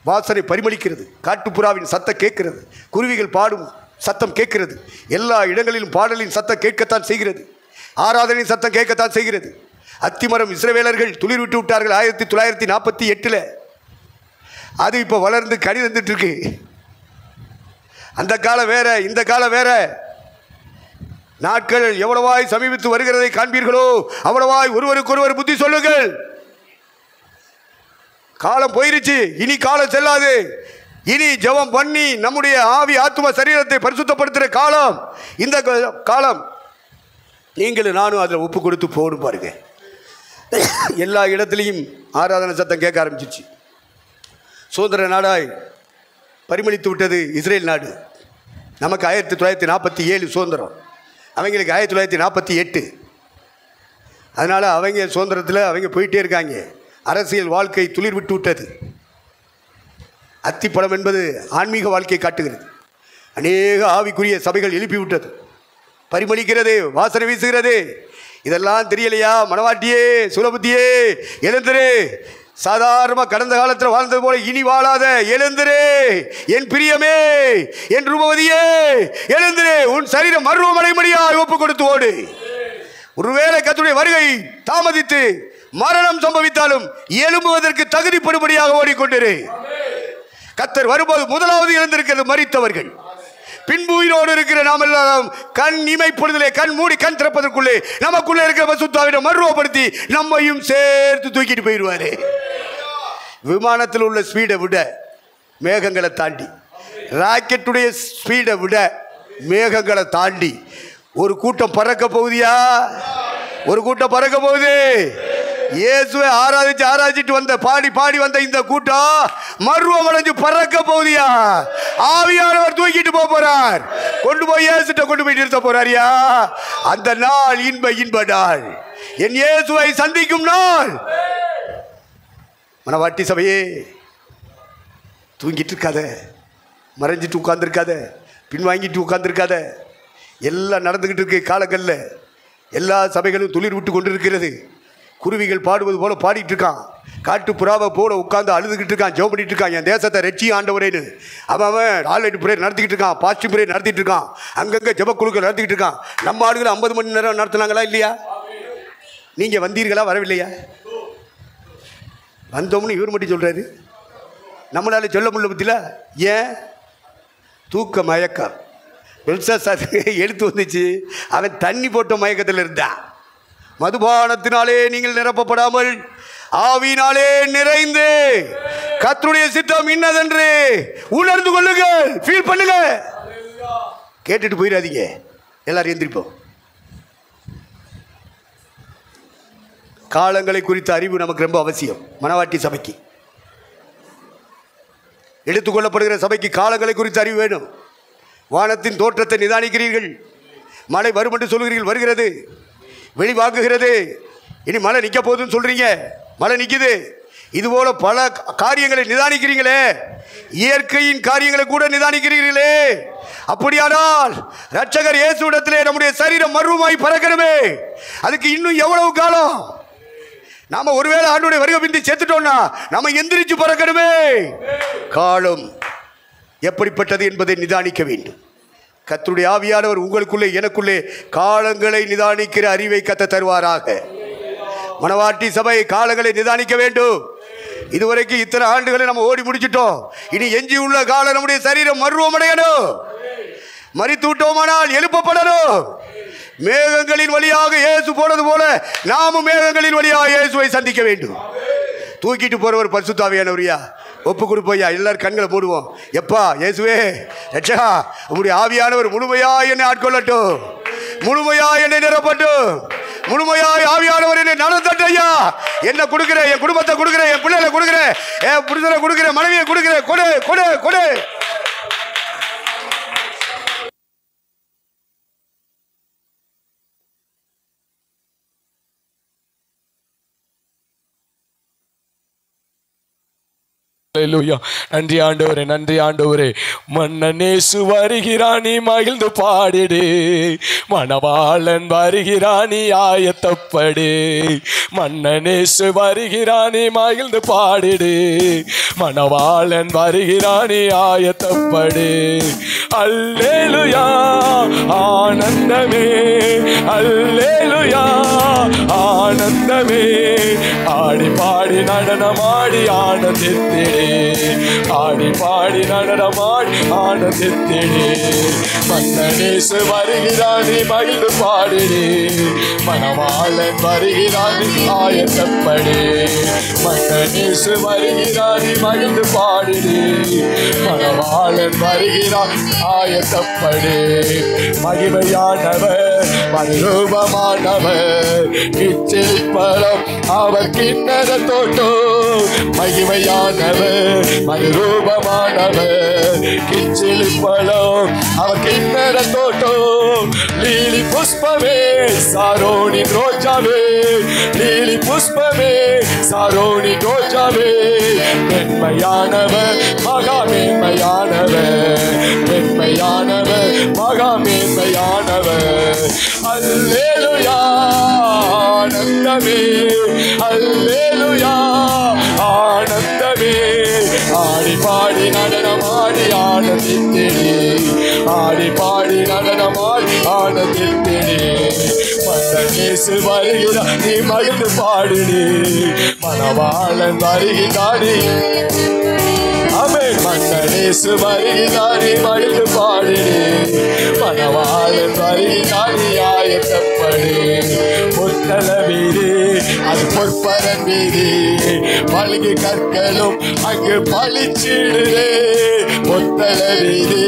Speaker 1: வாசனை பரிமளிக்கிறது, காட்டுப்புறாவின் சத்தம் கேட்கிறது, குருவிகள் பாடும் சத்தம் கேட்கிறது, எல்லா இடங்களிலும் பாடலின் சத்தம் கேட்கத்தான் செய்கிறது, ஆராதனையின் சத்தம் கேட்கத்தான் செய்கிறது. அத்திமரம் இஸ்ரவேலர்கள் துளிர் விட்டு விட்டார்கள் 1948. அது இப்போ வளர்ந்து கனி வந்துட்டு இருக்கு. அந்த காலம் வேற, இந்த காலம் வேற. நாட்கள் எவ்வளவாய் சமீபித்து வருகிறதை காண்பீர்களோ அவ்வளவாய் ஒருவருக்கொருவர் புத்தி சொல்லுங்கள். காலம் போயிருச்சு, இனி காலம் செல்லாது. இனி ஜெபம் பண்ணி நம்முடைய ஆவி ஆத்தும சரீரத்தை பரிசுத்தப்படுத்துகிற காலம் இந்த காலம். நீங்களும் நானும் அதில் ஒப்பு கொடுத்து போகணும். பாருங்க, எல்லா இடத்துலையும் ஆராதனை சத்தம் கேட்க ஆரம்பிச்சிருச்சு. சுதந்திர நாடாய் பரிமளித்து விட்டது இஸ்ரேல் நாடு. நமக்கு 1947 சுதந்திரம், அவங்களுக்கு 1948. அதனால் அவங்க சுதந்திரத்தில் அவங்க போயிட்டே இருக்காங்க. அரசியல் வாழ்க்கை துளிர் விட்டு விட்டது. அத்திப்பழம் என்பது ஆன்மீக வாழ்க்கையை காட்டுகிறது. அநேக ஆவிக்குரிய சபைகள் எழுப்பி விட்டது, பரிமளிக்கிறது, வாசனை வீசுகிறது. இதெல்லாம் தெரியலையா? மணவாட்டியே, சுலபத்தியே, எழுந்திரு. சாதாரண கடந்த காலத்தில் வாழ்ந்தது போல இனி வாழாத. எழுந்திரே என் பிரியமே, என் ரூபவதியே, எழுந்திரே, உன் சரீரம் மறுரூபமடையும்படியாய் ஒப்பு கொடுத்து ஓடு. ஒருவேளை கர்த்தருடைய வருகை தாமதித்து மரணம் சம்பவித்தாலும் எழும்புவதற்கு தகுதிப்படும்படியாக ஓடிக்கொண்டிரு. கர்த்தர் வரும்போது முதலாவது எழுந்திருக்கிறது மரித்தவர்கள். பின்பு உயிரோடு இருக்கிற நாம் எல்லாம் கண் இமைப்பொழுதிலே கண் மூடி கண் திறப்பதற்குள்ளே நமக்குள்ளே இருக்கிற பரிசுத்தாவிடம் மறுரூபப்படுத்தி நம்மையும் சேர்த்து தூக்கிட்டு போயிடுவாரு. விமானத்தில் உள்ள ஸ்பீடை விட மேகங்களை தாண்டி, ராக்கெட்டுடைய ஸ்பீடை விட மேகங்களை தாண்டி ஒரு கூட்டம் பறக்க போகுதியா? ஒரு கூட்டம் பறக்க போகுது. இயேசுவை ஆராதிச்சுட்டு வந்த பாடி வந்த இந்த கூட்டம் மறுரூபமடைஞ்சு பறக்க போகுதியா? ஆவியானவர் தூக்கிட்டு போறார். கொண்டு போய் இயேசுட்ட கொண்டு போய் நிறுத்த போறாரியா? அந்த நாள் இன்ப நாள், என் இயேசுவை சந்திக்கும் நாள். மனவாட்டி சபையே, தூங்கிட்டு இருக்காத, மறைஞ்சிட்டு உட்கார்ந்துருக்காத, பின்வாங்கிட்டு உட்கார்ந்துருக்காத. எல்லாம் நடந்துக்கிட்டு இருக்கு. காலங்களில் எல்லா சபைகளும் துளிர் விட்டு கொண்டு இருக்கிறது. குருவிகள் பாடுவது போல பாடிட்டு இருக்கான். காட்டு புறாவை போல உட்கார்ந்து அழுதுகிட்டு இருக்கான், ஜெபம் பண்ணிட்டு இருக்கான், என் தேசத்தை ரெச்சி ஆண்டவரேன்னு. அவன் ஆல்லைட் பிரேயர் நடத்திக்கிட்டு இருக்கான், பாசிட்டிவ் பிரேயர் நடத்திட்டு இருக்கான், அங்கங்கே ஜெப குழுக்கள் நடத்திக்கிட்டு இருக்கான். நம்ம ஆளுகளை 50 மணி நேரம் நடத்தினாங்களா இல்லையா? நீங்கள் வந்தீர்களா? வரவில்லையா? வந்தோம்னு இவர் மட்டும் சொல்கிறாரு, நம்மளால சொல்ல முடியல. பற்றில ஏன்? தூக்க மயக்கம். எழுத்து வந்துச்சு, அவன் தண்ணி போட்ட மயக்கத்தில் இருந்தான். மதுபானத்தினாலே நீங்கள் நிரப்பப்படாமல் ஆவியினாலே நிறைந்து கர்த்தருடைய சித்தம் இன்னதென்று உணர்ந்து கொள்ளுங்கள். ஃபீல் பண்ணுங்க. கேட்டுட்டு போயிடாதீங்க. எல்லாரும் எந்திரிப்போம். காலங்களை குறித்த அறிவு நமக்கு ரொம்ப அவசியம். மனவாட்டி சபைக்கு, எடுத்துக்கொள்ளப்படுகிற சபைக்கு காலங்களை குறித்த அறிவு வேணும். வானத்தின் தோற்றத்தை நிதானிக்கிறீர்கள். மழை வரும் என்று சொல்கிறீர்கள், வருகிறது, வெளிவாங்குகிறது. இனி மழை நிற்க போகுதுன்னு சொல்றீங்க, மழை நிற்குது. இதுபோல பல காரியங்களை நிதானிக்கிறீங்களே, இயற்கையின் காரியங்களை கூட நிதானிக்கிறீர்களே. அப்படியானால் இரட்சகர் இயேசுவிடத்திலே நம்முடைய சரீரம் மறுரூபமாய் பறக்கணுமே. அதுக்கு இன்னும் எவ்வளவு காலம்? நாம ஒருவேளை ஆண்டவருடைய வருகை பிந்தி செத்துட்டோம்னா நாம எந்திரிச்சு பறக்கணுமே. காலம் எப்படிப்பட்டது என்பதை நிதானிக்க வேண்டும். கர்த்தருடைய ஆவியானவர் உங்களுக்குள்ளே எனக்குள்ளே காலங்களை நிதானிக்கிற அறிவை கர்த்தர் தருவாராக. மனவாட்டி சபை காலங்களை நிதானிக்க வேண்டும். இதுவரைக்கும் இத்தனை ஆண்டுகளை நம்ம ஓடி முடிச்சிட்டோம். இனி எஞ்சி உள்ள காலம் நம்முடைய சரீரம் மறுரூபமடையணும். மரித்து விட்டோமானால் எழுப்பப்படணும். மேகங்களின் வழியாக இயேசு போனது போல நாமும் மேகங்களின் வழியாக இயேசுவை சந்திக்க வேண்டும். தூக்கிட்டு போறவர் பரிசுத்த ஆவியானவரையா ஒப்பு கொடுப்போய்யா. எல்லாரும் கண்களை மூடுவோம். எப்பா இயேசுவே ரட்சகா, உங்களுடைய ஆவியானவர் முழுமையாய் என்னை ஆட்கொள்ளட்டும், முழுமையாய் என்னை நிரப்பட்டும், முழுமையாய் ஆவியானவர் என்னை நடத்தட்டையா. என்ன கொடுக்கிறேன்? என் குடும்பத்தை கொடுக்கிறேன், என் பிள்ளைகளை கொடுக்கிறேன், என் புருஷனை கொடுக்கிறேன், மனைவியை கொடுக்கிறேன். கொடு கொடு கொடு.
Speaker 3: நன்றி ஆண்டவரே, நன்றி ஆண்டவரே. மன்னனேசு வருகிறான், நீ மகிழ்ந்து பாடிடு. மணவாளன் வருகிறான், நீ ஆயத்தப்படு. மன்னனேசு வருகிறான், நீ மகிழ்ந்து பாடிடு. மணவாளன் வருகிறான், நீ ஆயத்தப்படு. அல்லேலூயா ஆனந்தமே, அல்லேலூயா ஆனந்தமே. ஆடி பாடி நடனமாடி ஆனந்தித்தே, ஆடி பாடி நடனமாடி ஆனந்தித்தே. மன்னனேசு வருகிறான், நீ மகிழ்ந்து பாடிடு. மணவாளன் வருகிறான், நீ ஆயத்தப்படு. மன்னனேசு வருகிறான், நீ மகிழ்ந்து பாடிடு. மணவாளன் வருகிறான், ஆயத்தப்படு. மகிமையானவர், மறுரூபமானவர், இச்சைப்பழம் அவர் கிண்ணற தோட்டம். மகிமையானவர், மறுரூபமானவர், கிச்சிலிப்பழம் அவர் கிண்ணற தோட்டம். லீலி புஷ்பமே சாரோனி ரோஜாவே, லீலி புஷ்பமே சாரோனி ரோஜாவே. மென்மையானவர், மகா மேன்மையானவர், மென்மையானவர், மகா மேன்மையானவர். அல்லேலூயா ஆனந்தமே, அல்லேலூயா ஆனந்தித்தினே ஆடி பாடி நடனமாடி ஆனந்தித்தினே மன்னன் இயேசு வருகிறார் நீ மகிழ்ந்து பாடினே மணவாளன் வருகிறானே ஆமென் மன்னன் இயேசு வருகிறார் நீ மகிழ்ந்து பாடினே மணவாளன் வருகிறார் நீ ஆயத்தப்படு பொத்தள வீடு அது பொற்பரன் வீடு பழுகு கற்களும் அங்கு பளிச்சிடுதே பொத்தள வீடு